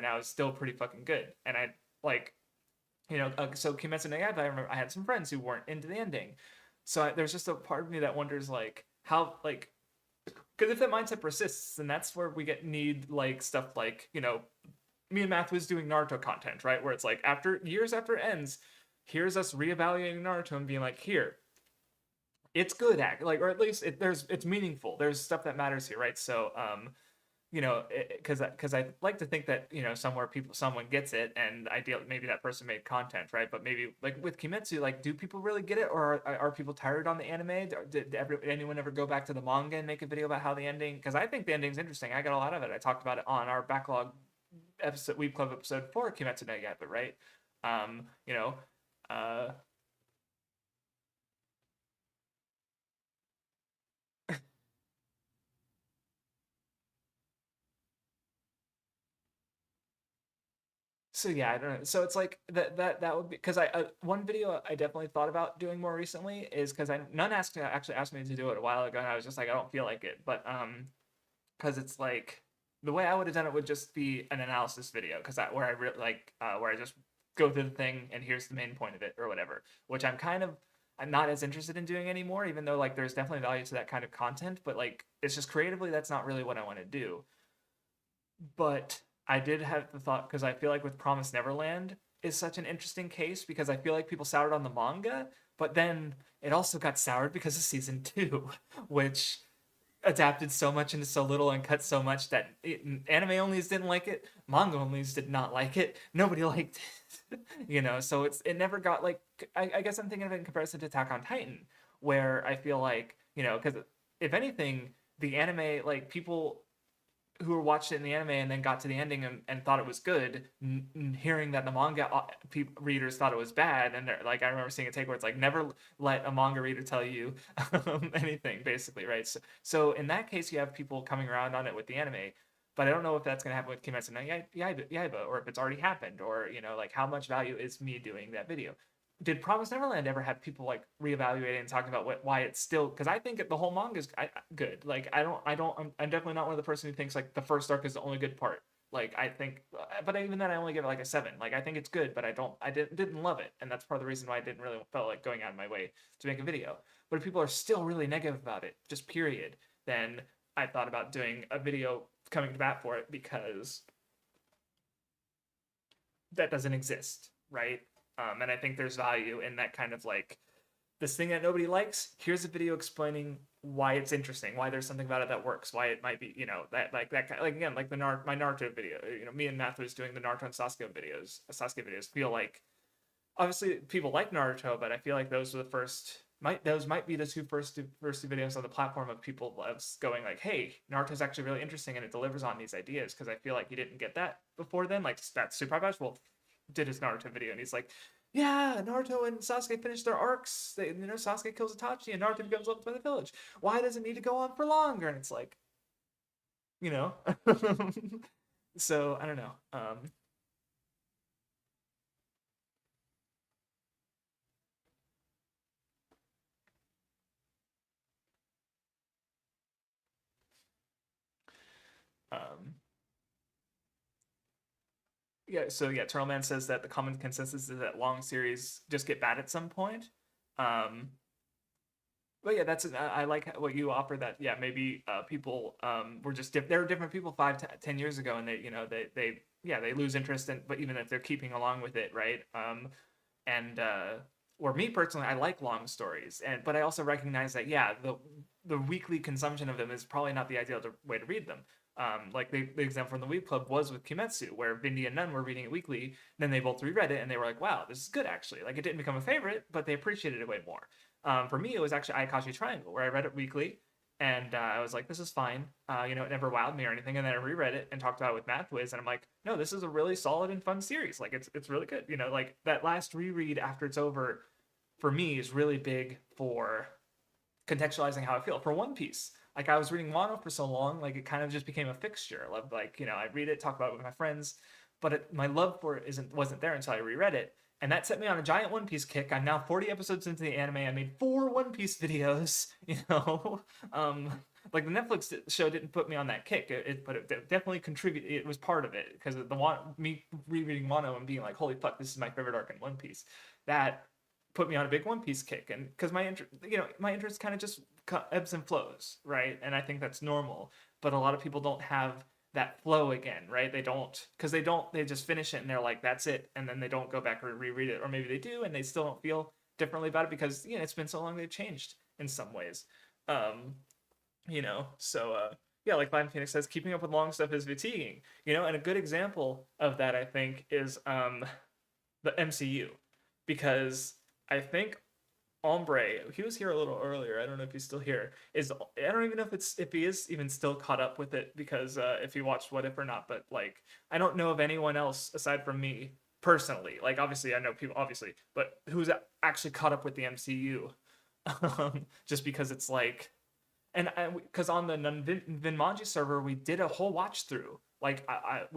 now is still pretty fucking good, and I like So Kimetsu no Yaiba, I remember I had some friends who weren't into the ending, so there's just a part of me that wonders like how like because if that mindset persists, then that's where we get need like stuff like me and Math was doing Naruto content, right? Where it's like after years after it ends, here's us reevaluating Naruto and being like, here, it's good act like, or at least it's meaningful. There's stuff that matters here, right? So because I like to think that somewhere someone gets it, and ideally maybe that person made content, right? But maybe like with Kimetsu, like do people really get it, or are people tired on the anime? Did anyone ever go back to the manga and make a video about how the ending? Because I think the ending's interesting. I got a lot of it. I talked about it on our backlog episode, Weeb Club episode 4, Kimetsu no Yaiba, right? Um, you know, uh, so yeah, I don't know. So it's like that would be because one video I definitely thought about doing more recently is because I none asked actually asked me to do it a while ago, and I was just like I don't feel like it, but because it's like the way I would have done it would just be an analysis video because where I really like where I just go through the thing and here's the main point of it or whatever, which I'm not as interested in doing anymore, even though like there's definitely value to that kind of content, but like it's just creatively that's not really what I want to do. But I did have the thought because I feel like with Promise Neverland is such an interesting case because I feel like people soured on the manga, but then it also got soured because of season two, which adapted so much into so little and cut so much that anime onlys didn't like it, manga onlys did not like it, nobody liked it, So it never got like I guess I'm thinking of it in comparison to Attack on Titan, where I feel like because if anything, the anime like people who were watched it in the anime and then got to the ending and thought it was good, hearing that the manga readers thought it was bad, and they're like, I remember seeing a take where it's like, never let a manga reader tell you anything, basically, right? So in that case, you have people coming around on it with the anime, but I don't know if that's gonna happen with Kimetsu no Yaiba, or if it's already happened, or like how much value is me doing that video. Did Promise Neverland ever have people like reevaluating and talking about why it's still? Because I think the whole manga is good. Like I'm definitely not one of the person who thinks like the first arc is the only good part. Like I think, but even then I only give it like a 7. Like I think it's good, but I didn't love it, and that's part of the reason why I didn't really felt like going out of my way to make a video. But if people are still really negative about it, just period, then I thought about doing a video coming to bat for it because that doesn't exist, right? And I think there's value in that kind of like this thing that nobody likes. Here's a video explaining why it's interesting, why there's something about it that works, why it might be, that like that kind like again like my Naruto video. Me and Math was doing the Naruto and Sasuke videos. Feel like obviously people like Naruto, but I feel like those were the first. Those might be the first two videos on the platform of people going like, "Hey, Naruto's actually really interesting and it delivers on these ideas." Because I feel like you didn't get that before then. Like that's Super Well, did his Naruto video, and he's like, "Yeah, Naruto and Sasuke finished their arcs. Sasuke kills Itachi, and Naruto becomes loved by the village. Why does it need to go on for longer?" And it's like, you know. So I don't know. Um, yeah. So yeah, Turtleman says that the common consensus is that long series just get bad at some point. Um, but yeah, I like what you offer. That yeah, maybe people were just there were different people 5 10 years ago, and they lose interest in, but even if they're keeping along with it, right? And or me personally, I like long stories, but I also recognize that yeah, the weekly consumption of them is probably not the ideal way to read them. Like the example from the Weeb Club was with Kimetsu, where Vindy and Nun were reading it weekly. Then they both reread it, and they were like, "Wow, this is good actually." Like it didn't become a favorite, but they appreciated it way more. For me, it was actually Ayakashi Triangle, where I read it weekly, and I was like, "This is fine." It never wowed me or anything. And then I reread it and talked about it with Mathwiz, and I'm like, "No, this is a really solid and fun series. Like it's really good." Like that last reread after it's over, for me, is really big for contextualizing how I feel. For One Piece, like I was reading Wano for so long, like it kind of just became a fixture. Like I read it, talk about it with my friends, but my love for it wasn't there until I reread it, and that set me on a giant One Piece kick. I'm now 40 episodes into the anime. I made 4 One Piece videos. um, like the Netflix show didn't put me on that kick. But it definitely contributed. It was part of it because of me rereading Wano and being like, holy fuck, this is my favorite arc in One Piece. That put me on a big One Piece kick, and because my interest kind of just ebbs and flows, right? And I think that's normal. But a lot of people don't have that flow again, right? They don't, because they just finish it and they're like, that's it, and then they don't go back or reread it, or maybe they do and they still don't feel differently about it because it's been so long they've changed in some ways. um so yeah, like Lion Phoenix says, keeping up with long stuff is fatiguing, and a good example of that, I think, is the MCU, because I think Ombre, he was here a little earlier. I don't know if he's still here. I don't even know if he is even still caught up with it, because if he watched What If or not. But like, I don't know of anyone else aside from me personally. Like, obviously I know people, obviously, but who's actually caught up with the MCU. Just because it's like, and because on the Vinmanji server we did a whole watch through. Like, I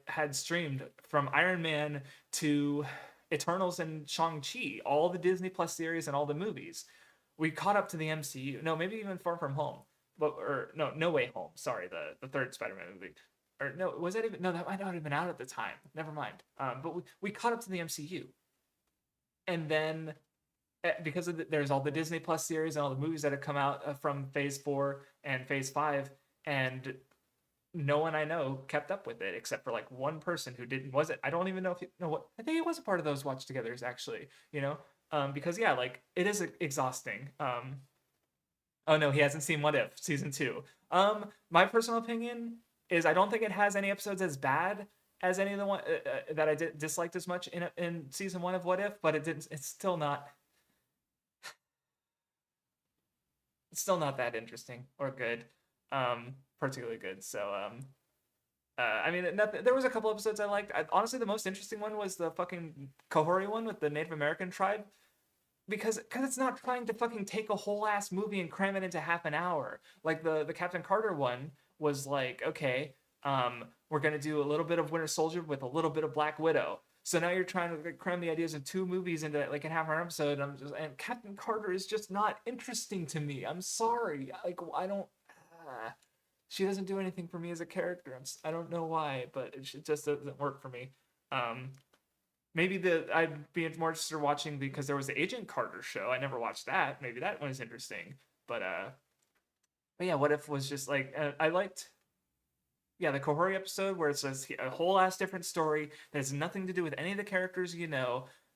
had streamed from Iron Man to Eternals and Shang-Chi, all the Disney Plus series and all the movies. We caught up to the MCU. No, maybe even Far From Home. But or no, No Way Home. Sorry, the third Spider-Man movie. Or no, was that even, no, that might not have been out at the time. Never mind. But we caught up to the MCU. And then because there's all the Disney Plus series and all the movies that have come out from Phase 4 and Phase 5, and no one I know kept up with it except for like one person who didn't. Was it? I don't even know if no. What, I think he was a part of those watch togethers, actually. Because yeah, like, it is exhausting. Oh no, he hasn't seen What If season 2. My personal opinion is I don't think it has any episodes as bad as any of the one that I disliked as much in season 1 of What If, but it didn't. It's still not. It's still not that interesting or good, particularly good. So I mean, there was a couple episodes I liked. Honestly, the most interesting one was the fucking Kohori one with the Native American tribe, because it's not trying to fucking take a whole ass movie and cram it into half an hour. Like the Captain Carter one was like, okay, we're gonna do a little bit of Winter Soldier with a little bit of Black Widow. So now you're trying to cram the ideas of 2 movies into like a half hour episode. And Captain Carter is just not interesting to me. I'm sorry. Like, I don't. She doesn't do anything for me as a character. I don't know why, but it just doesn't work for me. Maybe I'd be more interested in watching because there was the Agent Carter show. I never watched that. Maybe that one is interesting. But yeah, What If was just like, I liked. Yeah, the Kohori episode where it's a whole ass different story that has nothing to do with any of the characters,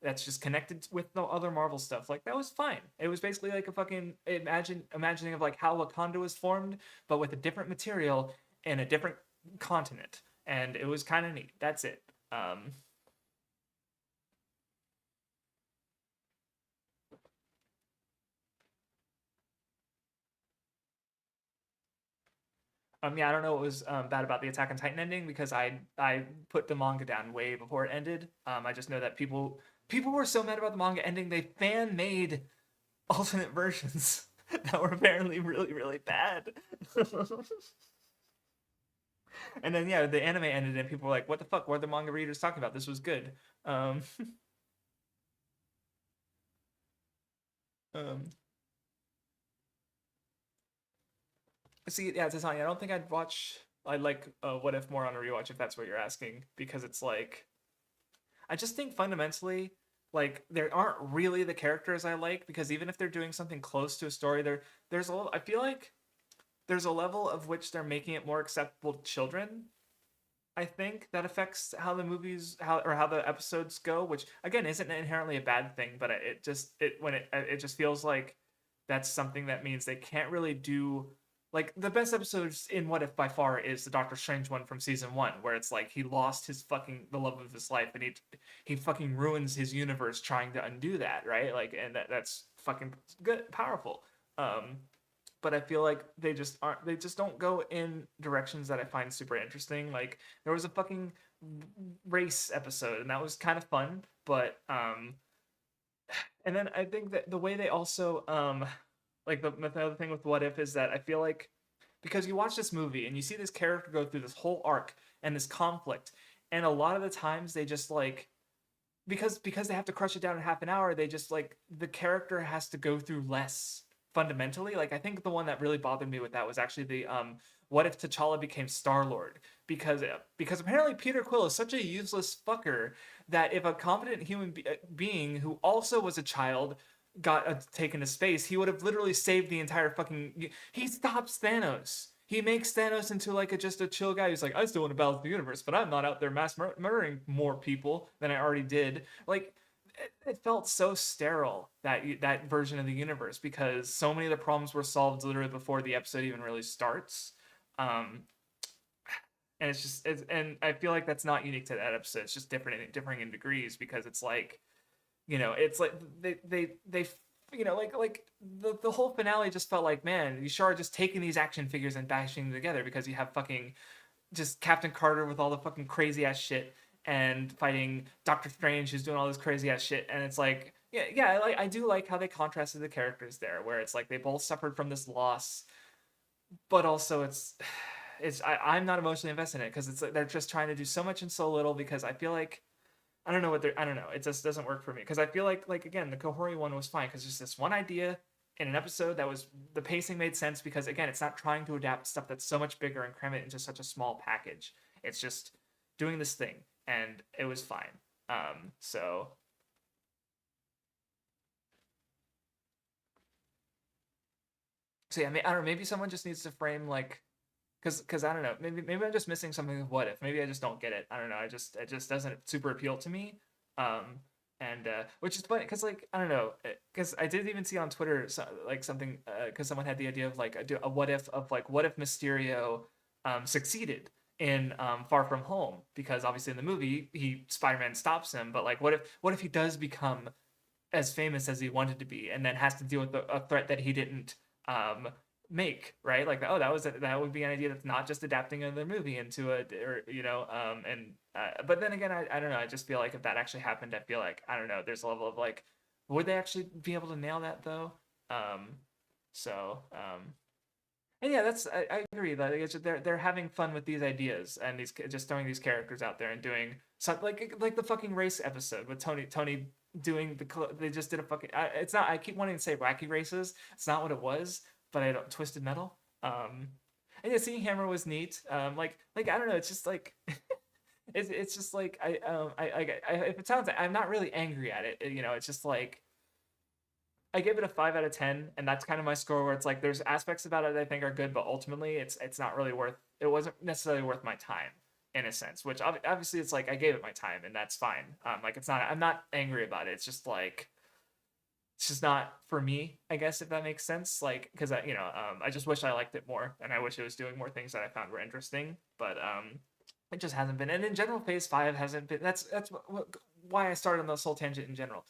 that's just connected with the other Marvel stuff. Like, that was fine. It was basically like a fucking imagining of like how Wakanda was formed, but with a different material and a different continent, and it was kind of neat. That's it. Yeah, I don't know what was bad about the Attack on Titan ending, because I put the manga down way before it ended. I just know that people were so mad about the manga ending, they fan made alternate versions that were apparently really, really bad. And then yeah, the anime ended and people were like, "What the fuck? What are the manga readers talking about? This was good." Um, um, See, yeah, Titania, I don't think I'd like What If more on a rewatch, if that's what you're asking, because it's like, I just think fundamentally, like, there aren't really the characters I like, because even if they're doing something close to a story, I feel like there's a level of which they're making it more acceptable to children. I think that affects how the movies, how the episodes go, which again isn't inherently a bad thing, but it just feels like that's something that means they can't really do, like, the best episodes in What If by far is the Doctor Strange one from season 1, where it's like he lost the love of his life, and he fucking ruins his universe trying to undo that, right? Like, and that's fucking good, powerful. But I feel like they just don't go in directions that I find super interesting. Like, there was a fucking race episode and that was kind of fun, but and then I think that the way they also like, the other thing with What If is that I feel like, because you watch this movie and you see this character go through this whole arc and this conflict, and a lot of the times they just like, because they have to crush it down in half an hour, they just like, the character has to go through less fundamentally. Like I think the one that really bothered me with that was actually the what if T'Challa became Star-Lord, because apparently Peter Quill is such a useless fucker that if a competent human being who also was a child got taken to space, he would have literally saved the entire fucking. He stops Thanos. He makes Thanos into like just a chill guy who's like, I still want to balance the universe, but I'm not out there mass murdering more people than I already did. Like, it felt so sterile, that version of the universe, because so many of the problems were solved literally before the episode even really starts. Um, and and I feel like that's not unique to that episode. It's just differing in degrees, because it's like, it's like they like the whole finale just felt like, man, you sure are just taking these action figures and bashing them together because you have fucking just Captain Carter with all the fucking crazy ass shit, and fighting Doctor Strange who's doing all this crazy ass shit, and it's like, yeah, I do like how they contrasted the characters there, where it's like they both suffered from this loss, but also I'm not emotionally invested in it, because it's like they're just trying to do so much and so little, because I feel like I don't know. It just doesn't work for me, because I feel like again, the Kahori one was fine because there's this one idea in an episode that was, the pacing made sense, because again, it's not trying to adapt stuff that's so much bigger and cram it into such a small package. It's just doing this thing, and it was fine. So yeah, I don't know. Maybe someone just needs to frame like, because I don't know. Maybe I'm just missing something with What If. Maybe I just don't get it. I don't know. It just doesn't super appeal to me. Um, and which is funny, because like I don't know, because I did even see on Twitter like something, because someone had the idea of like a what if of like, what if Mysterio succeeded in Far From Home, because obviously in the movie Spider-Man stops him, but like what if he does become as famous as he wanted to be, and then has to deal with a threat that he didn't um, make, right? Like, oh, that would be an idea that's not just adapting another movie into a, or and but then again, I don't know. I just feel like if that actually happened, I feel like, I don't know. There's a level of like, would they actually be able to nail that though? Um, so and yeah, I agree that it's they're having fun with these ideas, and these just throwing these characters out there and doing something like the fucking race episode with Tony doing they just did a fucking, it's not, I keep wanting to say wacky races, it's not what it was, but I don't, Twisted Metal. And yeah, seeing Hammer was neat. Like I don't know, it's just like it's just like if it sounds, I'm not really angry at it. It's just like I give it a 5 out of 10, and that's kind of my score. Where it's like there's aspects about it that I think are good, but ultimately it's not really worth. It wasn't necessarily worth my time in a sense. Which obviously it's like I gave it my time, and that's fine. Like it's not. I'm not angry about it. It's just like it's just not for me, I guess, if that makes sense. Like because I just wish I liked it more, and I wish it was doing more things that I found were interesting. But it just hasn't been. And in general, Phase 5 hasn't been. That's why I started on this whole tangent in general,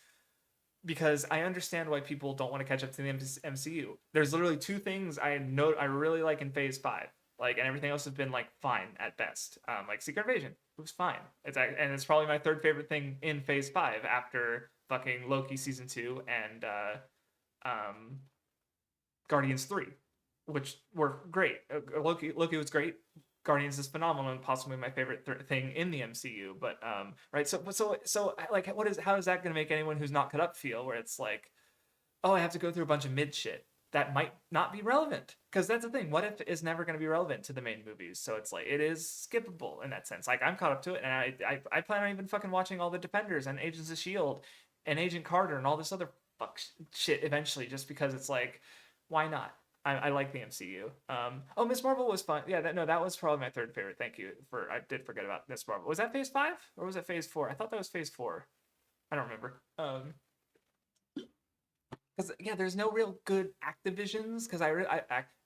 because I understand why people don't want to catch up to the MCU. There's literally two things I really like in Phase 5, like, and everything else has been like fine at best. Like Secret Invasion, it was fine. It's probably my third favorite thing in Phase 5 after fucking Loki season 2 and um, Guardians 3, which were great. Loki was great. Guardians is phenomenal and possibly my favorite thing in the MCU. But right, so like, how is that going to make anyone who's not caught up feel? Where it's like, oh, I have to go through a bunch of mid shit that might not be relevant, because that's the thing. What If is never going to be relevant to the main movies, so it's like it is skippable in that sense. Like I'm caught up to it, and I plan on even fucking watching all the Defenders and Agents of Shield and Agent Carter and all this other shit eventually, just because it's like, why not? I like the MCU. Oh, Miss Marvel was fun. Yeah, that was probably my third favorite. Thank you I did forget about Miss Marvel. Was that Phase 5 or was it Phase 4? I thought that was Phase 4. I don't remember. Because yeah, there's no real good Activisions, because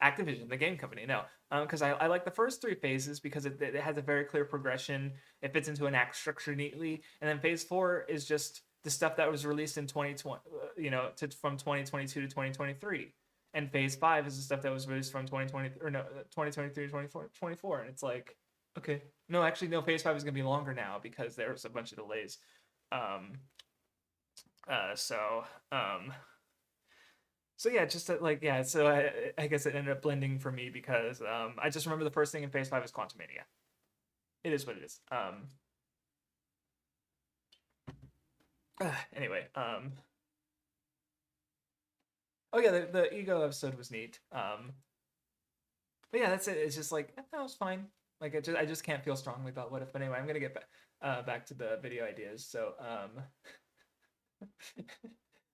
Activision, the game company, no, because I like the first three phases because it has a very clear progression. It fits into an act structure neatly, and then Phase 4 is just the stuff that was released in 2020, from 2022 to 2023, and Phase 5 is the stuff that was released from 2020, or no, 2023 to 2024, and it's like, okay, no, actually, no, Phase 5 is gonna be longer now because there was a bunch of delays. Um, so so yeah, just like, yeah. So I guess it ended up blending for me because I just remember the first thing in Phase 5 is Quantumania. It is what it is. Anyway. Oh yeah, the ego episode was neat. But yeah, that's it. It's just like that was fine. Like I just can't feel strongly about what if. But anyway, I'm gonna get back to the video ideas. So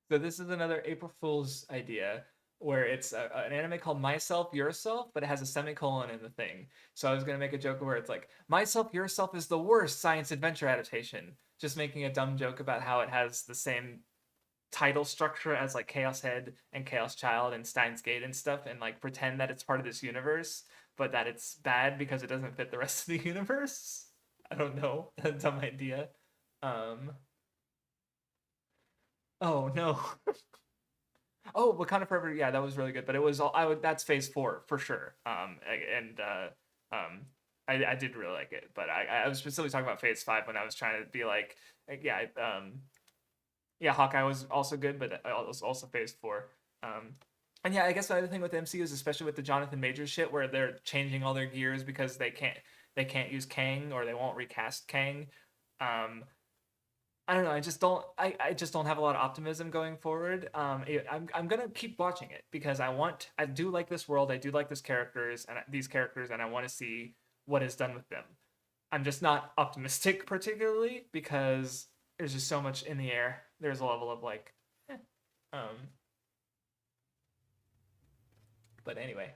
this is another April Fool's idea where it's an anime called Myself Yourself, but it has a semicolon in the thing. So I was gonna make a joke where it's like Myself Yourself is the worst science adventure adaptation. Just making a dumb joke about how it has the same title structure as like Chaos Head and Chaos Child and Steins Gate and stuff, and like pretend that it's part of this universe, but that it's bad because it doesn't fit the rest of the universe. I don't know. A dumb idea. Um. Oh no. Oh, Wakanda Forever. Yeah, that was really good. But it was all I would. That's Phase 4 for sure. And I did really like it. But I was specifically talking about Phase 5 when I was trying to be like, yeah, yeah, Hawkeye was also good, but it was also Phase 4. Um, and yeah, I guess the other thing with MCU is especially with the Jonathan Majors shit, where they're changing all their gears because they can't use Kang or they won't recast Kang. Um, I don't know. I just don't have a lot of optimism going forward. I'm gonna keep watching it because I do like this world. I do like these characters, and I want to see what is done with them. I'm just not optimistic particularly because there's just so much in the air. There's a level of like, eh. um. But anyway,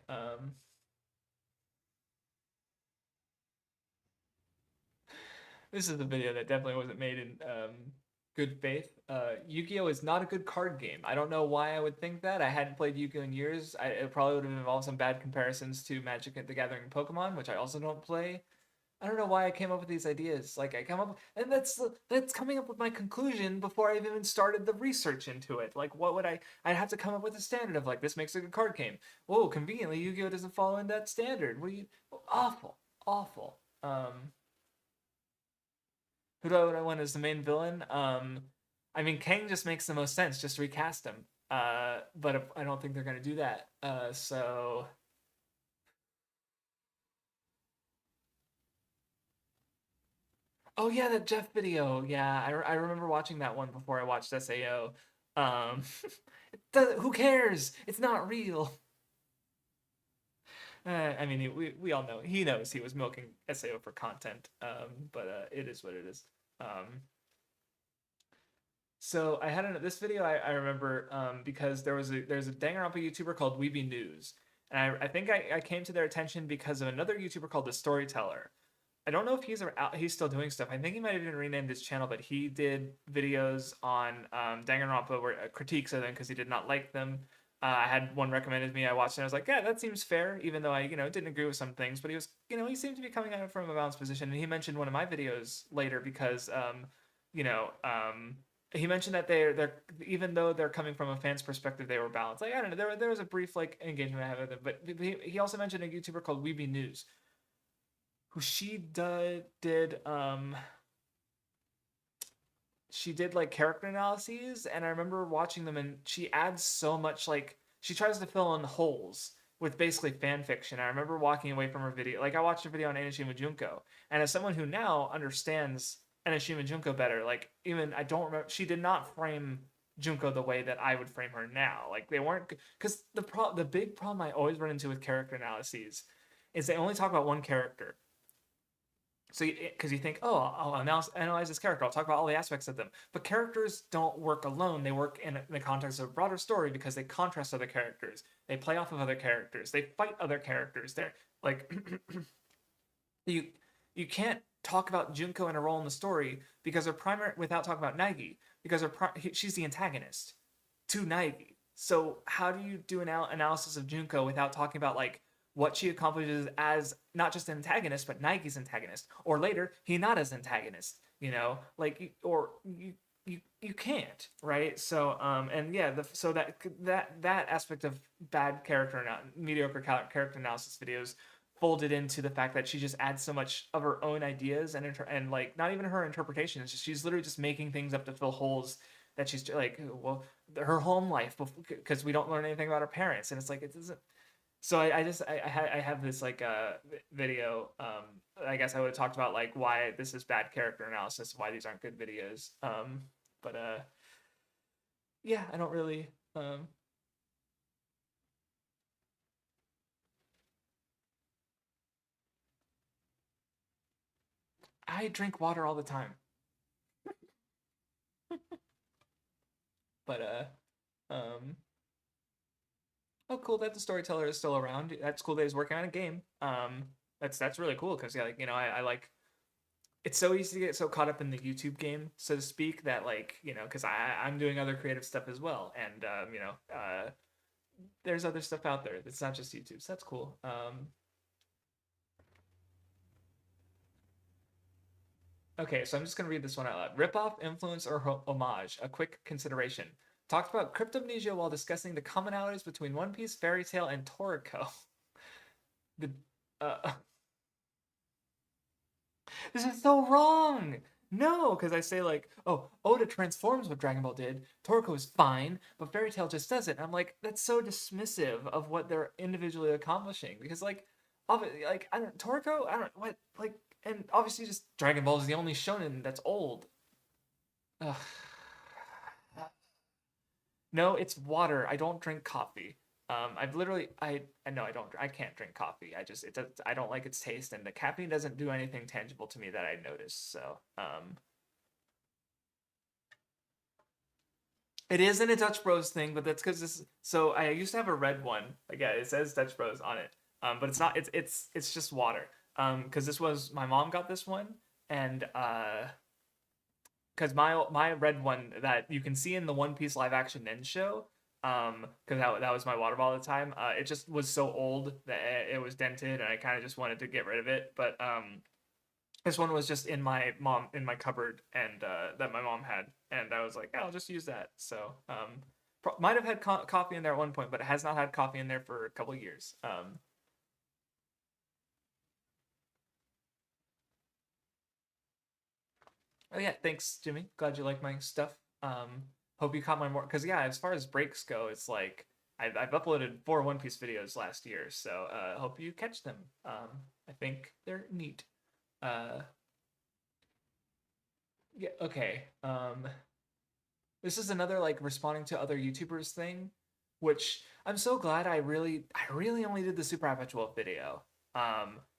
this is a video that definitely wasn't made in good faith. Yu-Gi-Oh is not a good card game. I don't know why I would think that. I hadn't played Yu-Gi-Oh in years. It probably would have involved some bad comparisons to Magic the Gathering and Pokemon, which I also don't play. I don't know why I came up with these ideas. Like I come up, and that's coming up with my conclusion before I've even started the research into it. Like, what would I? I'd have to come up with a standard of like this makes a good card game. Whoa, conveniently, Yu-Gi-Oh doesn't follow in that standard. What do you? Awful, awful. Who do I want as the main villain? I mean, Kang just makes the most sense. Just recast him. But I don't think they're gonna do that. Oh yeah, that Jeff video. Yeah, I remember watching that one before I watched Sao. Um, who cares? It's not real. I mean, we all know he knows he was milking Sao for content. But it is what it is. Um, so I had this video I remember because there's a Danganronpa YouTuber called Weeby News, and I think I came to their attention because of another YouTuber called The Storyteller. I don't know if he's still doing stuff. I think he might have even renamed his channel, but he did videos on Danganronpa where critiques of them because he did not like them. I had one recommended to me. I watched it. And I was like, yeah, that seems fair, even though I didn't agree with some things. But he seemed to be coming at it from a balanced position. And he mentioned one of my videos later because you know he mentioned that they're even though they're coming from a fan's perspective, they were balanced. Like I don't know, there was a brief like engagement I had with them. But he also mentioned a YouTuber called Weeby News who she did like character analyses, and I remember watching them, and she adds so much, like she tries to fill in holes with basically fan fiction. I remember walking away from her video, like I watched a video on Anishima Junko, and as someone who now understands Anishima Junko better, like even I don't remember, she did not frame Junko the way that I would frame her now. Like they weren't, because the big problem I always run into with character analyses is they only talk about one character. So, because you think, oh, I'll analyze this character, I'll talk about all the aspects of them. But characters don't work alone. They work in the context of a broader story because they contrast other characters. They play off of other characters. They fight other characters. They're like, you you can't talk about Junko and her role in the story because her primary without talking about Naegi because she's the antagonist to Naegi. So how do you do an analysis of Junko without talking about like what she accomplishes as not just an antagonist but Nike's antagonist, or later Hinata's antagonist? You can't, right? So and yeah, so that aspect of bad mediocre character analysis videos folded into the fact that she just adds so much of her own ideas and like not even her interpretation. It's just she's literally just making things up to fill holes that she's like, well, her home life because we don't learn anything about her parents, and it's like it doesn't. So I have this like video. I guess I would have talked about like why this is bad character analysis, why these aren't good videos. But yeah, I don't really. I drink water all the time. But oh, cool that the storyteller is still around. That's cool that he's working on a game. That's really cool because yeah, like I like. It's so easy to get so caught up in the YouTube game, so to speak, that like because I'm doing other creative stuff as well, and there's other stuff out there. It's not just YouTube. So that's cool. Okay, so I'm just gonna read this one out loud. Ripoff, influence, or homage? A quick consideration. Talked about cryptomnesia while discussing the commonalities between One Piece, Fairy Tail, and Toriko. The uh, this is so wrong. No, because I say like, oh, Oda transforms what Dragon Ball did. Toriko is fine, but Fairy Tail just does it. And I'm like, that's so dismissive of what they're individually accomplishing. Because obviously, like I don't Toriko, I don't what like, and obviously just Dragon Ball is the only shonen that's old. Ugh. No, it's water. I don't drink coffee. I've literally I know I don't I can't drink coffee. I just it does I don't like its taste and the caffeine doesn't do anything tangible to me that I notice. So it isn't a Dutch Bros thing, but that's because this. So I used to have a red one. Like yeah, it says Dutch Bros on it. But it's not. It's just water. Because this was my mom got this one, and because my red one that you can see in the One Piece live action Nen show, because that was my water bottle at the time. It just was so old that it was dented, and I kind of just wanted to get rid of it. But this one was just in my cupboard, and that my mom had, and I was like, yeah, I'll just use that. So might have had coffee in there at one point, but it has not had coffee in there for a couple of years. Oh yeah, thanks, Jimmy. Glad you like my stuff. Hope you caught my more because yeah, as far as breaks go, it's like I've uploaded 4 One Piece videos last year, so hope you catch them. I think they're neat. Uh, yeah, okay. This is another like responding to other YouTubers thing, which I'm so glad I really only did the Super Perpetual video.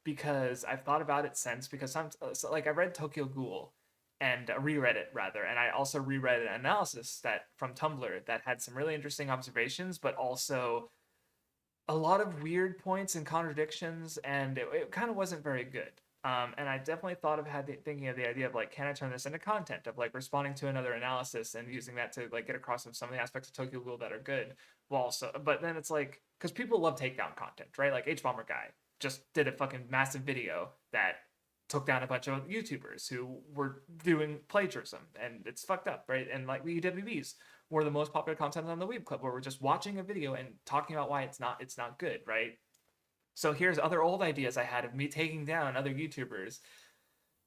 Because I've thought about it since because so, like I read Tokyo Ghoul and reread it rather, and I also reread an analysis that from Tumblr that had some really interesting observations, but also a lot of weird points and contradictions, and it kind of wasn't very good. And I definitely thought of thinking of the idea of like, can I turn this into content of like responding to another analysis and using that to like get across some of the aspects of Tokyo Ghoul that are good, while also, but then it's like, because people love takedown content, right? Like H Bomber guy just did a fucking massive video that took down a bunch of YouTubers who were doing plagiarism, and it's fucked up, right? And like the UWBs were the most popular content on the Weeb Club, where we're just watching a video and talking about why it's not good, right? So here's other old ideas I had of me taking down other YouTubers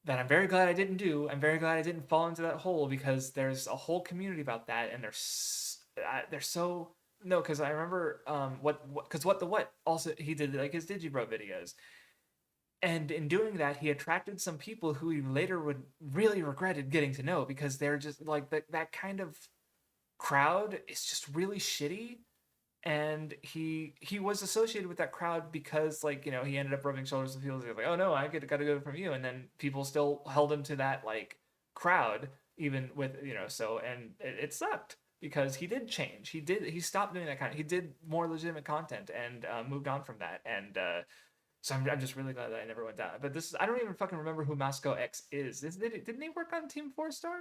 that I'm very glad I didn't do. I'm very glad I didn't fall into that hole because there's a whole community about that, and they're so no. Because I remember what also he did like his Digibro videos, and in doing that he attracted some people who he later would really regretted getting to know because they're just like that kind of crowd is just really shitty, and he was associated with that crowd because like he ended up rubbing shoulders with people. He was like, oh no, gotta go from you, and then people still held him to that like crowd even with so, and it sucked because he did change. He stopped doing that kind of, he did more legitimate content and moved on from that, and so I'm just really glad that I never went down. But I don't even fucking remember who Moscow X is. Didn't he work on Team 4 Star?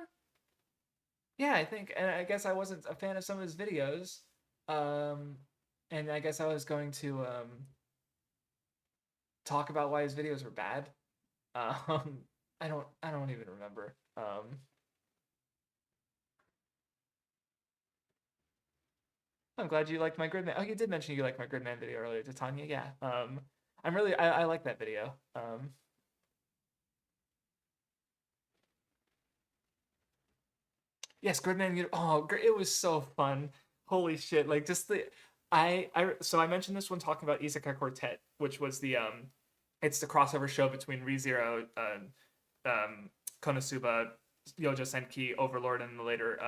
Yeah, I think, and I guess I wasn't a fan of some of his videos. Um, and I guess I was going to talk about why his videos were bad. Um, I don't even remember. I'm glad you liked my Gridman. Oh, you did mention you liked my Gridman video earlier to Tanya. Yeah. I like that video. Yes, Gridman. Oh, it was so fun. Holy shit! Like just so I mentioned this when talking about Isekai Quartet, which was it's the crossover show between ReZero, Konosuba, Yojo Senki, Overlord, and the later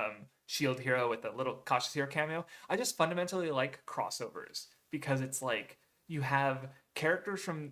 Shield Hero with the little Cautious Hero cameo. I just fundamentally like crossovers because it's like you have characters from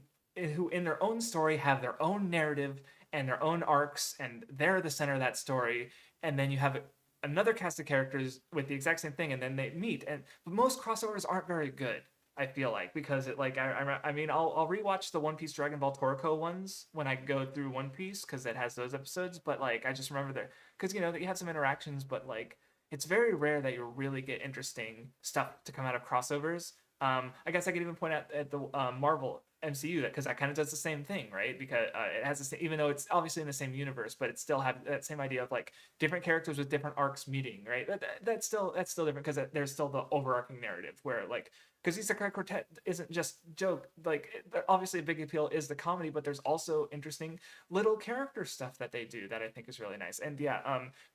who in their own story have their own narrative and their own arcs, and they're the center of that story. And then you have another cast of characters with the exact same thing, and then they meet. And but most crossovers aren't very good. I feel like because it like I mean I'll rewatch the One Piece Dragon Ball Toriko ones when I go through One Piece because it has those episodes. But like I just remember there because you know that you had some interactions, but like it's very rare that you really get interesting stuff to come out of crossovers. I guess I could even point out at the Marvel MCU that because that kind of does the same thing, right? Because it has the same, even though it's obviously in the same universe, but it still have that same idea of like different characters with different arcs meeting, right? That's still different because there's still the overarching narrative where like because Isekai Quartet isn't just joke like obviously a big appeal is the comedy, but there's also interesting little character stuff that they do that I think is really nice. And yeah,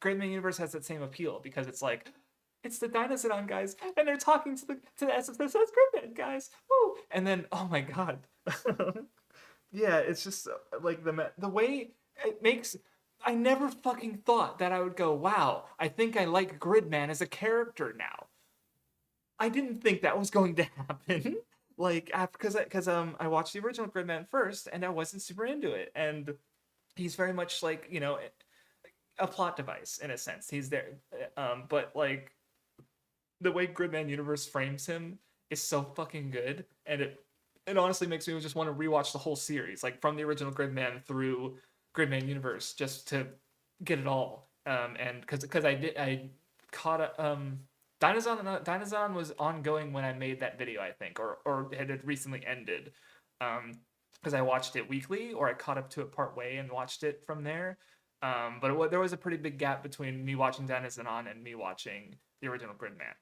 Great Man Universe has that same appeal because it's like it's the Dinosaur guys, and they're talking to the SSS Gridman guys. Woo! And then, oh my god, yeah, it's just like the way it makes. I never fucking thought that I would go, wow, I think I like Gridman as a character now. I didn't think that was going to happen. Like after because I watched the original Gridman first, and I wasn't super into it, and he's very much like a plot device in a sense. He's there, but like the way Gridman Universe frames him is so fucking good, and it honestly makes me just want to rewatch the whole series, like from the original Gridman through Gridman Universe, just to get it all. And because I caught Dinozon was ongoing when I made that video, I think, or it had recently ended. Because I watched it weekly, or I caught up to it part way and watched it from there. But there was a pretty big gap between me watching Dinozon and me watching the original Gridman.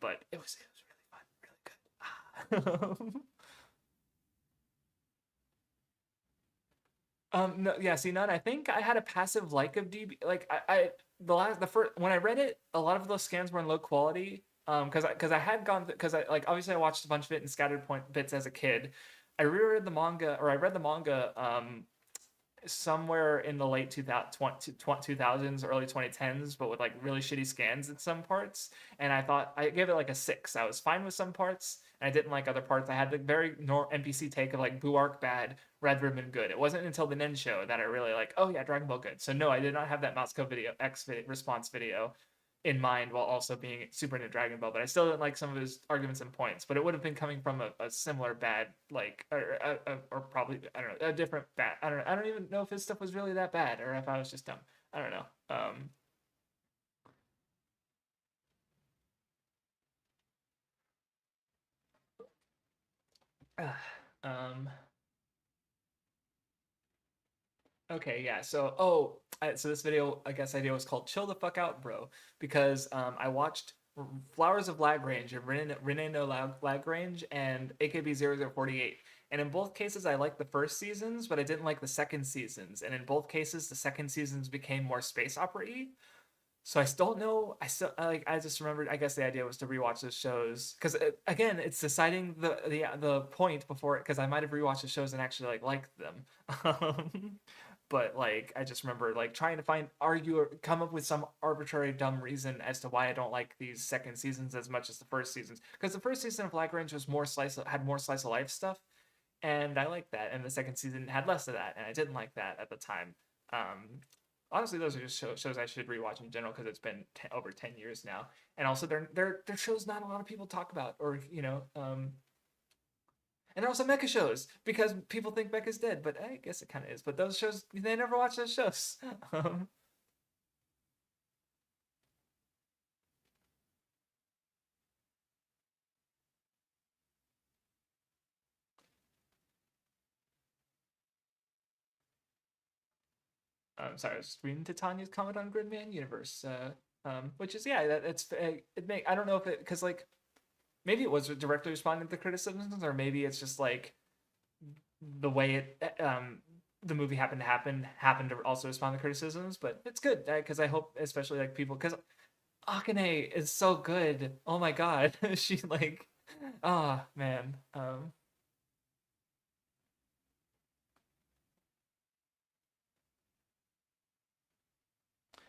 But it was really fun, really good. No, yeah, see, none. I think I had a passive like of DB. Like the first when I read it, a lot of those scans were in low quality. Because I had gone because I like obviously I watched a bunch of it in scattered point bits as a kid. I reread the manga or I read the manga somewhere in the late 2000s, early 2010s, but with like really shitty scans in some parts. And I thought I gave it like a 6. I was fine with some parts, and I didn't like other parts. I had the very NPC take of like Boo Arc bad, Red Ribbon good. It wasn't until the Nen show that I really like, oh yeah, Dragon Ball good. So no, I did not have that Moscow video response video in mind while also being super into Dragon Ball, but I still didn't like some of his arguments and points. But it would have been coming from a similar bad, like, or probably I don't know, a different bad. I don't know. I don't even know if his stuff was really that bad or if I was just dumb. I don't know. Um. Okay, yeah. So this video, I guess, idea was called "Chill the fuck out, bro," because I watched Flowers of Lagrange and Rene no Lagrange and AKB 0048. And in both cases, I liked the first seasons, but I didn't like the second seasons. And in both cases, the second seasons became more space opera-y. So I still don't know. I still like. I just remembered. I guess the idea was to rewatch those shows because again, it's deciding the point before it. Because I might have rewatched the shows and actually like liked them. But like, I just remember like trying to argue, or come up with some arbitrary dumb reason as to why I don't like these second seasons as much as the first seasons. Because the first season of Black Range was had more slice of life stuff, and I liked that. And the second season had less of that, and I didn't like that at the time. Um, Honestly, those are just shows I should rewatch in general because it's been over 10 years now, and also they're shows not a lot of people talk about, or and they're also mecha shows because people think mecha's dead, but I guess it kind of is. But those shows, they never watch those shows. um, I'm sorry, I was reading Titania's comment on Gridman Universe, which is yeah, it's it make I don't know if it because like maybe it was directly responding to the criticisms, or maybe it's just like the way the movie happened to also respond to criticisms, but it's good because I hope especially like people because Akane is so good. Oh my god, she like, ah man.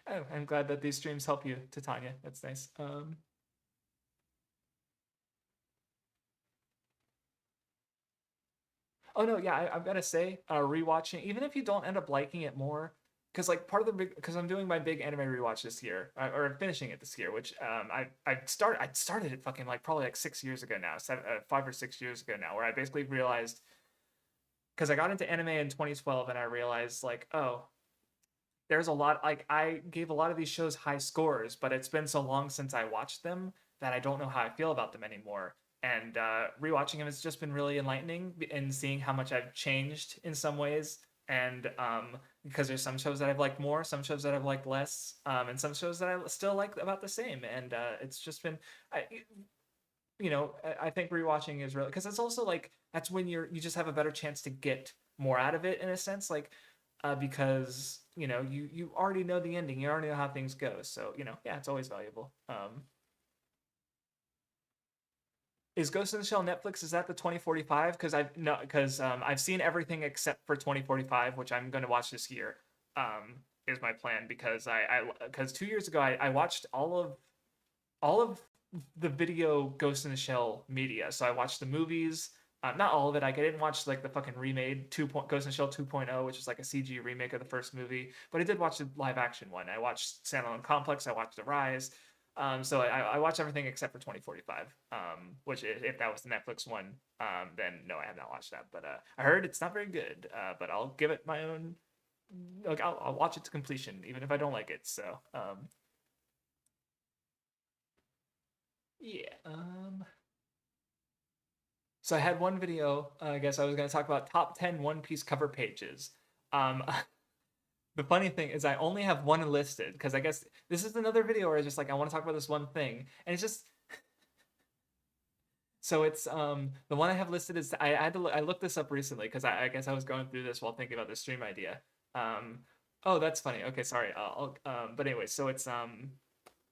Oh, I'm glad that these streams help you, Titania. That's nice. Oh no, yeah, I've got to say, rewatching, even if you don't end up liking it more, because like part of the big, because I'm doing my big anime rewatch this year, or I'm finishing it this year, which I started it fucking like probably like 6 years ago now, 5 or 6 years ago now, where I basically realized, because I got into anime in 2012 and I realized like, oh, there's a lot, like I gave a lot of these shows high scores, but it's been so long since I watched them that I don't know how I feel about them anymore. And rewatching them has just been really enlightening in seeing how much I've changed in some ways. And because there's some shows that I've liked more, some shows that I've liked less, and some shows that I still like about the same. And it's just been, I, I think rewatching is really, because it's also like that's when you just have a better chance to get more out of it in a sense, like because you already know the ending, you already know how things go, so yeah, it's always valuable. Is Ghost in the Shell Netflix? Is that the 2045? I've seen everything except for 2045, which I'm going to watch this year. Is my plan because because 2 years ago I watched all of the video Ghost in the Shell media. So I watched the movies, not all of it. I didn't watch like the fucking remade Ghost in the Shell 2.0, which is like a CG remake of the first movie. But I did watch the live action one. I watched Standalone Complex. I watched The Rise. So I watched everything except for 2045, which if that was the Netflix one, then no, I have not watched that. But I heard it's not very good. But I'll give it my own. Like I'll watch it to completion, even if I don't like it. So yeah. So I had one video. I guess I was going to talk about top 10 One Piece cover pages. Um, the funny thing is I only have one listed because I guess this is another video where I just like I want to talk about this one thing, and it's just so it's the one I have listed is I looked this up recently because I guess I was going through this while thinking about the stream idea. Um, oh, that's funny. Okay, sorry. But anyway, so it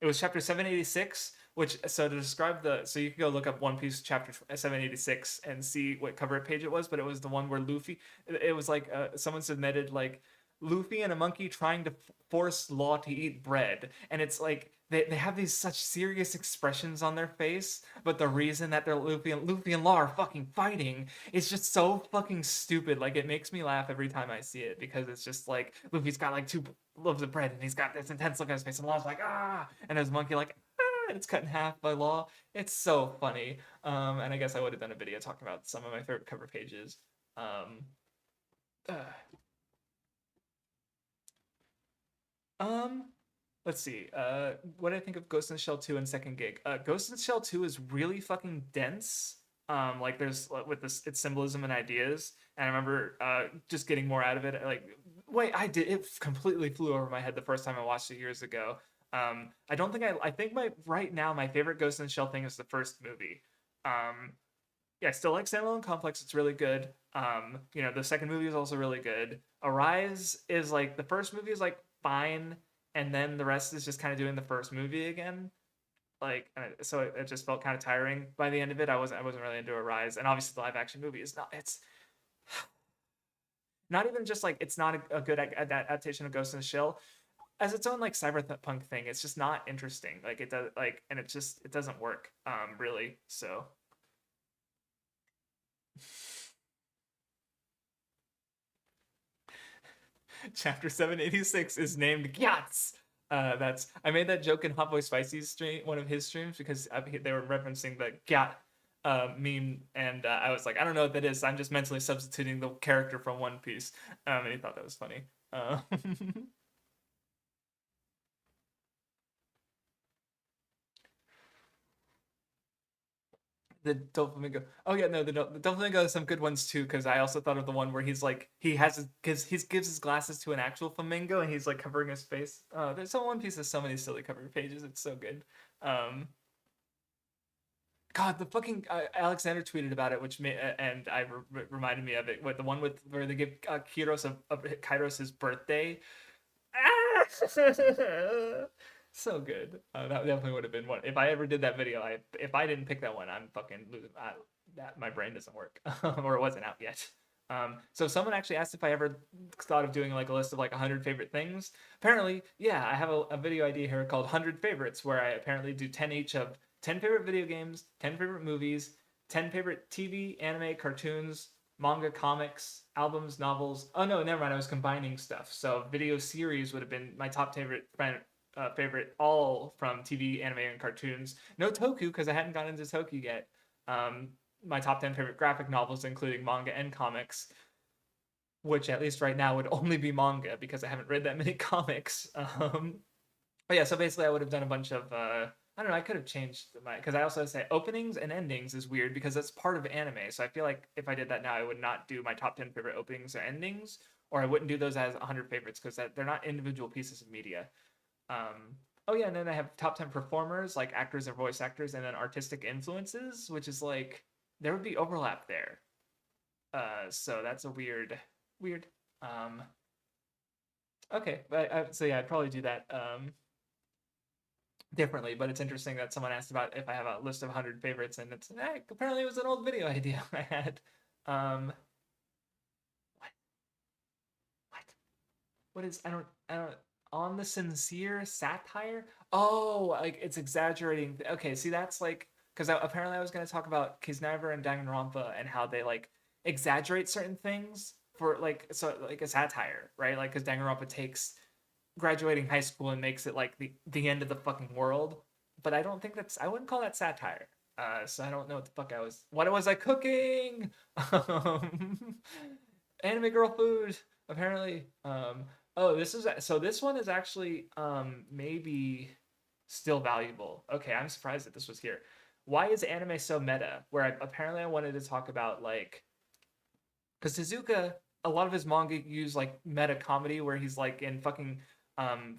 was chapter 786, which so to describe so you can go look up One Piece chapter 786 and see what cover page it was, but it was the one where Luffy, it was like someone submitted like Luffy and a monkey trying to force Law to eat bread, and it's like they have these such serious expressions on their face, but the reason that they're Luffy and Law are fucking fighting is just so fucking stupid. Like it makes me laugh every time I see it because it's just like Luffy's got like two loaves of bread and he's got this intense look on his face, and Law's like ah, and his monkey like ah, and it's cut in half by Law. It's so funny. And I guess I would have done a video talking about some of my favorite cover pages. Um, uh, Um, let's see. What do I think of Ghost in the Shell 2 and Second Gig? Ghost in the Shell 2 is really fucking dense. Like there's with this its symbolism and ideas, and I remember just getting more out of it. Like, wait, I did it completely flew over my head the first time I watched it years ago. I don't think I think my right now my favorite Ghost in the Shell thing is the first movie. Um, yeah, I still like Standalone Complex. It's really good. The second movie is also really good. Arise is like the first movie is like fine, and then the rest is just kind of doing the first movie again. Like, so it just felt kind of tiring by the end of it. I wasn't really into Arise, and obviously the live action movie is not. It's not even just like it's not a good adaptation of Ghost in the Shell as its own like cyberpunk thing. It's just not interesting. Like it does like, and it doesn't work really. So Chapter 786 is named Gyats. That's I made that joke in Hot Boy Spicy's stream, one of his streams, because they were referencing the Gyat meme, and I was like, I don't know what that is. I'm just mentally substituting the character from One Piece, and he thought that was funny. The Doflamingo. Oh yeah, no, the Doflamingo has some good ones too. Because I also thought of the one where he's like because he gives his glasses to an actual flamingo and he's like covering his face. There's so One Piece has so many silly cover pages. It's so good. Um, God, the fucking Alexander tweeted about it, which and I reminded me of it. What the one with where they give Kairos his birthday. Ah! So good. That definitely would have been one. If I ever did that video, if I didn't pick that one, I'm fucking losing. That my brain doesn't work, or it wasn't out yet. So someone actually asked if I ever thought of doing like a list of like 100 favorite things. Apparently, yeah, I have a video idea here called 100 favorites, where I apparently do 10 each of 10 favorite video games, 10 favorite movies, 10 favorite TV, anime, cartoons, manga, comics, albums, novels. Oh no, never mind. I was combining stuff. So video series would have been my top favorite, all from TV, anime, and cartoons. No Toku because I hadn't gotten into Toku yet. Um, my top 10 favorite graphic novels, including manga and comics, which at least right now would only be manga because I haven't read that many comics. But yeah, so basically I would have done a bunch of I don't know, I could have changed my because I also say openings and endings is weird because that's part of anime. So I feel like if I did that now, I would not do my top 10 favorite openings or endings, or I wouldn't do those as 100 favorites because they're not individual pieces of media. Oh yeah, and then I have top 10 performers like actors and voice actors, and then artistic influences, which is like there would be overlap there. So that's a weird. Um, okay, so yeah, I'd probably do that. Differently, but it's interesting that someone asked about if I have a list of 100 favorites, and apparently it was an old video idea I had. Um, what? What? What is? I don't. On the sincere satire? Oh, like it's exaggerating. Okay, see that's like because apparently I was going to talk about Kisnever and Danganronpa and how they like exaggerate certain things for like so like a satire, right? Like because Danganronpa takes graduating high school and makes it like the end of the fucking world. But I don't think I wouldn't call that satire. So I don't know what the fuck what was I cooking? um, Anime girl food apparently. Oh, this one is actually maybe still valuable. Okay, I'm surprised that this was here. Why is anime so meta? Apparently I wanted to talk about like because Tezuka, a lot of his manga use like meta comedy where he's like in fucking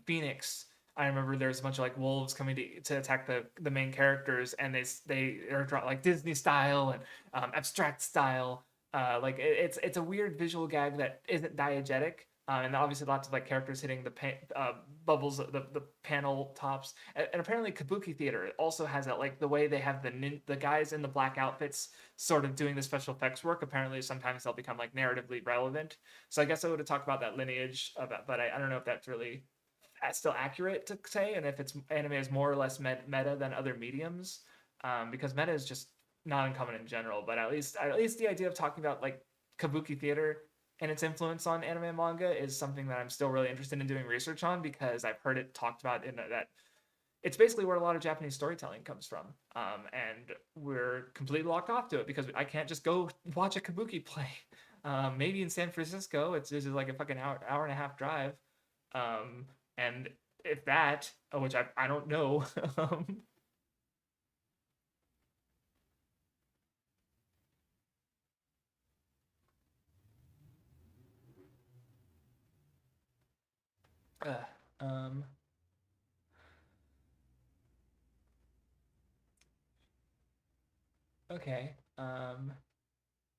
Phoenix. I remember there's a bunch of like wolves coming to attack the main characters, and they are like Disney style and abstract style. Like it's a weird visual gag that isn't diegetic, and obviously lots of like characters hitting bubbles, the panel tops, and apparently Kabuki theater also has that like the way they have the guys in the black outfits sort of doing the special effects work. Apparently sometimes they'll become like narratively relevant. So I guess I would have talked about that lineage, but I don't know if that's really still accurate to say, and if it's anime is more or less meta than other mediums, because meta is just not uncommon in general. But at least the idea of talking about like kabuki theater and its influence on anime and manga is something that I'm still really interested in doing research on because I've heard it talked about in that it's basically where a lot of Japanese storytelling comes from. And we're completely locked off to it because I can't just go watch a kabuki play. Maybe in San Francisco, it's just like a fucking hour and a half drive. Um, and if that, which I don't know, uh, um, okay.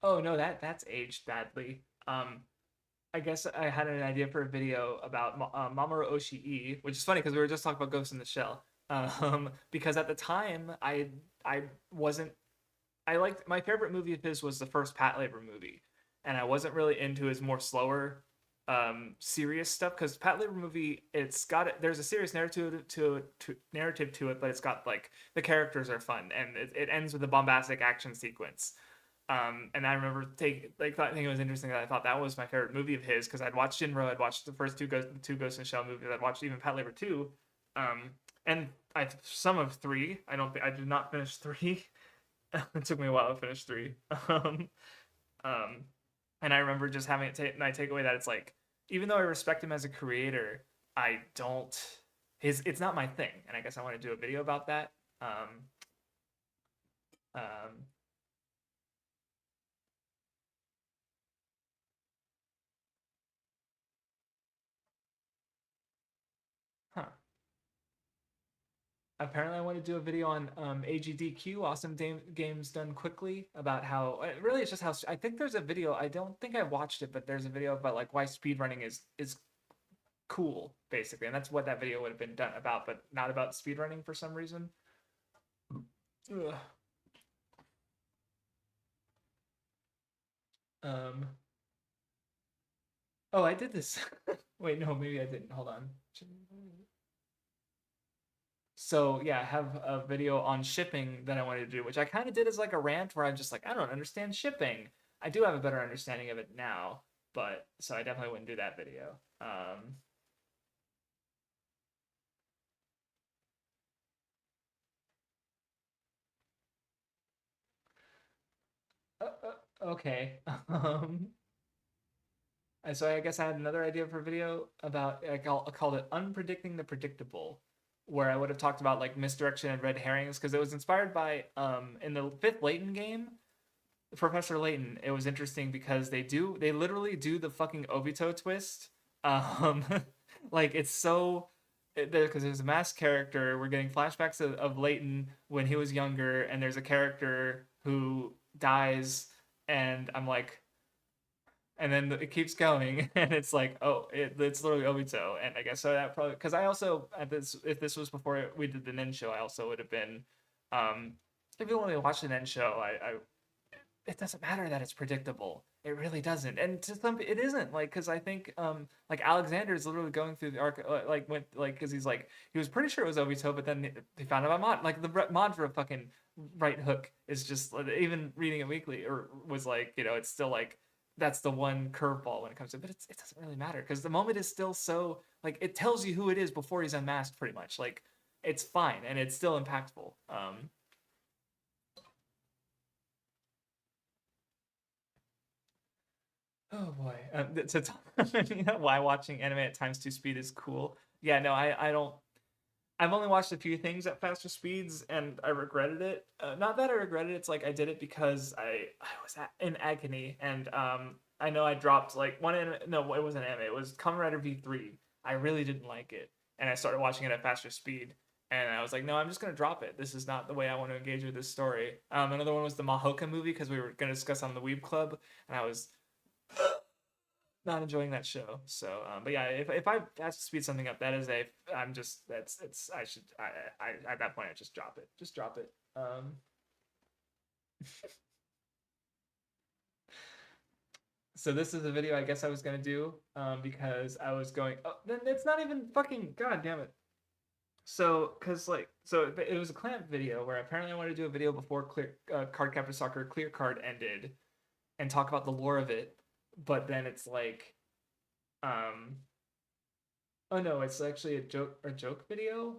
Oh no, that's aged badly. I guess I had an idea for a video about Mamoru Oshii, which is funny because we were just talking about Ghost in the Shell. Because at the time I wasn't I liked my favorite movie of his was the first Pat Labor movie, and I wasn't really into his more slower, serious stuff because Pat Labor movie there's a serious narrative to it, but it's got like the characters are fun and it ends with a bombastic action sequence. And I remember thinking it was interesting that I thought that was my favorite movie of his because I'd watched Shinro, I'd watched the first two Ghost in the Shell movies, I'd watched even Pat Labor 2, and I some of 3. I did not finish 3. It took me a while to finish 3. Um, and I remember just having my takeaway that it's like, even though I respect him as a creator, I don't. It's not my thing, and I guess I want to do a video about that. Um, huh. Apparently, I want to do a video on AGDQ, awesome games done quickly, about how really it's just how I think there's a video. I don't think I watched it, but there's a video about like why speedrunning is cool, basically, and that's what that video would have been done about, but not about speedrunning for some reason. Ugh. Um. Oh, I did this. Wait, no, maybe I didn't. Hold on. So yeah, I have a video on shipping that I wanted to do, which I kind of did as like a rant where I'm just like, I don't understand shipping. I do have a better understanding of it now, but so I definitely wouldn't do that video. Okay. So I guess I had another idea for a video about I called it "Unpredicting the Predictable," where I would have talked about like misdirection and red herrings because it was inspired by in the fifth Layton game, Professor Layton. It was interesting because they literally do the fucking Obito twist. Um, like it's so because there's a masked character. We're getting flashbacks of Layton when he was younger, and there's a character who dies, and I'm like, and then it keeps going, and it's like, oh, it's literally Obito, and I guess so that probably because I also at this if this was before we did the Nen show, I also would have been, if you want to watch the Nen show, I it doesn't matter that it's predictable. It really doesn't, and to some it isn't like because I think like Alexander is literally going through the arc like went like because he's like he was pretty sure it was Obito, but then they found out about mod like the mod for a fucking right hook is just even reading it weekly or was like it's still like that's the one curveball when it comes to but it doesn't really matter because the moment is still so like it tells you who it is before he's unmasked pretty much like it's fine and it's still impactful. Oh boy. Why watching anime at times two speed is cool. Yeah, no, I don't. I've only watched a few things at faster speeds, and I regretted it. Not that I regretted it. It's like I did it because I was in agony, and I know I dropped like one. No, it wasn't anime. It was Kamen Rider V3. I really didn't like it, and I started watching it at faster speed. And I was like, no, I'm just gonna drop it. This is not the way I want to engage with this story. Another one was the Mahoka movie because we were gonna discuss on the Weeb Club, and I was not enjoying that show. So, but yeah, if I have to speed something up, that is a I'm just that's it's I should I at that point I just drop it. Just drop it. So this is a video I guess I was gonna do because I was going. Oh, then it's not even fucking. God damn it. So, cause like, so it was a clamp video where apparently I wanted to do a video before clear card captor soccer clear card ended and talk about the lore of it, but then it's like, um, oh no, it's actually a joke video.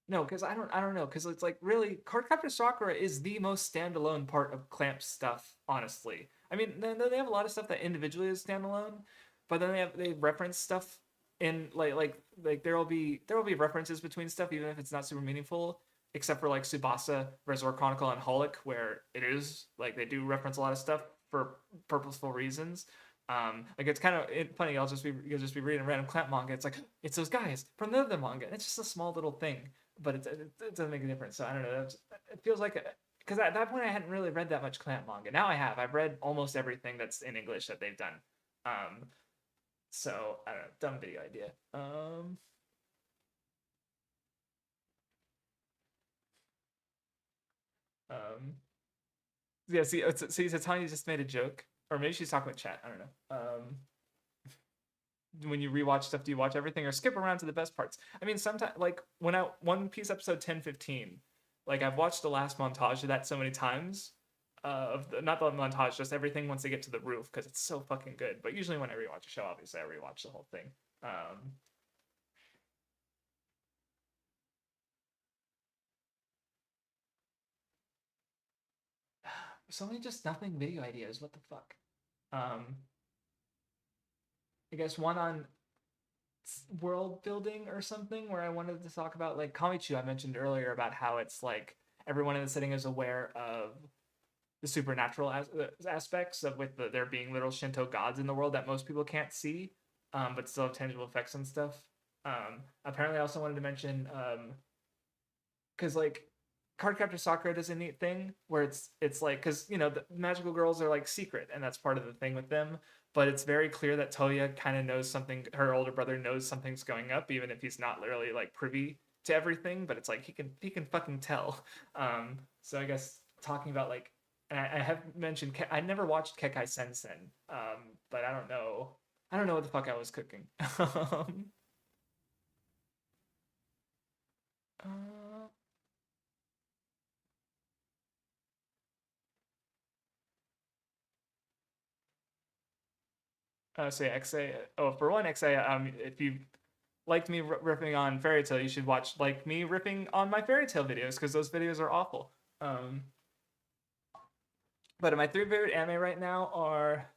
No, because I don't know because it's like really Cardcaptor Sakura is the most standalone part of Clamp stuff. Honestly, I mean they have a lot of stuff that individually is standalone, but then they reference stuff in like there will be references between stuff even if it's not super meaningful, except for like Subasa, Reservoir Chronicle, and Holic where it is like they do reference a lot of stuff for purposeful reasons. Like it's kind of funny. You'll just be reading random Clamp manga. It's like it's those guys from the other manga. It's just a small little thing but it doesn't make a difference. So I don't know. It feels like because at that point I hadn't really read that much Clamp manga. Now I have. I've read almost everything that's in English that they've done. Um, so I don't know. Dumb video idea. Um, yeah. See, Tanya just made a joke, or maybe she's talking about chat. I don't know. When you rewatch stuff, do you watch everything or skip around to the best parts? I mean, sometimes like when I One Piece episode 10-15, like I've watched the last montage of that so many times. Not the montage, just everything once they get to the roof because it's so fucking good. But usually when I rewatch a show, obviously I rewatch the whole thing. Um, so many just nothing video ideas. What the fuck? Um, I guess one on world building or something where I wanted to talk about like Kamichu I mentioned earlier about how it's like everyone in the setting is aware of the supernatural aspects of there being literal Shinto gods in the world that most people can't see, but still have tangible effects and stuff. Apparently, I also wanted to mention because like Cardcaptor Sakura does a neat thing where it's like because the magical girls are like secret and that's part of the thing with them. But it's very clear that Toya kind of knows something. Her older brother knows something's going up, even if he's not literally like privy to everything. But it's like he can fucking tell. So I guess talking about like, and I have mentioned I never watched Kekai Sensen, but I don't know what the fuck I was cooking. uh, So yeah, XA. Oh, for one, XA. If you liked me ripping on Fairy Tail, you should watch like me ripping on my Fairy Tail videos because those videos are awful. But my three favorite anime right now are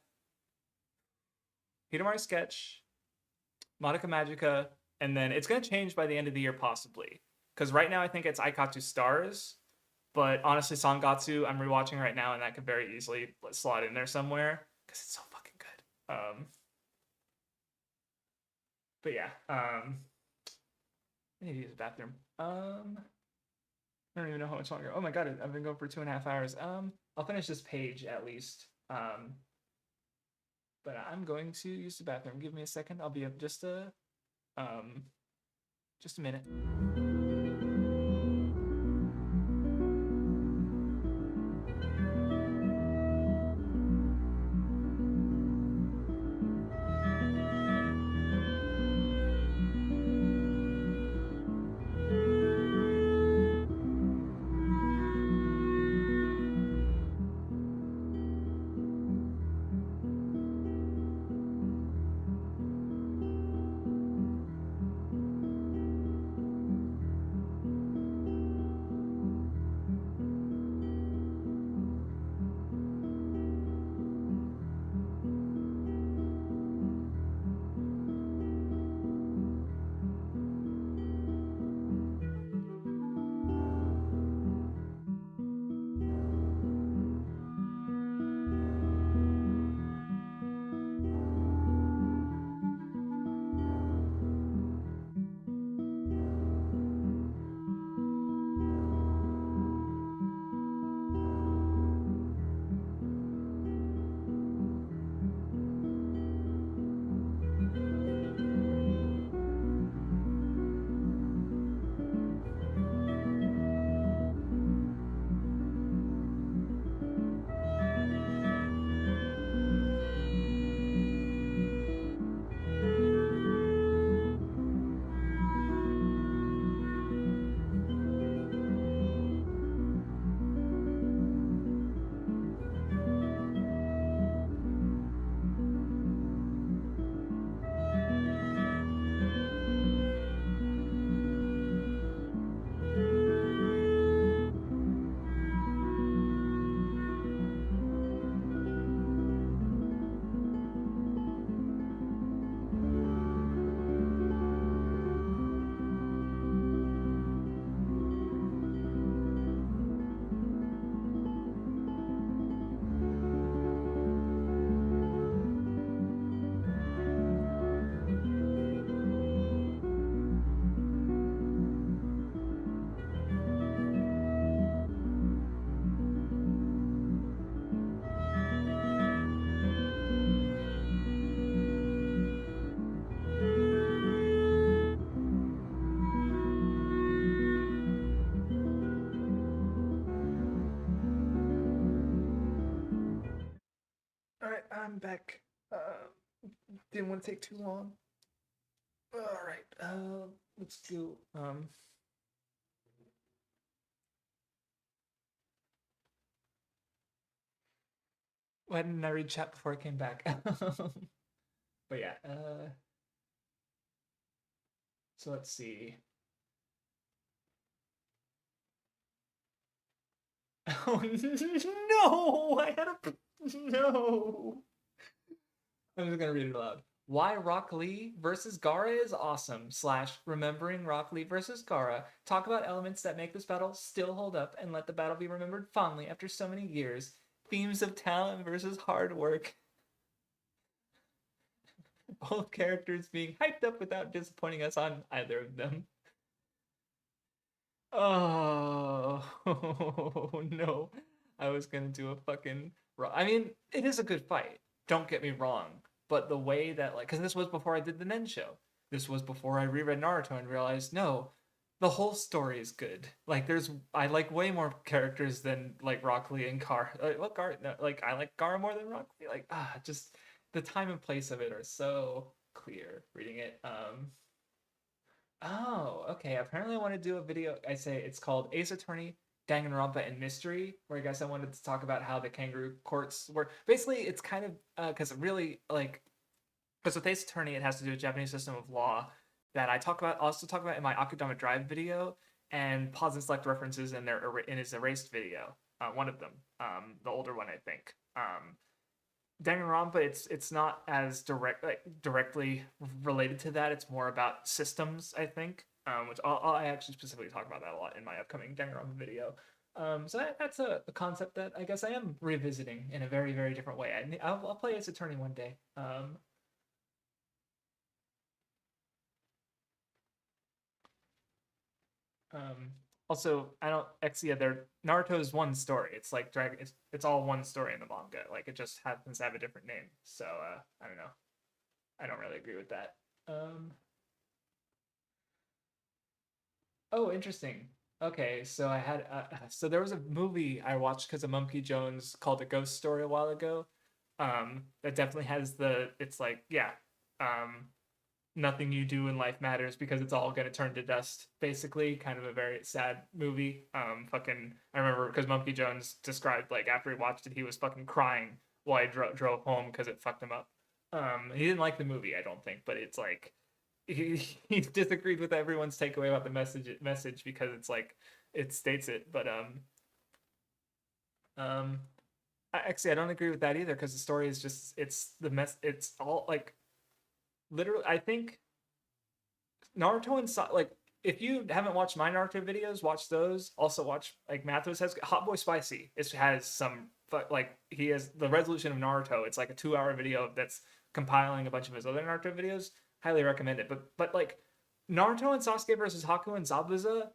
Hidamari Sketch, Madoka Magica, and then it's gonna change by the end of the year possibly. Because right now I think it's Aikatsu Stars, but honestly, Sangatsu I'm rewatching right now, and that could very easily slot in there somewhere because it's so fucking good. But yeah, I need to use the bathroom. I don't even know how much longer. Oh my god, I've been going for 2.5 hours. I'll finish this page at least. But I'm going to use the bathroom. Give me a second. I'll be up just a minute. All right, I'm back. Didn't want to take too long. All right, let's go. Why didn't I read chat before I came back? But yeah, so let's see. Oh no! I had a no. I'm just gonna read it aloud. Why Rock Lee versus Gara is awesome. / remembering Rock Lee versus Gara. Talk about elements that make this battle still hold up and let the battle be remembered fondly after so many years. Themes of talent versus hard work. Both characters being hyped up without disappointing us on either of them. Oh no. I was gonna do a fucking. I mean, it is a good fight. Don't get me wrong. But the way that, like, because this was before I did the Nen show. This was before I reread Naruto and realized, no, the whole story is good. Like, I like way more characters than, like, Rock Lee and Gar. What Gar? No, like, I like Gar more than Rock Lee. Like, just the time and place of it are so clear reading it. Oh, okay. Apparently, I want to do a video. I say it's called Ace Attorney, Danganronpa, and Mystery, where I guess I wanted to talk about how the kangaroo courts work. Basically, it's kind of because really like because with Ace Attorney, it has to do with Japanese system of law that I talk about. Also talk about in my Akudama Drive video, and pause and select references in in his erased video. One of them, the older one, I think. Danganronpa, it's not as directly related to that. It's more about systems, I think. Which I actually specifically talk about that a lot in my upcoming Danganronpa video. So that's a concept that I guess I am revisiting in a very, very different way. I'll play Ace Attorney one day. Um, Also, I don't Exia. There, Naruto is one story. It's like Dragon. It's all one story in the manga. Like it just happens to have a different name. So I don't know. I don't really agree with that. Um, oh, interesting. Okay, so I had so there was a movie I watched because of Monkey Jones called A Ghost Story a while ago. That definitely has the. It's like yeah. Um, Nothing you do in life matters because it's all gonna turn to dust. Basically, kind of a very sad movie. Fucking, I remember because Monkey Jones described like after he watched it, he was fucking crying while I drove home because it fucked him up. He didn't like the movie, I don't think, but it's like he disagreed with everyone's takeaway about the message because it's like it states it, but um, actually I don't agree with that either because the story is just it's all like literally I think Naruto and like if you haven't watched my Naruto videos, watch those. Also watch like Mathos has Hot Boy Spicy. It has some like he has the resolution of Naruto. It's like a 2 hour video that's compiling a bunch of his other Naruto videos. Highly recommend it. But like Naruto and Sasuke versus Haku and Zabuza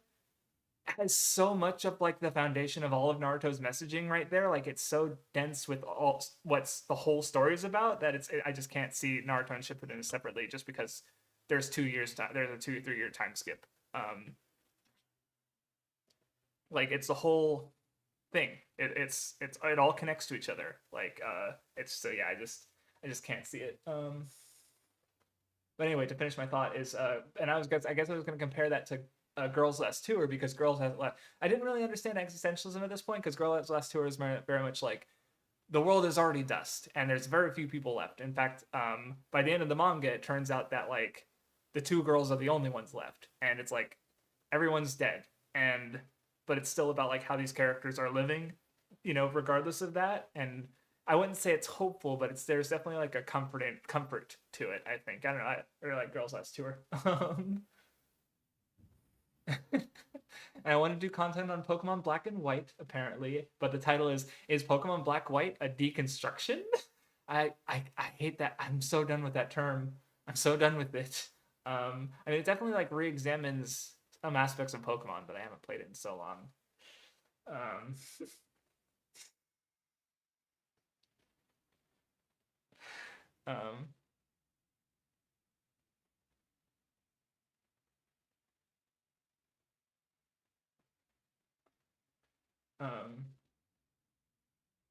has so much of like the foundation of all of Naruto's messaging right there. Like it's so dense with all what's the whole story is about that I just can't see Naruto and Shippuden separately just because there's 2 years time there's a 2 3 year time skip. Um, like it's the whole thing. It all connects to each other. Like it's so yeah. I just can't see it. But anyway, to finish my thought is and I guess I was gonna compare that to Girls Last Tour because Girls Has Last. I didn't really understand existentialism at this point because Girls Last Tour is very much like the world is already dust and there's very few people left. In fact, by the end of the manga, it turns out that like the two girls are the only ones left, and it's like everyone's dead, and but it's still about like how these characters are living, regardless of that. And I wouldn't say it's hopeful, but there's definitely like a comfort to it. I think I don't know. I really like Girls Last Tour. And I want to do content on Pokemon Black and White, apparently, but the title is Pokemon Black White a deconstruction? I hate that. I'm so done with that term. I'm so done with it. I mean, it definitely like re-examines some aspects of Pokemon, but I haven't played it in so long. Um, um, um,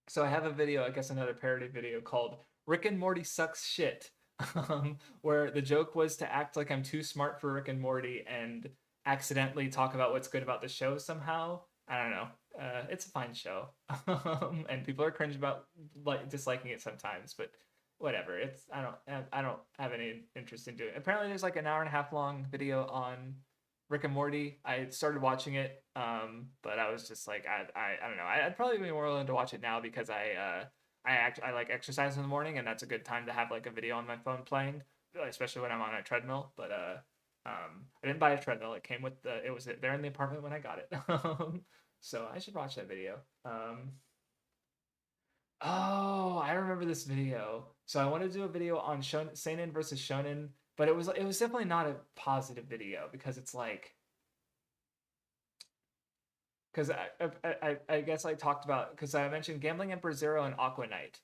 so I have a video, I guess another parody video called Rick and Morty Sucks Shit, where the joke was to act like I'm too smart for Rick and Morty and accidentally talk about what's good about the show somehow. I don't know. It's a fine show, and people are cringe about like disliking it sometimes, but whatever. I don't have any interest in doing it. Apparently, there's like an hour and a half long video on Rick and Morty. I started watching it, but I was just like, I don't know. I'd probably be more willing to watch it now because I like exercise in the morning, and that's a good time to have like a video on my phone playing, especially when I'm on a treadmill. But I didn't buy a treadmill. It came with it was there in the apartment when I got it. So I should watch that video. Oh, I remember this video. So I wanted to do a video on Seinen versus Shonen, but it was definitely not a positive video because it's like because I guess I talked about because I mentioned Gambling Emperor Zero and Aqua Knight.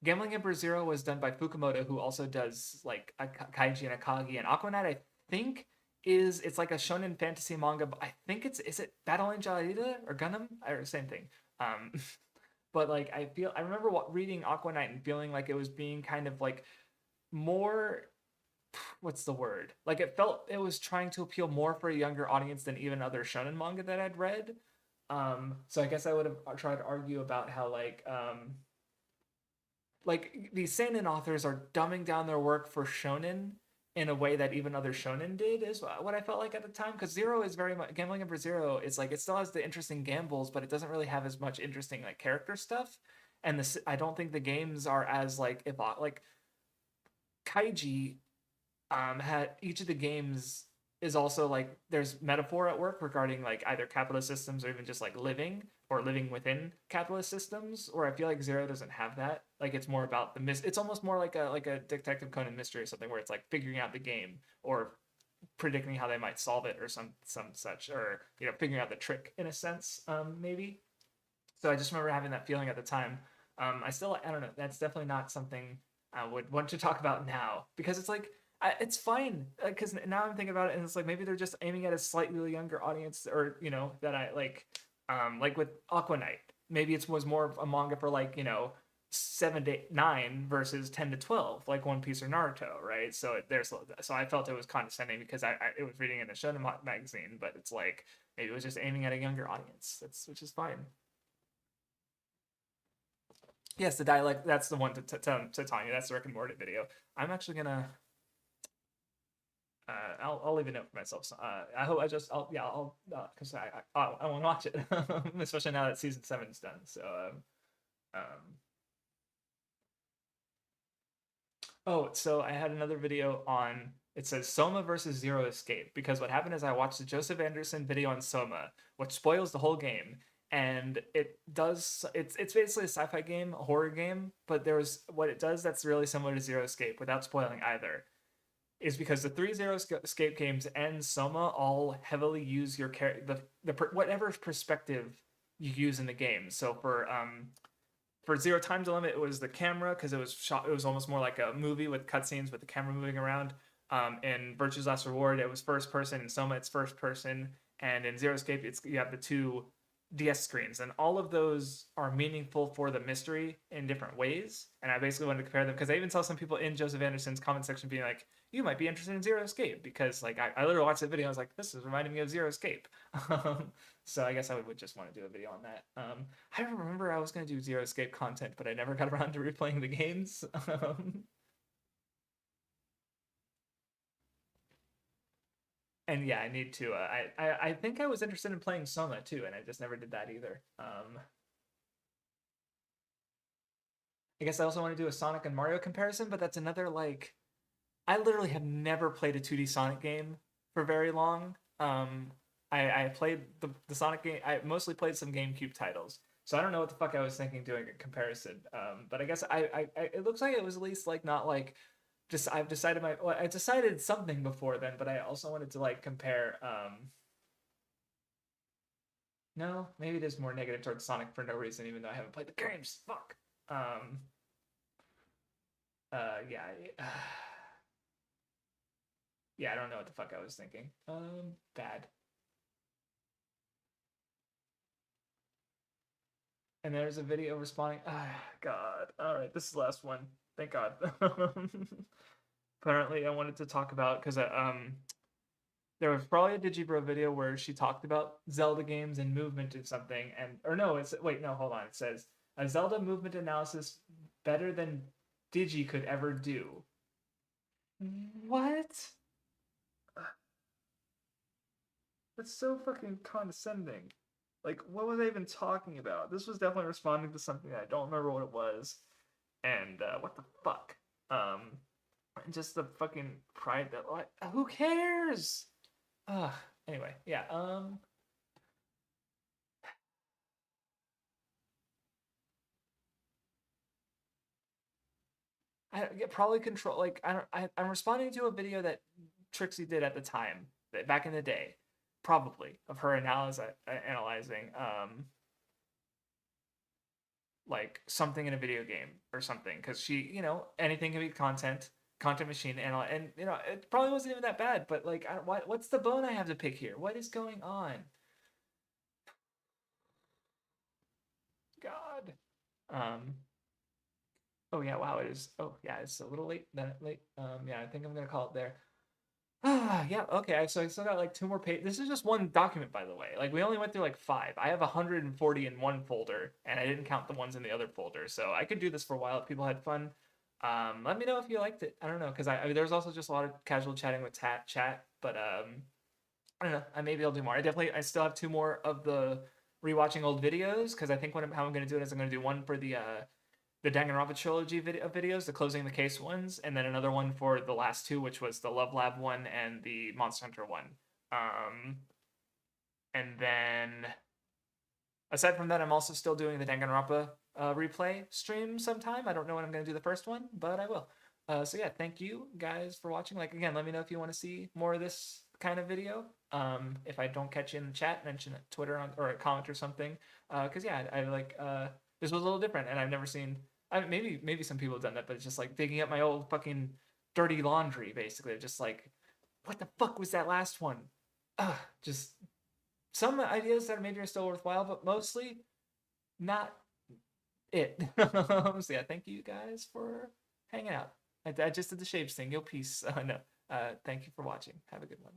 Gambling Emperor Zero was done by Fukumoto, who also does like Kaiji and Akagi, and Aqua Knight I think it's like a shonen fantasy manga. But I think is it Battle Angel Alita or Gundam or same thing. Um, but like I remember reading Aqua Knight and feeling like it was being kind of like more what's the word? Like it was trying to appeal more for a younger audience than even other shonen manga that I'd read. So I guess I would have tried to argue about how like like these seinen authors are dumbing down their work for shonen in a way that even other shonen did, is what I felt like at the time. Because Zero is very much Gambling Number Zero is like, it still has the interesting gambles, but it doesn't really have as much interesting like character stuff. And this, I don't think the games are as like like Kaiji had each of the games is also like there's metaphor at work regarding like either capitalist systems or even just like living or living within capitalist systems. Or I feel like Zero doesn't have that. Like it's more about it's almost more like a Detective Conan mystery or something where it's like figuring out the game or predicting how they might solve it or some such, or figuring out the trick in a sense, maybe. So I just remember having that feeling at the time. I don't know. That's definitely not something I would want to talk about now because it's like it's fine because now I'm thinking about it and it's like maybe they're just aiming at a slightly younger audience, or that I like with Aqua Knight. Maybe it was more of a manga for like 7 to 9 versus 10 to 12, like One Piece or Naruto, right? So I felt it was condescending because it was reading in a shonen magazine, but it's like maybe it was just aiming at a younger audience. Which is fine. Yes, the dialect. That's the one to Tanya. That's the Rick and Morty video. I'm actually gonna. I'll leave a note for myself. So, I hope I'll because I want to watch it, especially now that season 7 is done. So so I had another video on. It says Soma versus Zero Escape because what happened is I watched the Joseph Anderson video on Soma, which spoils the whole game, and it's basically a sci-fi game, a horror game, but there was what it does that's really similar to Zero Escape without spoiling either, is because the three Zero Escape games and Soma all heavily use your whatever perspective you use in the game. So for Zero Time to Limit, it was the camera because it was shot. It was almost more like a movie with cutscenes with the camera moving around. In Virtue's Last Reward, it was first person. In Soma, it's first person, and in Zero Escape, you have the two DS screens, and all of those are meaningful for the mystery in different ways. And I basically wanted to compare them because I even saw some people in Joseph Anderson's comment section being like, "You might be interested in Zero Escape," because like I literally watched the video. I was like, "This is reminding me of Zero Escape." So I guess I would just want to do a video on that. I remember I was going to do Zero Escape content, but I never got around to replaying the games. And yeah, I need to. I think I was interested in playing Soma too, and I just never did that either. I guess I also want to do a Sonic and Mario comparison, but that's another like I literally have never played a 2D Sonic game for very long. I played the Sonic game. I mostly played some GameCube titles, so I don't know what the fuck I was thinking doing a comparison. But I guess it looks like it was at least like not like just I've decided I decided something before then, but I also wanted to like compare. No, maybe it is more negative towards Sonic for no reason, even though I haven't played the games. Fuck. Um. Yeah. Yeah. I don't know what the fuck I was thinking. Bad. And there's a video responding. Ah, God. All right, this is the last one. Thank God. Apparently, I wanted to talk about because there was probably a Digibro video where she talked about Zelda games and movement or something, and or no, it's wait, no, hold on. It says a Zelda movement analysis better than Digi could ever do. What? That's so fucking condescending. Like, what was I even talking about? This was definitely responding to something I don't remember what it was. And what the fuck? Um, just the fucking pride that like, who cares? Anyway, yeah. I yeah, probably control. Like, I don't. I'm responding to a video that Trixie did at the time, back in the day, probably of her analyzing like something in a video game or something because she anything can be content machine and it probably wasn't even that bad, but like what's the bone I have to pick here? What is going on? God. um oh yeah, wow, it is. Oh yeah, it's a little late. Yeah, I think I'm gonna call it there. Yeah, okay. So I still got like 2 more pages. This is just one document, by the way. Like we only went through like 5. I have 140 in one folder, and I didn't count the ones in the other folder. So I could do this for a while if people had fun. Let me know if you liked it. I don't know, because I mean, there's also just a lot of casual chatting with chat, but I don't know. Maybe I'll do more. I still have 2 more of the rewatching old videos because I think how I'm gonna do it is I'm gonna do one for the Danganronpa trilogy videos, the closing the case ones, and then another one for the last 2, which was the Love Lab one and the Monster Hunter one. Um, and then aside from that, I'm also still doing the Danganronpa replay stream sometime. I don't know when I'm going to do the first one, but I will. So yeah, thank you guys for watching. Like again, let me know if you want to see more of this kind of video. If I don't catch you in the chat, mention it Twitter or a comment or something. Because yeah, I like this was a little different, and I've never seen. Maybe some people have done that, but it's just like digging up my old fucking dirty laundry, basically. Just like, what the fuck was that last one? Just some ideas that maybe are still worthwhile, but mostly not it. So yeah, thank you guys for hanging out. I just did the shapes thing. Yo, peace. No, thank you for watching. Have a good one.